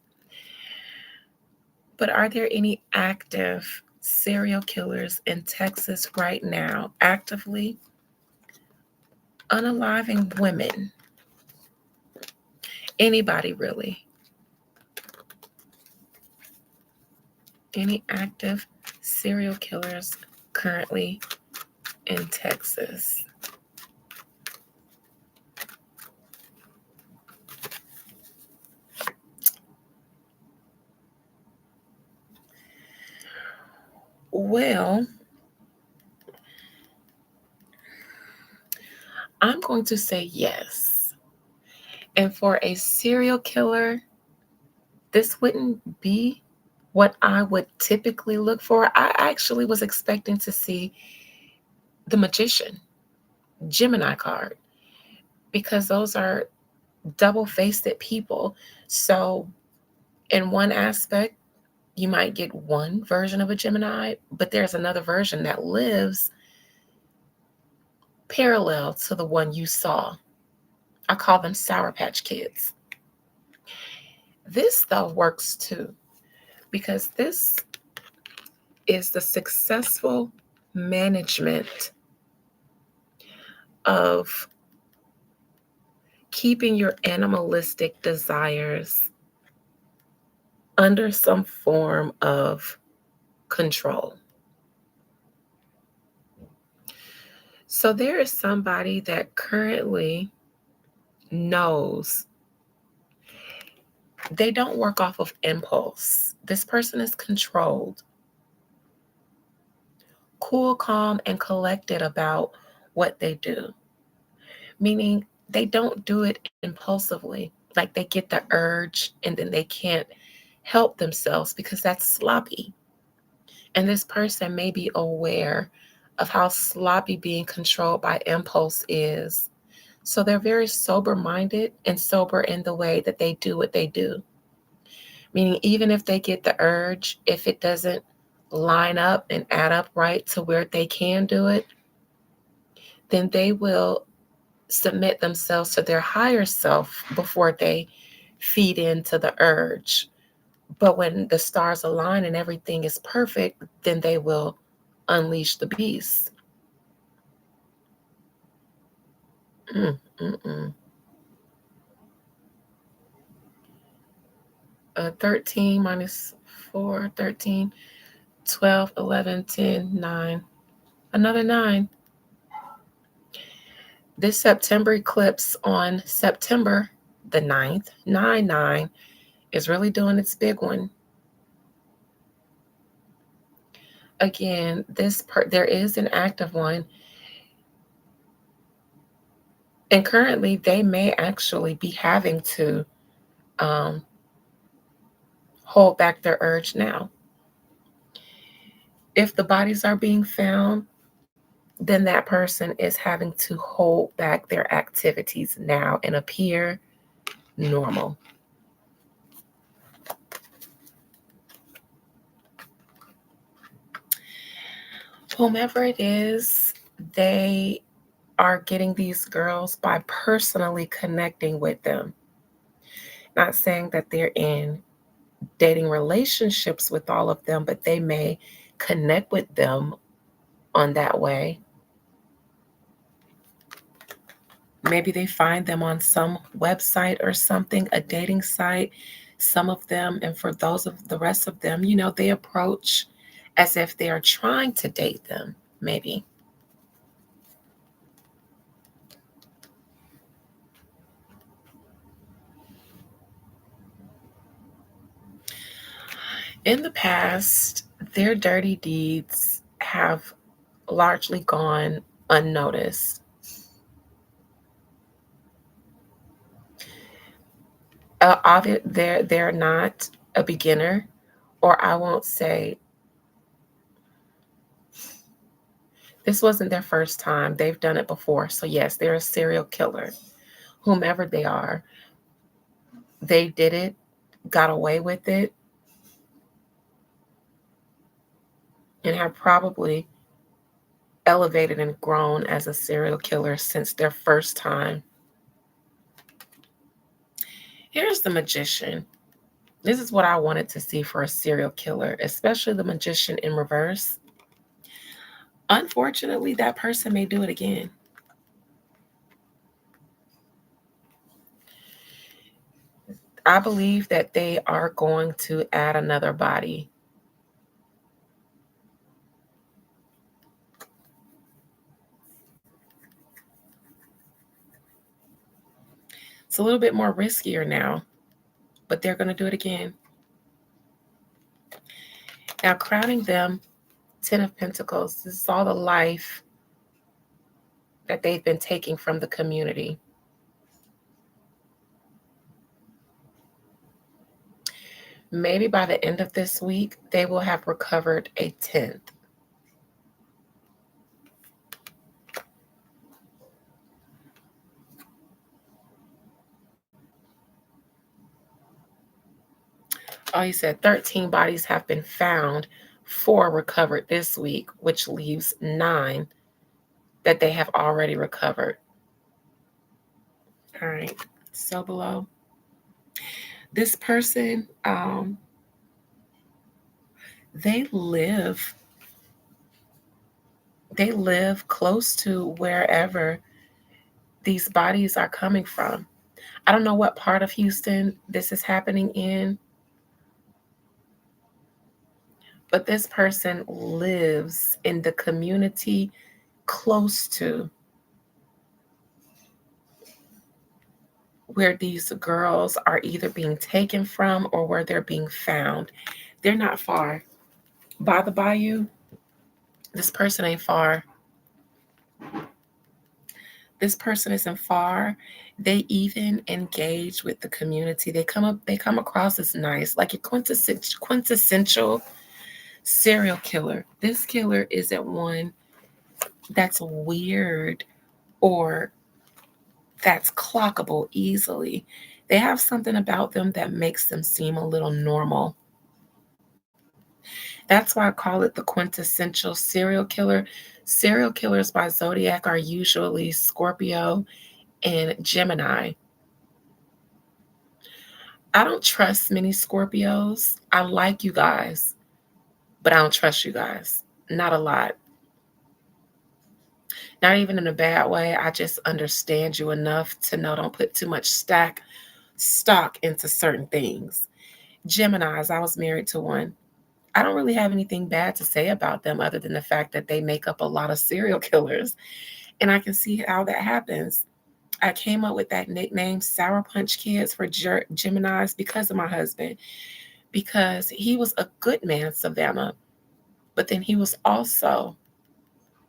But are there any active serial killers in Texas right now, actively unaliving women? Anybody really? Any active serial killers currently in Texas? Well, I'm going to say yes. And for a serial killer, this wouldn't be what I would typically look for. I actually was expecting to see the magician, Gemini card, because those are double-faced people. So in one aspect, you might get one version of a Gemini, but there's another version that lives parallel to the one you saw. I call them Sour Patch Kids. This, though, works too, because this is the successful management of keeping your animalistic desires under some form of control. So there is somebody that currently knows they don't work off of impulse. This person is controlled, cool, calm, and collected about what they do, meaning they don't do it impulsively. Like they get the urge and then they can't help themselves because that's sloppy. And this person may be aware of how sloppy being controlled by impulse is. So they're very sober minded and sober in the way that they do what they do. Meaning, even if they get the urge, if it doesn't line up and add up right to where they can do it, then they will submit themselves to their higher self before they feed into the urge. But when the stars align and everything is perfect, then they will unleash the beast. 13 minus 4, 13, 12, 11, 10, 9. Another 9. This September eclipse on September the 9th, 9/9, is really doing its big one. Again, there is an active one. And currently, they may actually be having to hold back their urge now. If the bodies are being found, then that person is having to hold back their activities now and appear normal. Whomever it is, they are getting these girls by personally connecting with them. Not saying that they're in dating relationships with all of them, but they may connect with them on that way. Maybe they find them on some website or something, a dating site, some of them. And for those of the rest of them, they approach as if they are trying to date them, maybe. In the past, their dirty deeds have largely gone unnoticed. They're not a beginner, or I won't say this wasn't their first time. They've done it before. So yes, they're a serial killer. Whomever they are, they did it, got away with it, and have probably elevated and grown as a serial killer since their first time. Here's the magician. This is what I wanted to see for a serial killer, especially the magician in reverse. Unfortunately, that person may do it again. I believe that they are going to add another body. It's a little bit more riskier now, but they're going to do it again. Now, crowning them, 10 of Pentacles. This is all the life that they've been taking from the community. Maybe by the end of this week, they will have recovered a tenth. Oh, he said 13 bodies have been found, 4 recovered this week, which leaves 9 that they have already recovered. All right, so below. This person, they live close to wherever these bodies are coming from. I don't know what part of Houston this is happening in, but this person lives in the community close to where these girls are either being taken from or where they're being found. They're not far. By the bayou, this person ain't far. This person isn't far. They even engage with the community. They come across as nice, like a quintessential serial killer. This killer isn't one that's weird or that's clockable easily. They have something about them that makes them seem a little normal. That's why I call it the quintessential serial killer. Serial killers by zodiac are usually Scorpio and Gemini. I don't trust many Scorpios. I like you guys, but I don't trust you guys. Not a lot. Not even in a bad way. I just understand you enough to know don't put too much stock into certain things. Geminis, I was married to one. I don't really have anything bad to say about them other than the fact that they make up a lot of serial killers. And I can see how that happens. I came up with that nickname, Sour Punch Kids, for Geminis because of my husband, because he was a good man, Savannah, but then he was also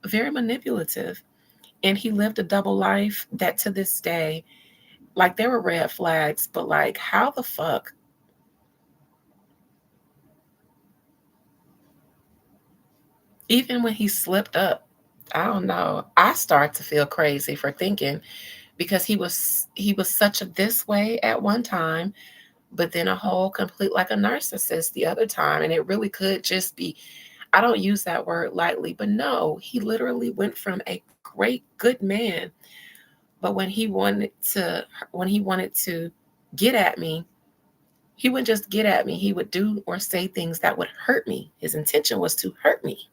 very manipulative. And he lived a double life that to this day, like there were red flags, but like, how the fuck? Even when he slipped up, I don't know. I start to feel crazy for thinking because he was such a this way at one time, but then a whole complete like a narcissist the other time. And it really could just be, I don't use that word lightly, but no, he literally went from a great, good man. But when he wanted to get at me, he wouldn't just get at me. He would do or say things that would hurt me. His intention was to hurt me.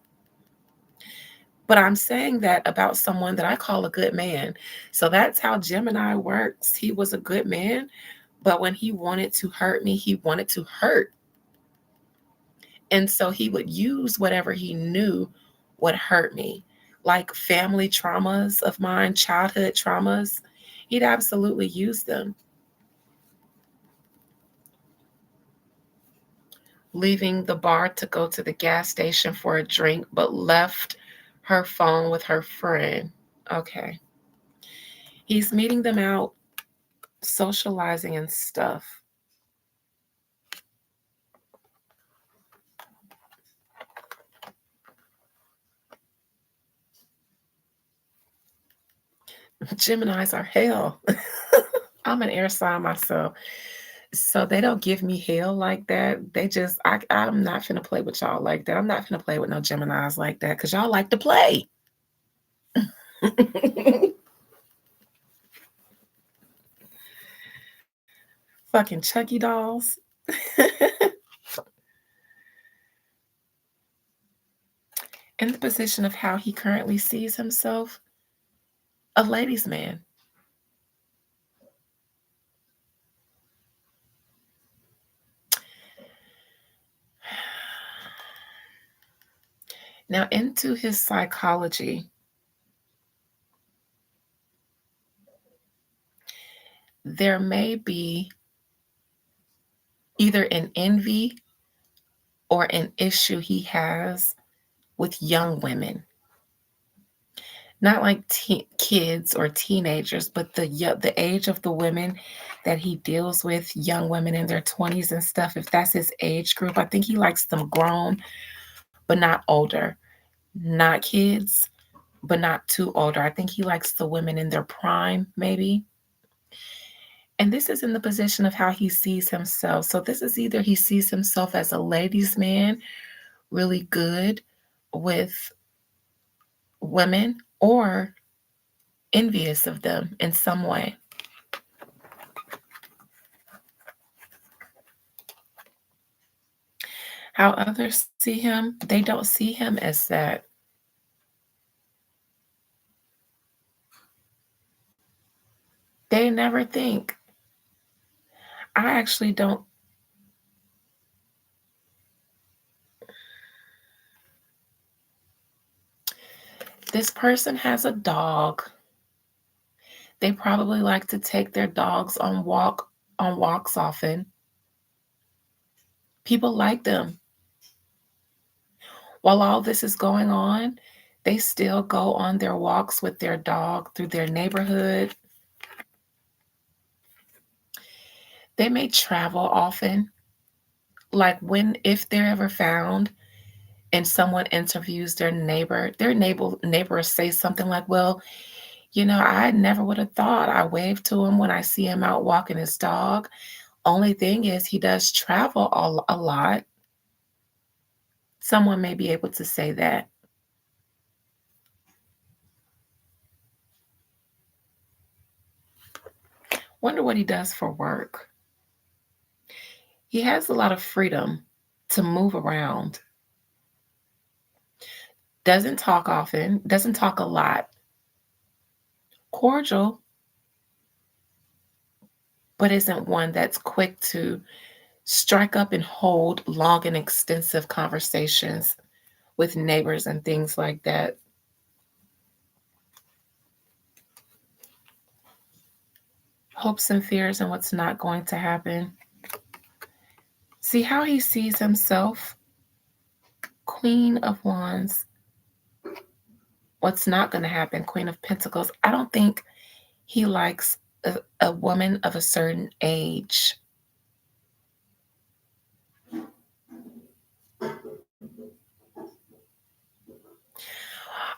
But I'm saying that about someone that I call a good man. So that's how Gemini works. He was a good man, but when he wanted to hurt me, he wanted to hurt. And so he would use whatever he knew would hurt me, like family traumas of mine, childhood traumas. He'd absolutely use them. Leaving the bar to go to the gas station for a drink, but left her phone with her friend. Okay. He's meeting them out, socializing and stuff. Geminis are hell. I'm an air sign myself. So they don't give me hell like that. They just, I'm not finna play with y'all like that. I'm not finna play with no Geminis like that because y'all like to play. Fucking Chucky dolls. In the position of how he currently sees himself, a ladies' man. Now, into his psychology, there may be either an envy or an issue he has with young women. Not like kids or teenagers, but the age of the women that he deals with, young women in their 20s and stuff, if that's his age group, I think he likes them grown, but not older. Not kids, but not too older. I think he likes the women in their prime, maybe. And this is in the position of how he sees himself. So this is either he sees himself as a ladies' man, really good with women, or envious of them in some way. How others see him, they don't see him as that. They never think. I actually don't. This person has a dog. They probably like to take their dogs on walks often. People like them. While all this is going on, they still go on their walks with their dog through their neighborhood. They may travel often. Like if they're ever found and someone interviews their neighbor say something like, well, I never would have thought. I wave to him when I see him out walking his dog. Only thing is he does travel a lot. Someone may be able to say that. Wonder what he does for work. He has a lot of freedom to move around. Doesn't talk often, doesn't talk a lot. Cordial, but isn't one that's quick to strike up and hold long and extensive conversations with neighbors and things like that. Hopes and fears and what's not going to happen. See how he sees himself? Queen of Wands. What's not going to happen? Queen of Pentacles. I don't think he likes a woman of a certain age.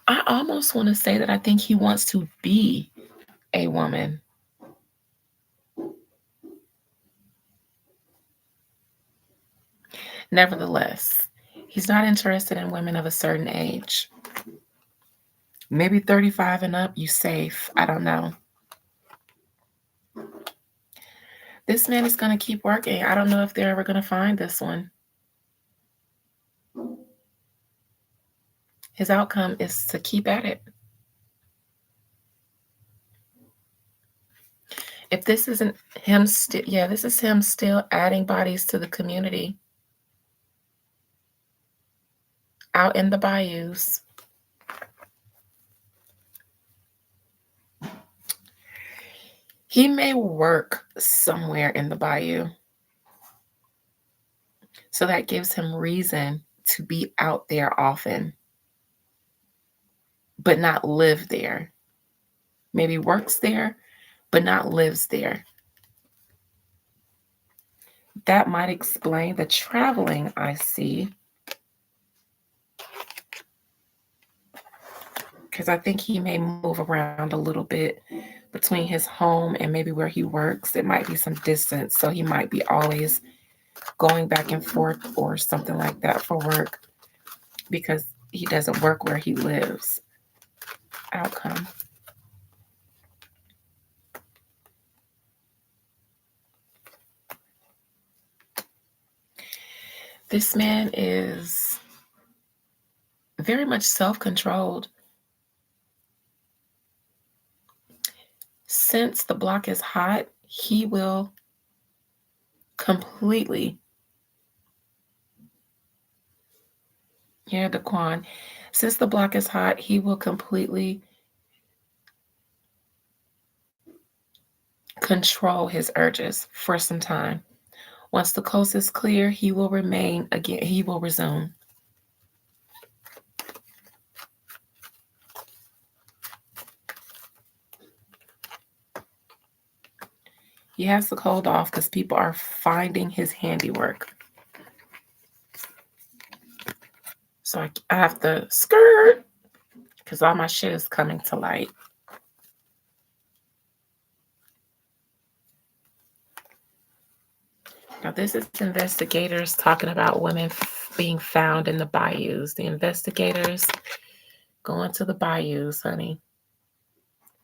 I almost want to say that I think he wants to be a woman. Nevertheless, he's not interested in women of a certain age. Maybe 35 and up, you safe. I don't know. This man is going to keep working. I don't know if they're ever going to find this one. His outcome is to keep at it. If this isn't him this is him still adding bodies to the community. Out in the bayous. He may work somewhere in the bayou. So that gives him reason to be out there often, but not live there. Maybe works there, but not lives there. That might explain the traveling I see. Because I think he may move around a little bit between his home and maybe where he works. It might be some distance, so he might be always going back and forth or something like that for work because he doesn't work where he lives. Outcome. This man is very much self-controlled. Since the block is hot, he will completely, here, Daquan, since the block is hot, he will completely control his urges for some time. Once the coast is clear, he will resume. He has to hold off because people are finding his handiwork. So I have to skirt because all my shit is coming to light. Now, this is investigators talking about women being found in the bayous. The investigators going to the bayous, honey,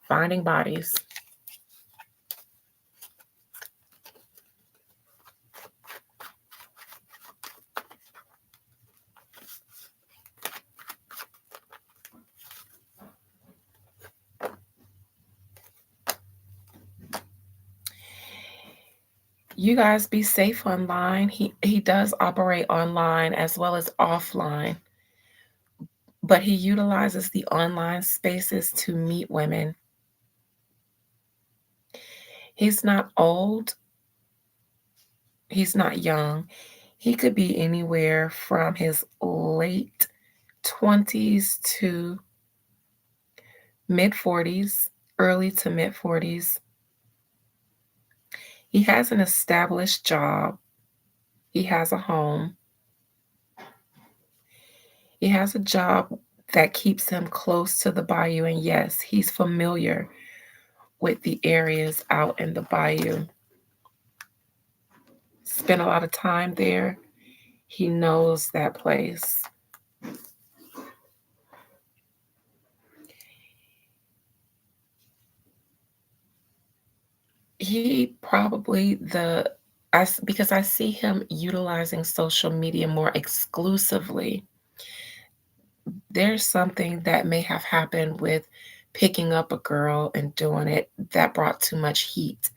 finding bodies. You guys be safe online. He does operate online as well as offline, but he utilizes the online spaces to meet women. He's not old. He's not young. He could be anywhere from his late 20s to mid 40s, early to mid 40s. He has an established job. He has a home. He has a job that keeps him close to the bayou. And yes, he's familiar with the areas out in the bayou. Spent a lot of time there. He knows that place. He probably because I see him utilizing social media more exclusively. There's something that may have happened with picking up a girl and doing it that brought too much heat.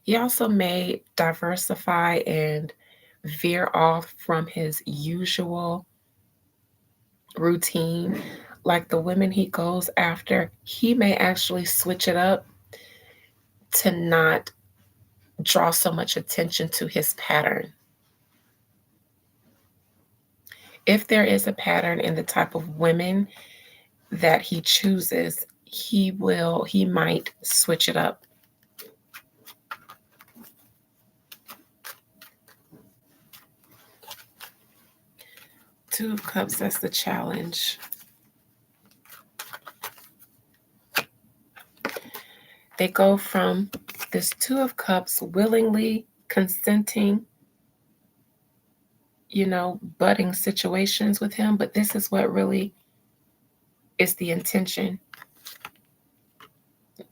He also may diversify and veer off from his usual routine. Like the women he goes after, he may actually switch it up to not draw so much attention to his pattern. If there is a pattern in the type of women that he chooses, he might switch it up. Two of Cups, that's the challenge. They go from this Two of Cups willingly consenting, budding situations with him, but this is what really is the intention.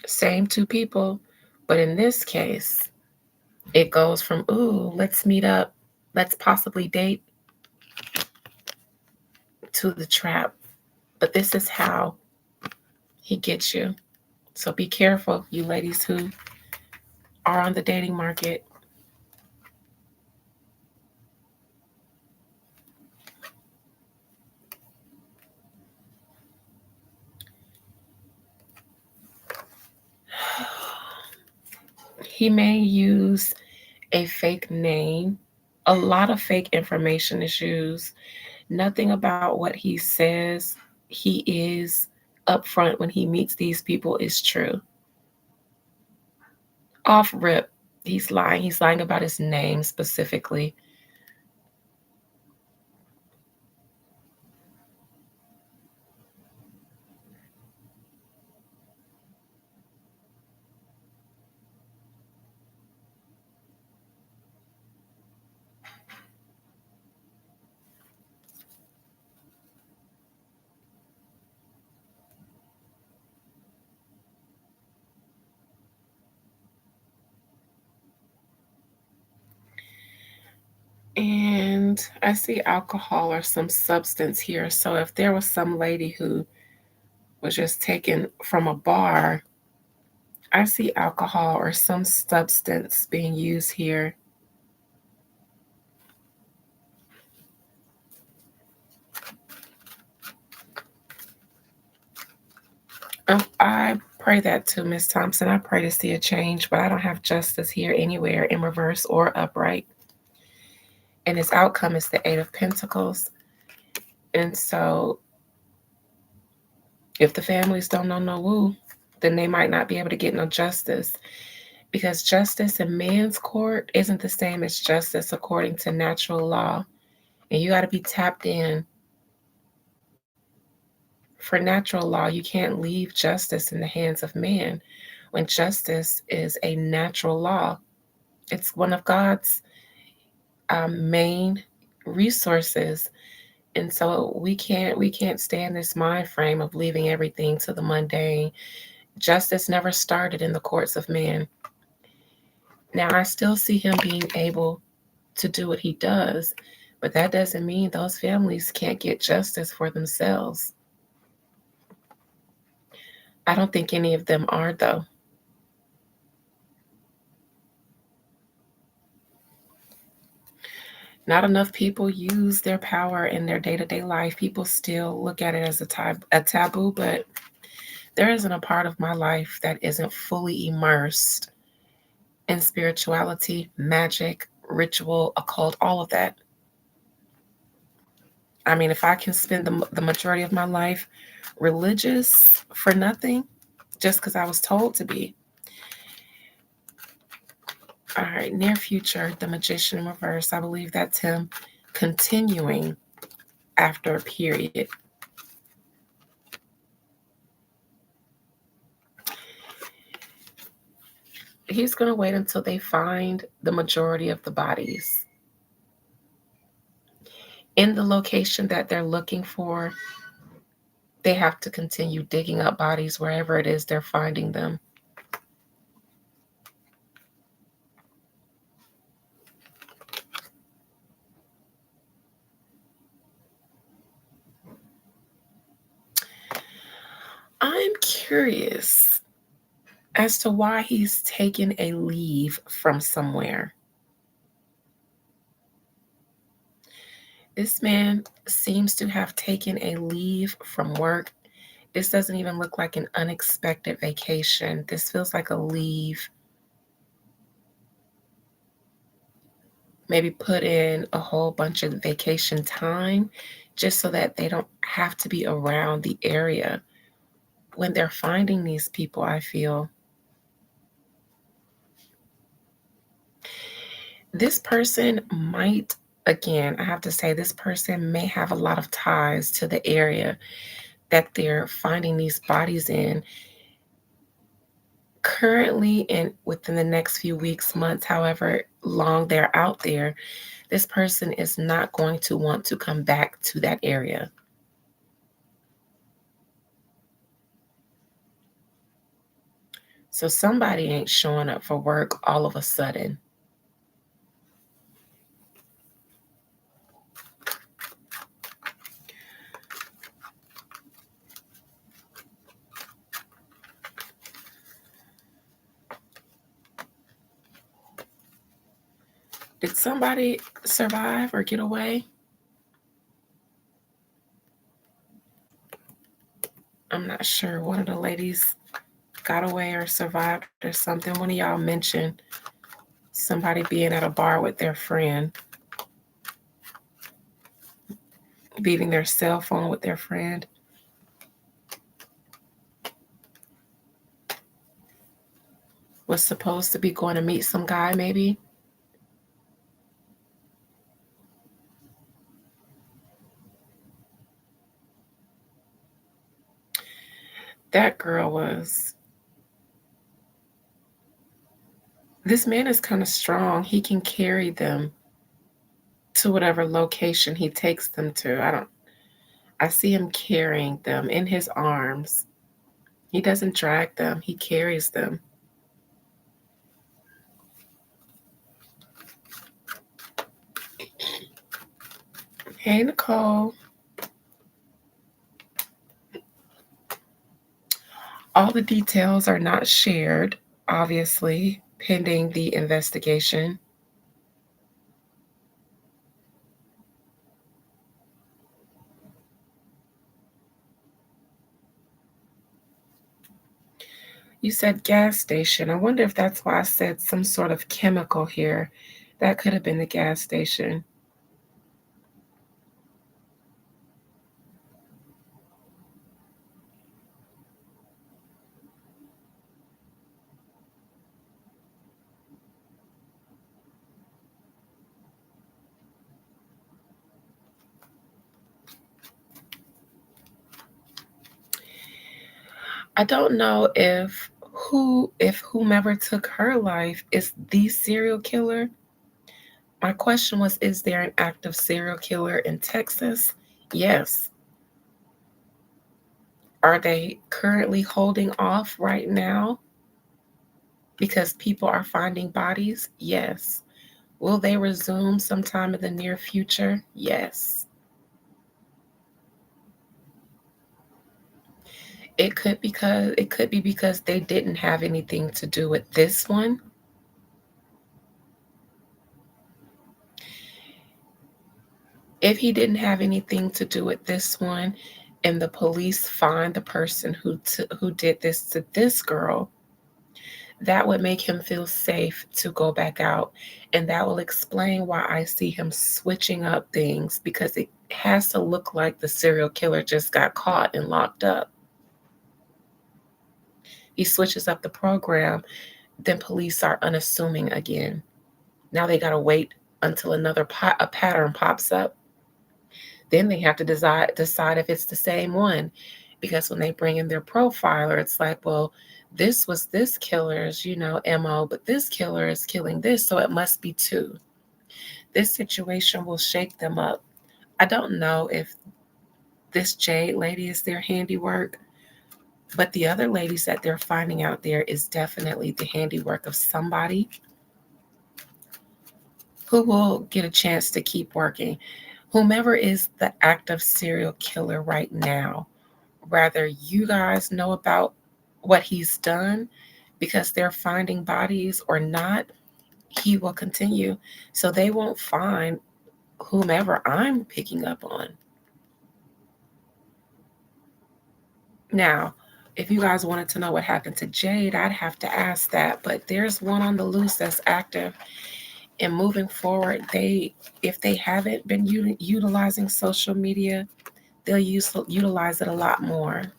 Same two people, but in this case, it goes from, ooh, let's meet up, let's possibly date, to the trap. But this is how he gets you. So be careful, you ladies who are on the dating market. He may use a fake name. A lot of fake information is used. Nothing about what he says he is upfront when he meets these people is true. Off rip, he's lying. He's lying about his name specifically. And I see alcohol or some substance here. So if there was some lady who was just taken from a bar, I see alcohol or some substance being used here. I pray that too, Miss Thompson. I pray to see a change, but I don't have justice here anywhere in reverse or upright. And his outcome is the Eight of Pentacles. And so if the families don't know no woo, then they might not be able to get no justice, because justice in man's court isn't the same as justice according to natural law. And you got to be tapped in for natural law. You can't leave justice in the hands of man when justice is a natural law. It's one of God's main resources. And so we can't stay in this mind frame of leaving everything to the mundane. Justice never started in the courts of man. Now I still see him being able to do what he does, but that doesn't mean those families can't get justice for themselves. I don't think any of them are, though. Not enough people use their power in their day-to-day life. People still look at it as a taboo, but there isn't a part of my life that isn't fully immersed in spirituality, magic, ritual, occult, all of that. I mean, if I can spend the majority of my life religious for nothing, just because I was told to be. All right, near future, the magician in reverse. I believe that's him continuing after a period. He's going to wait until they find the majority of the bodies in the location that they're looking for. They have to continue digging up bodies wherever it is they're finding them. I'm curious as to why he's taken a leave from somewhere. This man seems to have taken a leave from work. This doesn't even look like an unexpected vacation. This feels like a leave. Maybe put in a whole bunch of vacation time just so that they don't have to be around the area when they're finding these people, I feel. This person might, again, I have to say, this person may have a lot of ties to the area that they're finding these bodies in. Currently, and within the next few weeks, months, however long they're out there, this person is not going to want to come back to that area. So somebody ain't showing up for work all of a sudden. Did somebody survive or get away? I'm not sure. One of the ladies got away or survived or something. One of y'all mentioned somebody being at a bar with their friend, leaving their cell phone with their friend. Was supposed to be going to meet some guy, maybe. That girl was. This man is kind of strong. He can carry them to whatever location he takes them to. I see him carrying them in his arms. He doesn't drag them, he carries them. Hey, Nicole. All the details are not shared, obviously, pending the investigation. You said gas station. I wonder if that's why I said some sort of chemical here. That could have been the gas station. I don't know if whomever took her life is the serial killer. My question was, is there an active serial killer in Texas? Yes. Are they currently holding off right now because people are finding bodies? Yes. Will they resume sometime in the near future? Yes. It could be because they didn't have anything to do with this one. If he didn't have anything to do with this one and the police find the person who did this to this girl, that would make him feel safe to go back out. And that will explain why I see him switching up things, because it has to look like the serial killer just got caught and locked up. He switches up the program, then police are unassuming again. Now they got to wait until a pattern pops up. Then they have to decide if it's the same one, because when they bring in their profiler, it's like, well, this was this killer's, MO, but this killer is killing this, so it must be two. This situation will shake them up. I don't know if this Jade lady is their handiwork, but the other ladies that they're finding out there is definitely the handiwork of somebody who will get a chance to keep working. Whomever is the active serial killer right now, whether you guys know about what he's done because they're finding bodies or not, he will continue. So they won't find whomever I'm picking up on. Now, if you guys wanted to know what happened to Jade, I'd have to ask that. But there's one on the loose that's active. And moving forward, if they haven't been utilizing social media, they'll utilize it a lot more.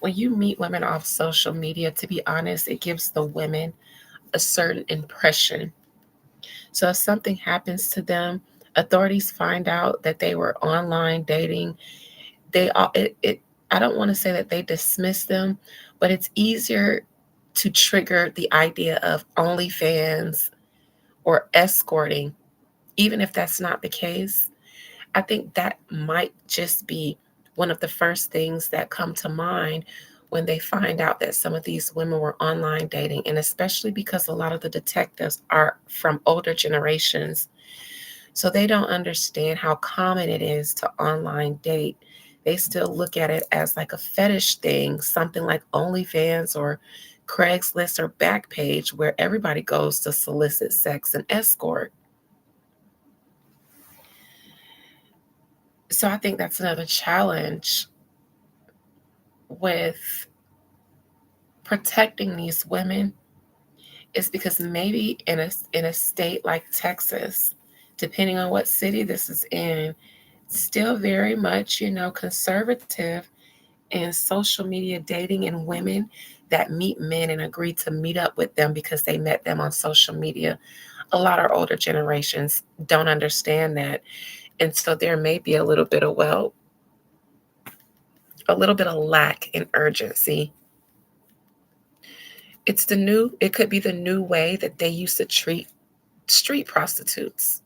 When you meet women off social media, to be honest, it gives the women a certain impression. So if something happens to them, authorities find out that they were online dating, they all it I don't want to say that they dismiss them, but it's easier to trigger the idea of OnlyFans or escorting, even if that's not the case. I think that might just be one of the first things that come to mind when they find out that some of these women were online dating, and especially because a lot of the detectives are from older generations. So they don't understand how common it is to online date. They still look at it as like a fetish thing, something like OnlyFans or Craigslist or Backpage, where everybody goes to solicit sex and escort. So I think that's another challenge with protecting these women, is because maybe in a state like Texas, depending on what city this is in, still very much, conservative in social media dating, and women that meet men and agree to meet up with them because they met them on social media. A lot of older generations don't understand that. And so there may be a little bit of lack in urgency. It could be the new way that they used to treat street prostitutes.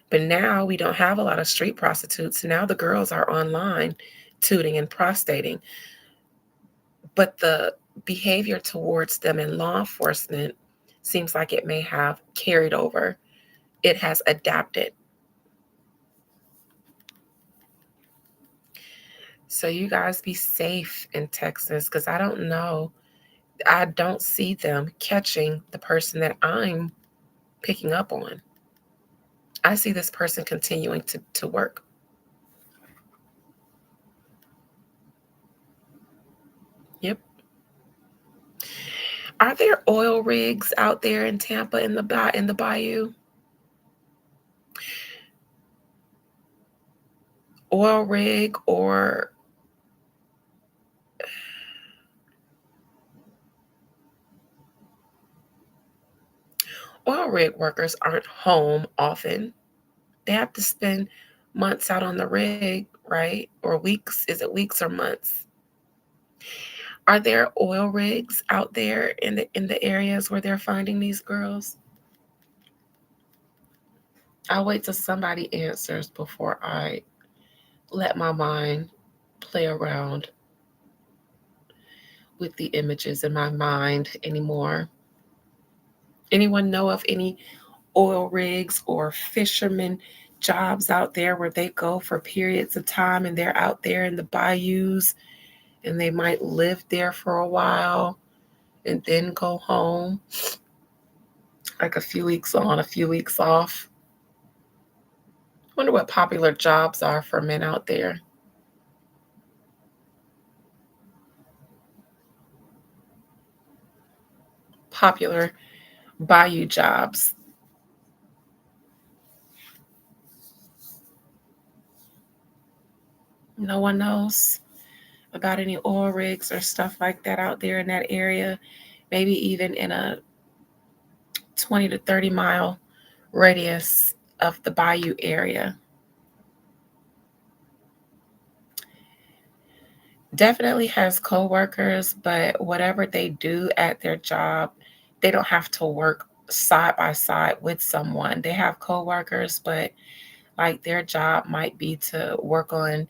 But now we don't have a lot of street prostitutes. Now the girls are online tooting and prostating. But the behavior towards them in law enforcement seems like it may have carried over. It has adapted. So you guys be safe in Texas, because I don't know. I don't see them catching the person that I'm picking up on. I see this person continuing to work. Yep. Are there oil rigs out there in Tampa in the bayou? Oil rig or oil rig workers aren't home often. They have to spend months out on the rig right? Or weeks? Is it weeks or months? Are there oil rigs out there in the areas where they're finding these girls? I'll wait till somebody answers before I let my mind play around with the images in my mind anymore. Anyone know of any oil rigs or fishermen jobs out there where they go for periods of time and they're out there in the bayous and they might live there for a while and then go home, like a few weeks on, a few weeks off? I wonder what popular jobs are for men out there. Popular bayou jobs. No one knows about any oil rigs or stuff like that out there in that area, maybe even in a 20 to 30-mile radius of the bayou area. Definitely has coworkers, but whatever they do at their job, they don't have to work side by side with someone. They have coworkers, but like their job might be to work on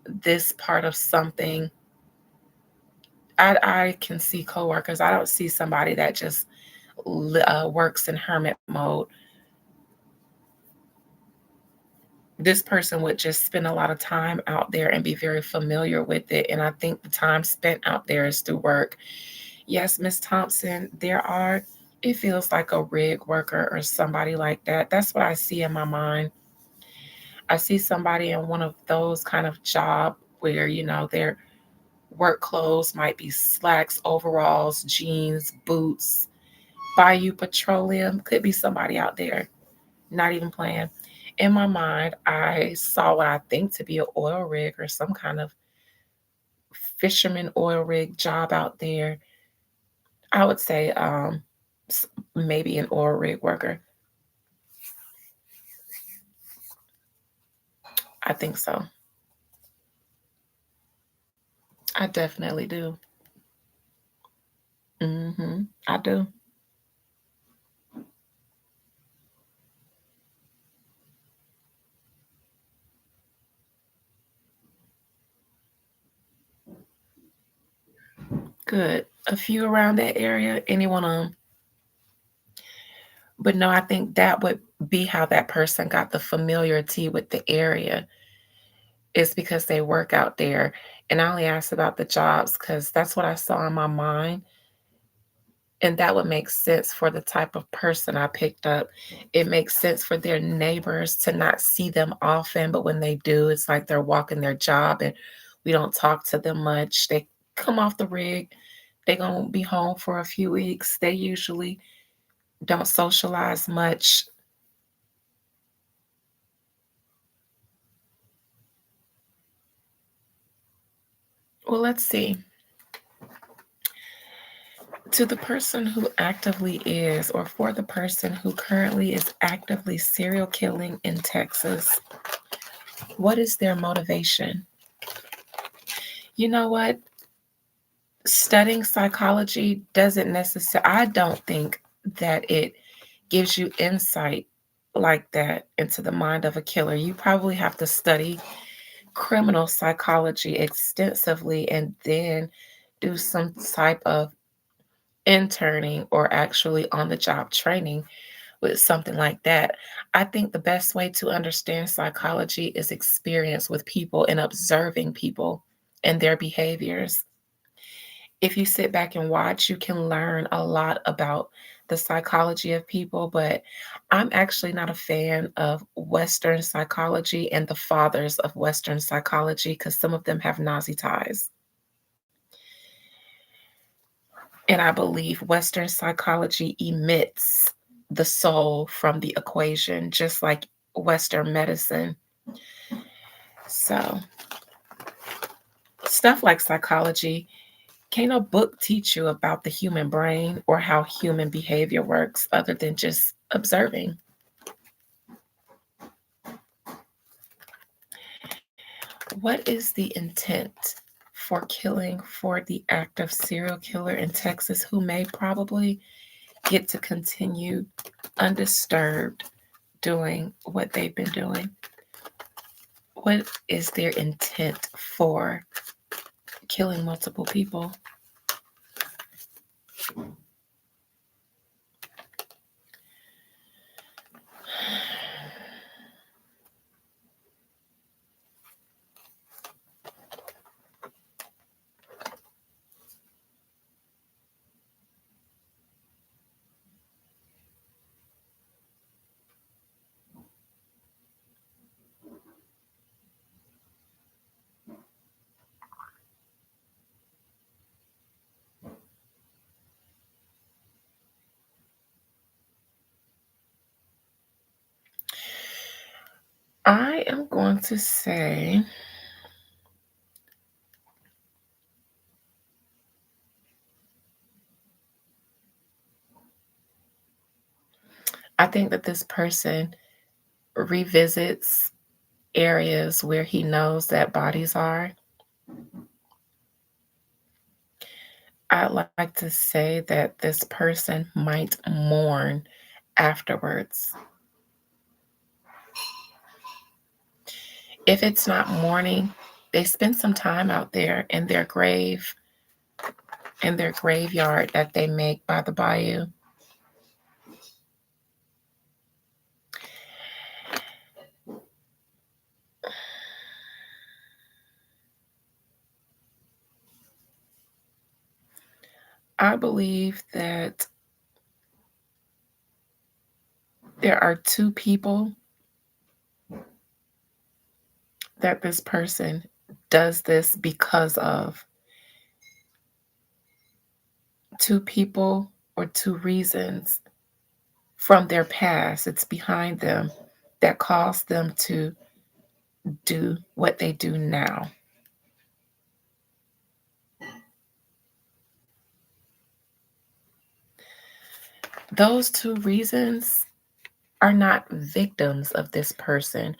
this part of something. I can see coworkers. I don't see somebody that just works in hermit mode. This person would just spend a lot of time out there and be very familiar with it. And I think the time spent out there is through work. Yes, Miss Thompson, there are, it feels like a rig worker or somebody like that. That's what I see in my mind. I see somebody in one of those kind of job where, their work clothes might be slacks, overalls, jeans, boots. Bayou Petroleum could be somebody out there, not even playing. In my mind, I saw what I think to be an oil rig or some kind of fisherman oil rig job out there. I would say maybe an oil rig worker. I think so. I definitely do. I do. Good. A few around that area, anyone on. But no, I think that would be how that person got the familiarity with the area, is because they work out there. And I only asked about the jobs because that's what I saw in my mind. And that would make sense for the type of person I picked up. It makes sense for their neighbors to not see them often, but when they do, it's like they're walking their job and we don't talk to them much. They come off the rig, they gonna be home for a few weeks. They usually don't socialize much. Well, let's see. To the person who actively is, or for the person who currently is actively serial killing in Texas, what is their motivation? You know what? Studying psychology doesn't necessarily, I don't think that it gives you insight like that into the mind of a killer. You probably have to study criminal psychology extensively and then do some type of interning or actually on the job training with something like that. I think the best way to understand psychology is experience with people and observing people and their behaviors. If you sit back and watch, you can learn a lot about the psychology of people, but I'm actually not a fan of Western psychology and the fathers of Western psychology because some of them have Nazi ties. And I believe Western psychology emits the soul from the equation, just like Western medicine. So, stuff like psychology, can a book teach you about the human brain or how human behavior works other than just observing? What is the intent for killing for the active serial killer in Texas who may probably get to continue undisturbed doing what they've been doing? What is their intent for killing multiple people? I am going to say I think that this person revisits areas where he knows that bodies are. I'd like to say that this person might mourn afterwards. If it's not mourning, they spend some time out there in their grave, in their graveyard that they make by the bayou. I believe that there are two people that this person does this because of. Two people or two reasons from their past. It's behind them that caused them to do what they do now. Those two reasons are not victims of this person,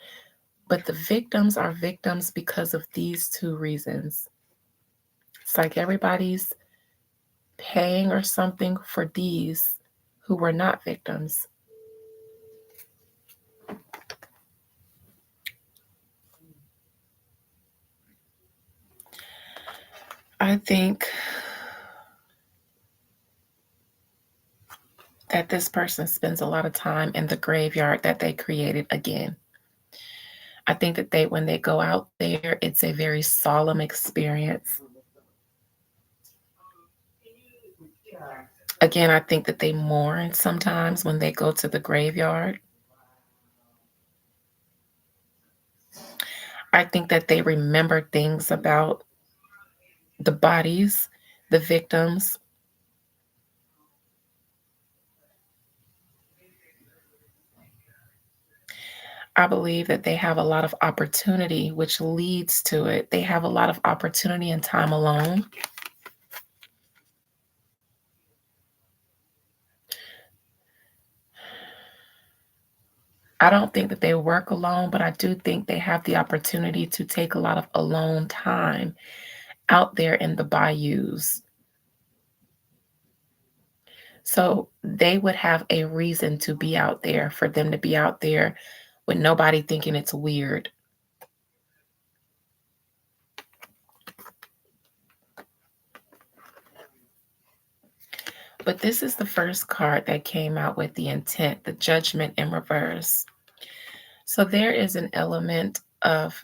but the victims are victims because of these two reasons. It's like everybody's paying or something for these who were not victims. I think that this person spends a lot of time in the graveyard that they created again. I think that when they go out there, it's a very solemn experience. Again, I think that they mourn sometimes when they go to the graveyard. I think that they remember things about the bodies, the victims. I believe that they have a lot of opportunity, which leads to it. They have a lot of opportunity and time alone. I don't think that they work alone, but I do think they have the opportunity to take a lot of alone time out there in the bayous. So they would have a reason to be out there, for them to be out there with nobody thinking it's weird. But this is the first card that came out with the intent, the judgment in reverse. So there is an element of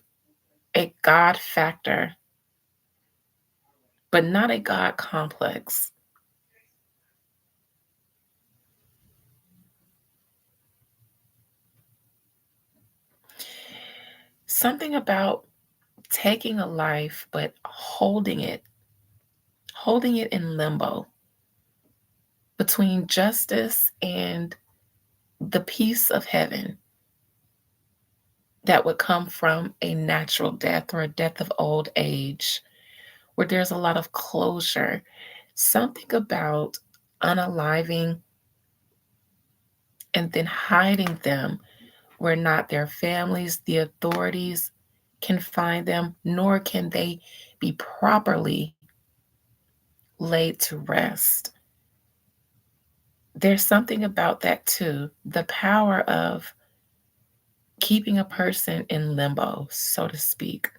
a God factor, but not a God complex. Something about taking a life, but holding it in limbo between justice and the peace of heaven that would come from a natural death or a death of old age, where there's a lot of closure. Something about unaliving and then hiding them where not their families, the authorities can find them, nor can they be properly laid to rest. There's something about that too. The power of keeping a person in limbo, so to speak.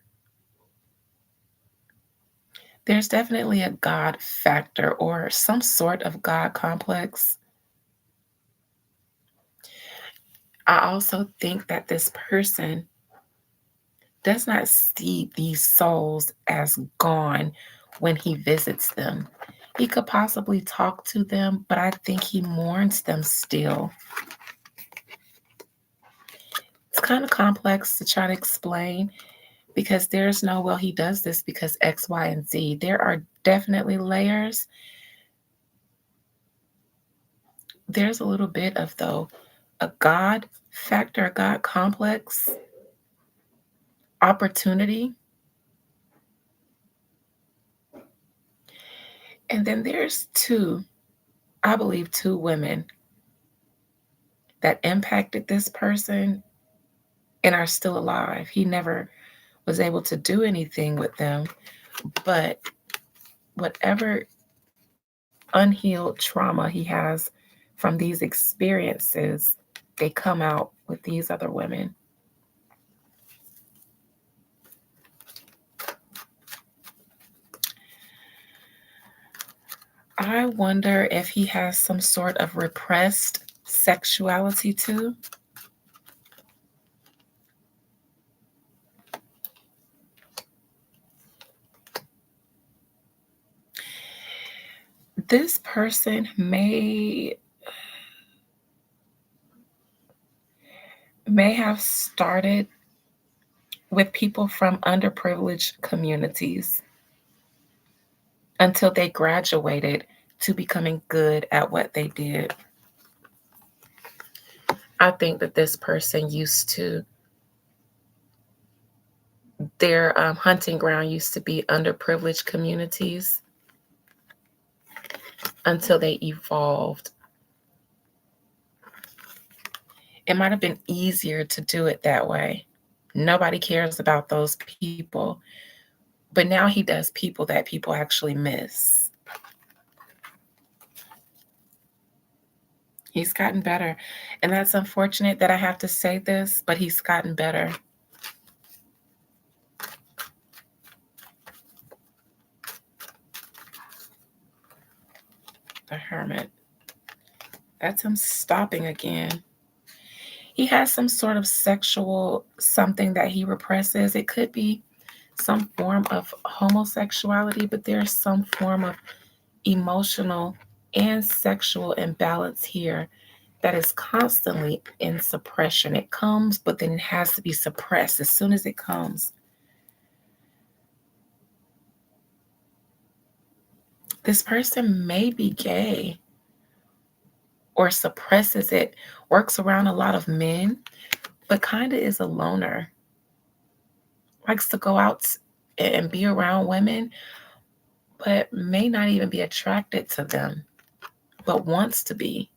There's definitely a God factor or some sort of God complex. I also think that this person does not see these souls as gone when he visits them. He could possibly talk to them, but I think he mourns them still. It's kind of complex to try to explain because there's no, well, he does this because X, Y, and Z. There are definitely layers. There's a little bit of, though, a God factor, a God complex, opportunity. And then there's two, I believe, two women that impacted this person and are still alive. He never was able to do anything with them, but whatever unhealed trauma he has from these experiences, they come out with these other women. I wonder if he has some sort of repressed sexuality too. This person may have started with people from underprivileged communities until they graduated to becoming good at what they did. I think that this person used to, their hunting ground used to be underprivileged communities until they evolved. It might have been easier to do it that way. Nobody cares about those people. But now he does people that people actually miss. He's gotten better. And that's unfortunate that I have to say this, but he's gotten better. The Hermit. That's him stopping again. He has some sort of sexual something that he represses. It could be some form of homosexuality, but there's some form of emotional and sexual imbalance here that is constantly in suppression. It comes, but then it has to be suppressed as soon as it comes. This person may be gay or suppresses it, works around a lot of men, but kind of is a loner. Likes to go out and be around women, but may not even be attracted to them, but wants to be.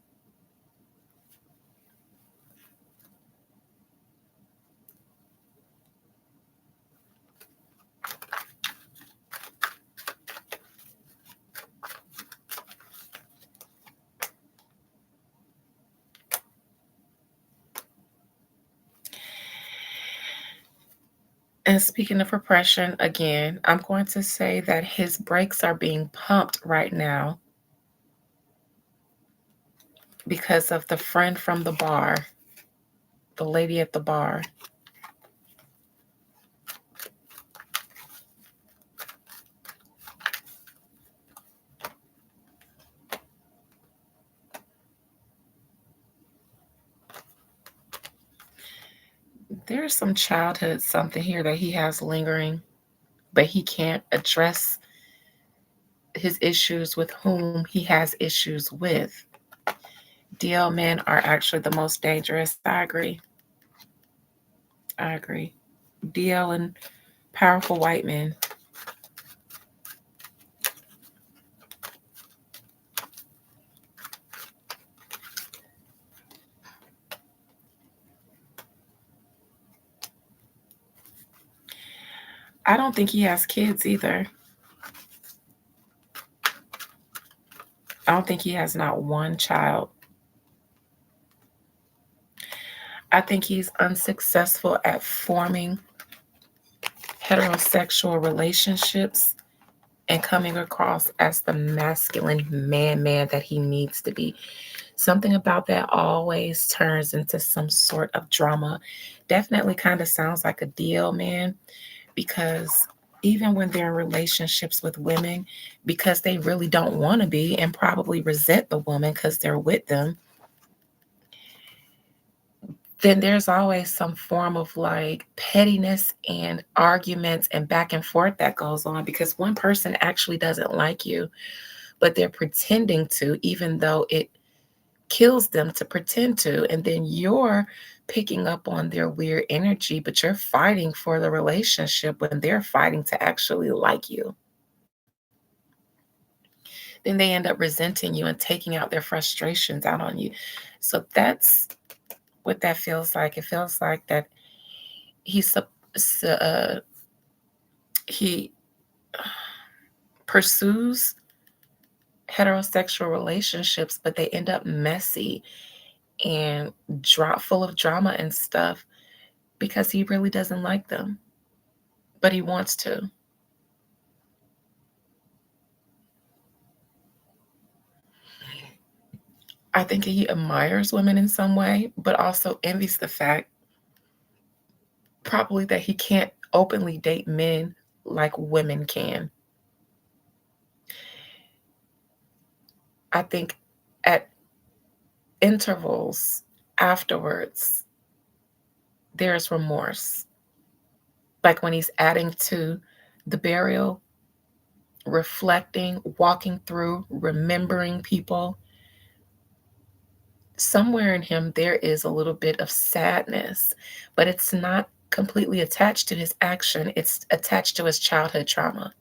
And speaking of repression, again, I'm going to say that his brakes are being pumped right now because of the friend from the bar, the lady at the bar. There's some childhood something here that he has lingering, but he can't address his issues with whom he has issues with. DL men are actually the most dangerous. I agree. I agree. DL and powerful white men. I don't think he has kids either. I don't think he has not one child. I think he's unsuccessful at forming heterosexual relationships and coming across as the masculine man that he needs to be. Something about that always turns into some sort of drama. Definitely kind of sounds like a deal, man, because even when they're in relationships with women, because they really don't want to be and probably resent the woman because they're with them, then there's always some form of like pettiness and arguments and back and forth that goes on because one person actually doesn't like you, but they're pretending to, even though it kills them to pretend to. And then you're picking up on their weird energy, but you're fighting for the relationship when they're fighting to actually like you. Then they end up resenting you and taking out their frustrations out on you. So that's what that feels like. It feels like that he's he pursues heterosexual relationships, but they end up messy and full of drama and stuff because he really doesn't like them, but he wants to. I think he admires women in some way, but also envies the fact probably that he can't openly date men like women can. I think at intervals afterwards, there's remorse. Like when he's adding to the burial, reflecting, walking through, remembering people, somewhere in him there is a little bit of sadness, but it's not completely attached to his action. It's attached to his childhood trauma.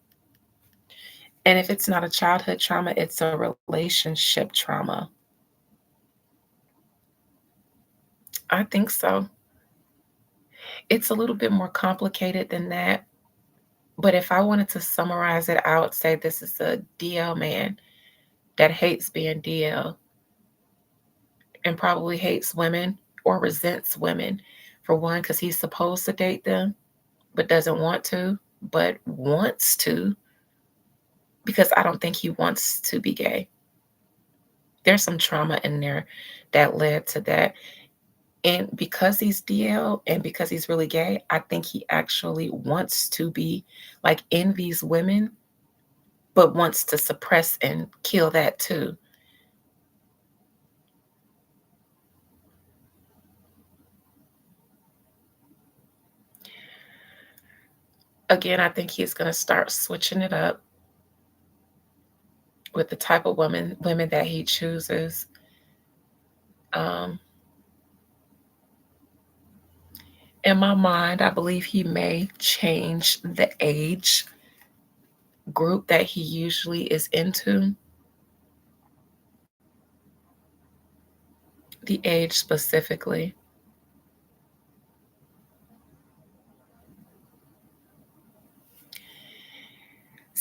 And if it's not a childhood trauma, it's a relationship trauma. I think so. It's a little bit more complicated than that. But if I wanted to summarize it, I would say this is a DL man that hates being DL and probably hates women or resents women. For one, because he's supposed to date them, but doesn't want to, but wants to, because I don't think he wants to be gay. There's some trauma in there that led to that. And because he's DL and because he's really gay, I think he actually wants to be like envies women, but wants to suppress and kill that too. Again, I think he's going to start switching it up with the type of women that he chooses. Um, in my mind, I believe he may change the age group that he usually is into, the age specifically.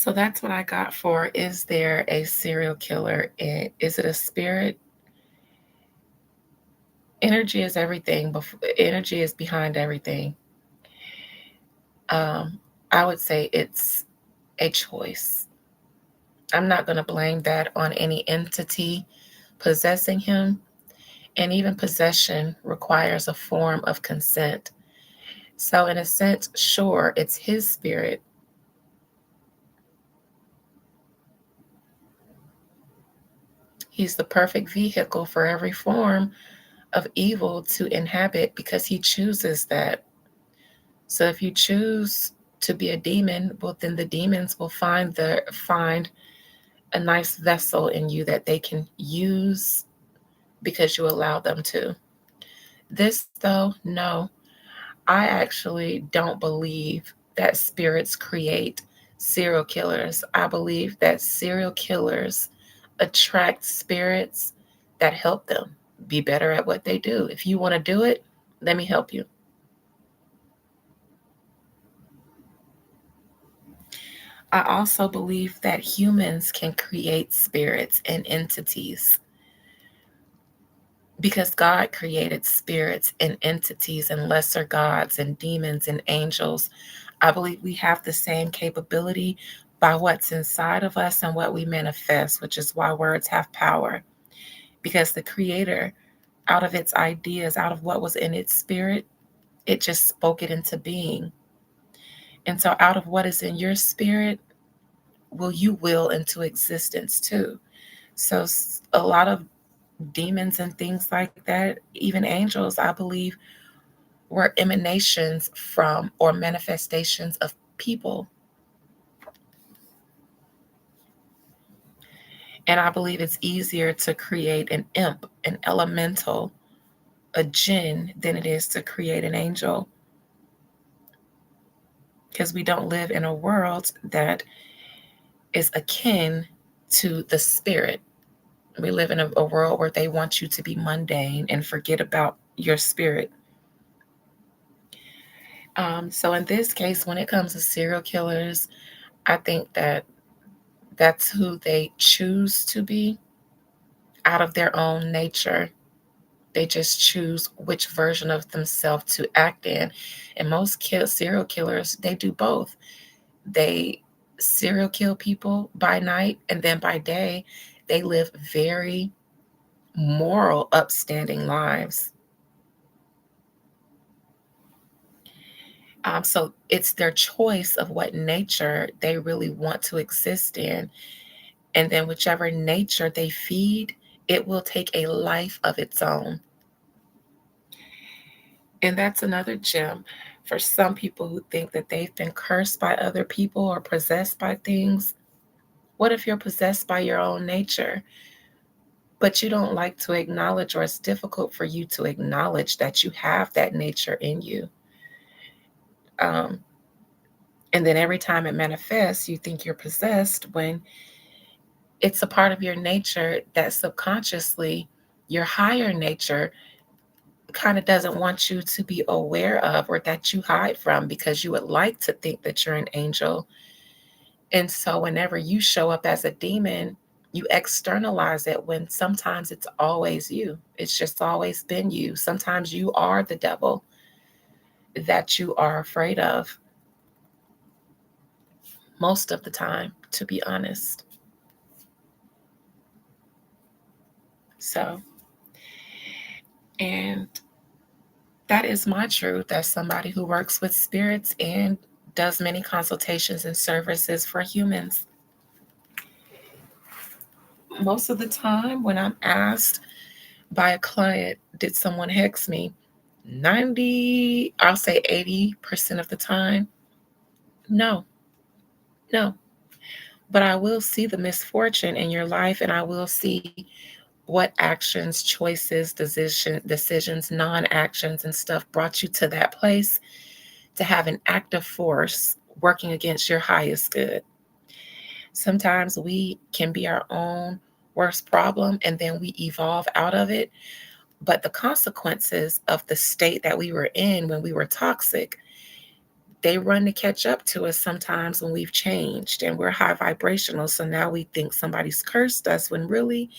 So that's what I got for is there a serial killer? Is it a spirit? Energy is everything. Energy is behind everything. Um, I would say it's a choice. I'm not going to blame that on any entity possessing him. And even possession requires a form of consent. So, in a sense, sure, it's his spirit. He's the perfect vehicle for every form of evil to inhabit because he chooses that. So if you choose to be a demon, well then the demons will find a nice vessel in you that they can use because you allow them to. This though, no. I actually don't believe that spirits create serial killers. I believe that serial killers attract spirits that help them be better at what they do. If you want to do it, let me help you. I also believe that humans can create spirits and entities because God created spirits and entities and lesser gods and demons and angels. I believe we have the same capability by what's inside of us and what we manifest, which is why words have power. Because the Creator, out of its ideas, out of what was in its spirit, it just spoke it into being. And so, out of what is in your spirit, will you will into existence too. So, a lot of demons and things like that, even angels, I believe, were emanations from or manifestations of people. And I believe it's easier to create an imp, an elemental, a jinn than it is to create an angel, because we don't live in a world that is akin to the spirit. We live in a world where they want you to be mundane and forget about your spirit. So in this case, when it comes to serial killers, I think that that's who they choose to be out of their own nature. They just choose which version of themselves to act in. And most serial killers, they do both. They serial kill people by night, and then by day, they live very moral, upstanding lives. So it's their choice of what nature they really want to exist in. And then whichever nature they feed, it will take a life of its own. And that's another gem for some people who think that they've been cursed by other people or possessed by things. What if you're possessed by your own nature, but you don't like to acknowledge, or it's difficult for you to acknowledge that you have that nature in you? Um, and then every time it manifests, you think you're possessed when it's a part of your nature that subconsciously your higher nature kind of doesn't want you to be aware of, or that you hide from, because you would like to think that you're an angel. And so whenever you show up as a demon, you externalize it, when sometimes it's always you. It's just always been you. Sometimes you are the devil that you are afraid of, most of the time, to be honest. So, and that is my truth as somebody who works with spirits and does many consultations and services for humans. Most of the time, when I'm asked by a client, did someone hex me? 90, I'll say 80% of the time, no, no. But I will see the misfortune in your life, and I will see what actions, choices, decisions, non-actions, and stuff brought you to that place to have an active force working against your highest good. Sometimes we can be our own worst problem, and then we evolve out of it. But the consequences of the state that we were in when we were toxic, they run to catch up to us sometimes when we've changed and we're high vibrational. So now we think somebody's cursed us, when really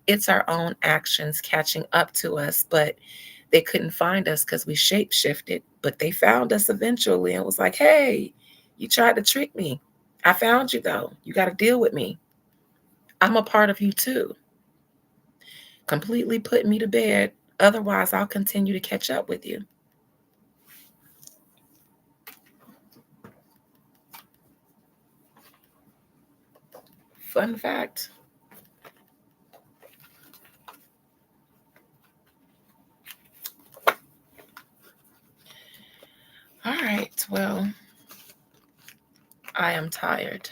it's our own actions catching up to us. But they couldn't find us because we shape shifted, but they found us eventually and was like, hey, you tried to trick me. I found you though. You got to deal with me. I'm a part of you too. Completely put me to bed. Otherwise, I'll continue to catch up with you. Fun fact. All right. Well, I am tired.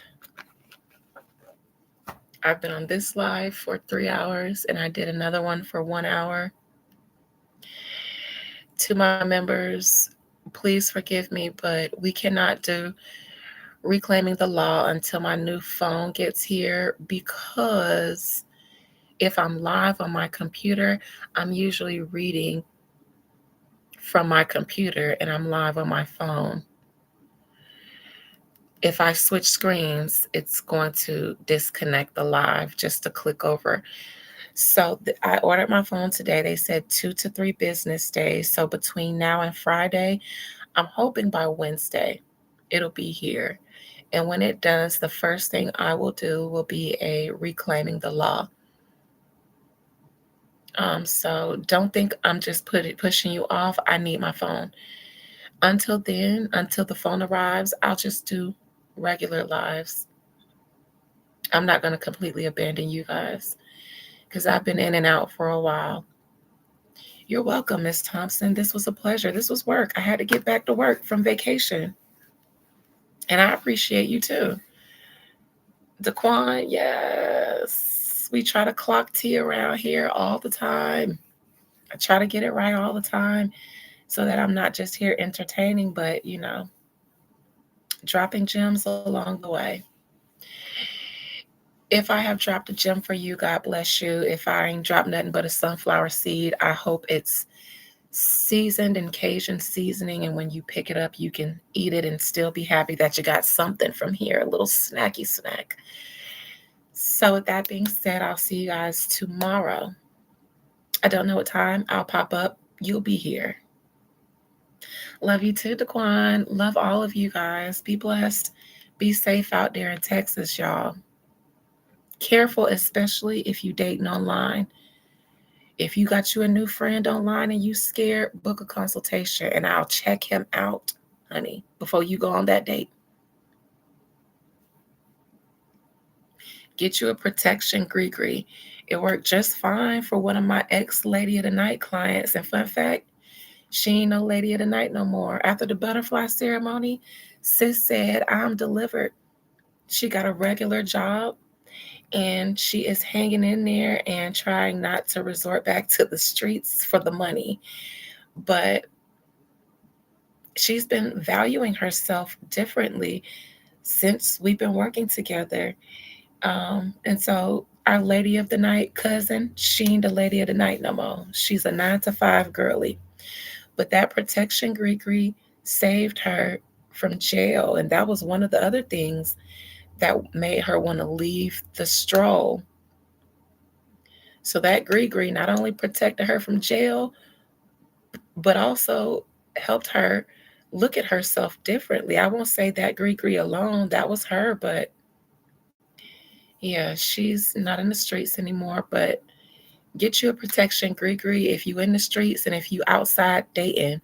I've been on this live for 3 hours, and I did another one for 1 hour. To my members, please forgive me, but we cannot do reclaiming the law until my new phone gets here, because if I'm live on my computer, I'm usually reading from my computer and I'm live on my phone. If I switch screens, it's going to disconnect the live just to click over. So I ordered my phone today. They said 2 to 3 business days. So between now and Friday, I'm hoping by Wednesday it'll be here. And when it does, the first thing I will do will be a reclaiming the law. So don't think I'm just pushing you off. I need my phone. Until then, until the phone arrives, I'll just do regular lives. I'm not going to completely abandon you guys because I've been in and out for a while. You're welcome, Miss Thompson. This was a pleasure. This was work. I had to get back to work from vacation. And I appreciate you too. Daquan, yes. We try to clock tea around here all the time. I try to get it right all the time so that I'm not just here entertaining, but, dropping gems along the way. If I have dropped a gem for you, God bless you. If I ain't dropped nothing but a sunflower seed, I hope it's seasoned in Cajun seasoning. And when you pick it up, you can eat it and still be happy that you got something from here, a little snacky snack. So with that being said, I'll see you guys tomorrow. I don't know what time I'll pop up. You'll be here. Love you too, Daquan. Love all of you guys. Be blessed. Be safe out there in Texas, y'all. Careful, especially if you dating online. If you got you a new friend online and you scared, book a consultation and I'll check him out, honey, before you go on that date. Get you a protection gree-gree. It worked just fine for one of my ex-lady of the night clients. And fun fact, she ain't no lady of the night no more. After the butterfly ceremony, sis said, I'm delivered. She got a regular job and she is hanging in there and trying not to resort back to the streets for the money. But she's been valuing herself differently since we've been working together. And so our lady of the night cousin, she ain't the lady of the night no more. She's a 9 to 5 girly. But that protection gree saved her from jail. And that was one of the other things that made her want to leave the stroll. So that gree not only protected her from jail, but also helped her look at herself differently. I won't say that gree alone, that was her, but yeah, she's not in the streets anymore. But get you a protection gree if you in the streets and if you outside dating,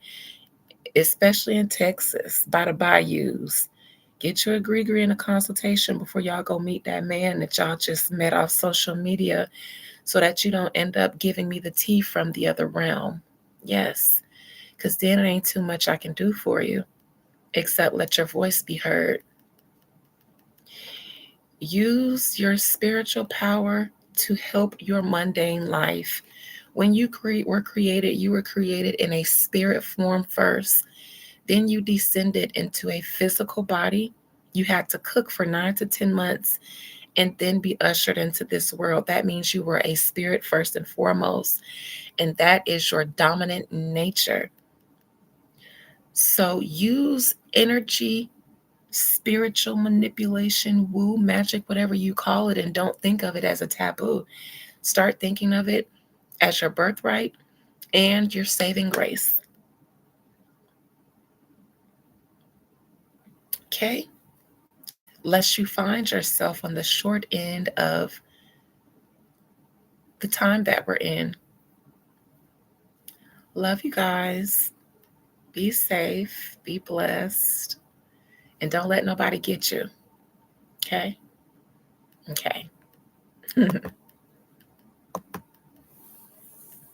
especially in Texas, by the bayous. Get you a gree and a consultation before y'all go meet that man that y'all just met off social media so that you don't end up giving me the tea from the other realm. Yes, because then it ain't too much I can do for you except let your voice be heard. Use your spiritual power to help your mundane life. When you were created, you were created in a spirit form first. Then you descended into a physical body. You had to cook for 9 to 10 months and then be ushered into this world. That means you were a spirit first and foremost. And that is your dominant nature. So use energy, spiritual manipulation, woo, magic, whatever you call it, and don't think of it as a taboo. Start thinking of it as your birthright and your saving grace. Okay? Lest you find yourself on the short end of the time that we're in. Love you guys. Be safe. Be blessed. And don't let nobody get you. Okay? Okay.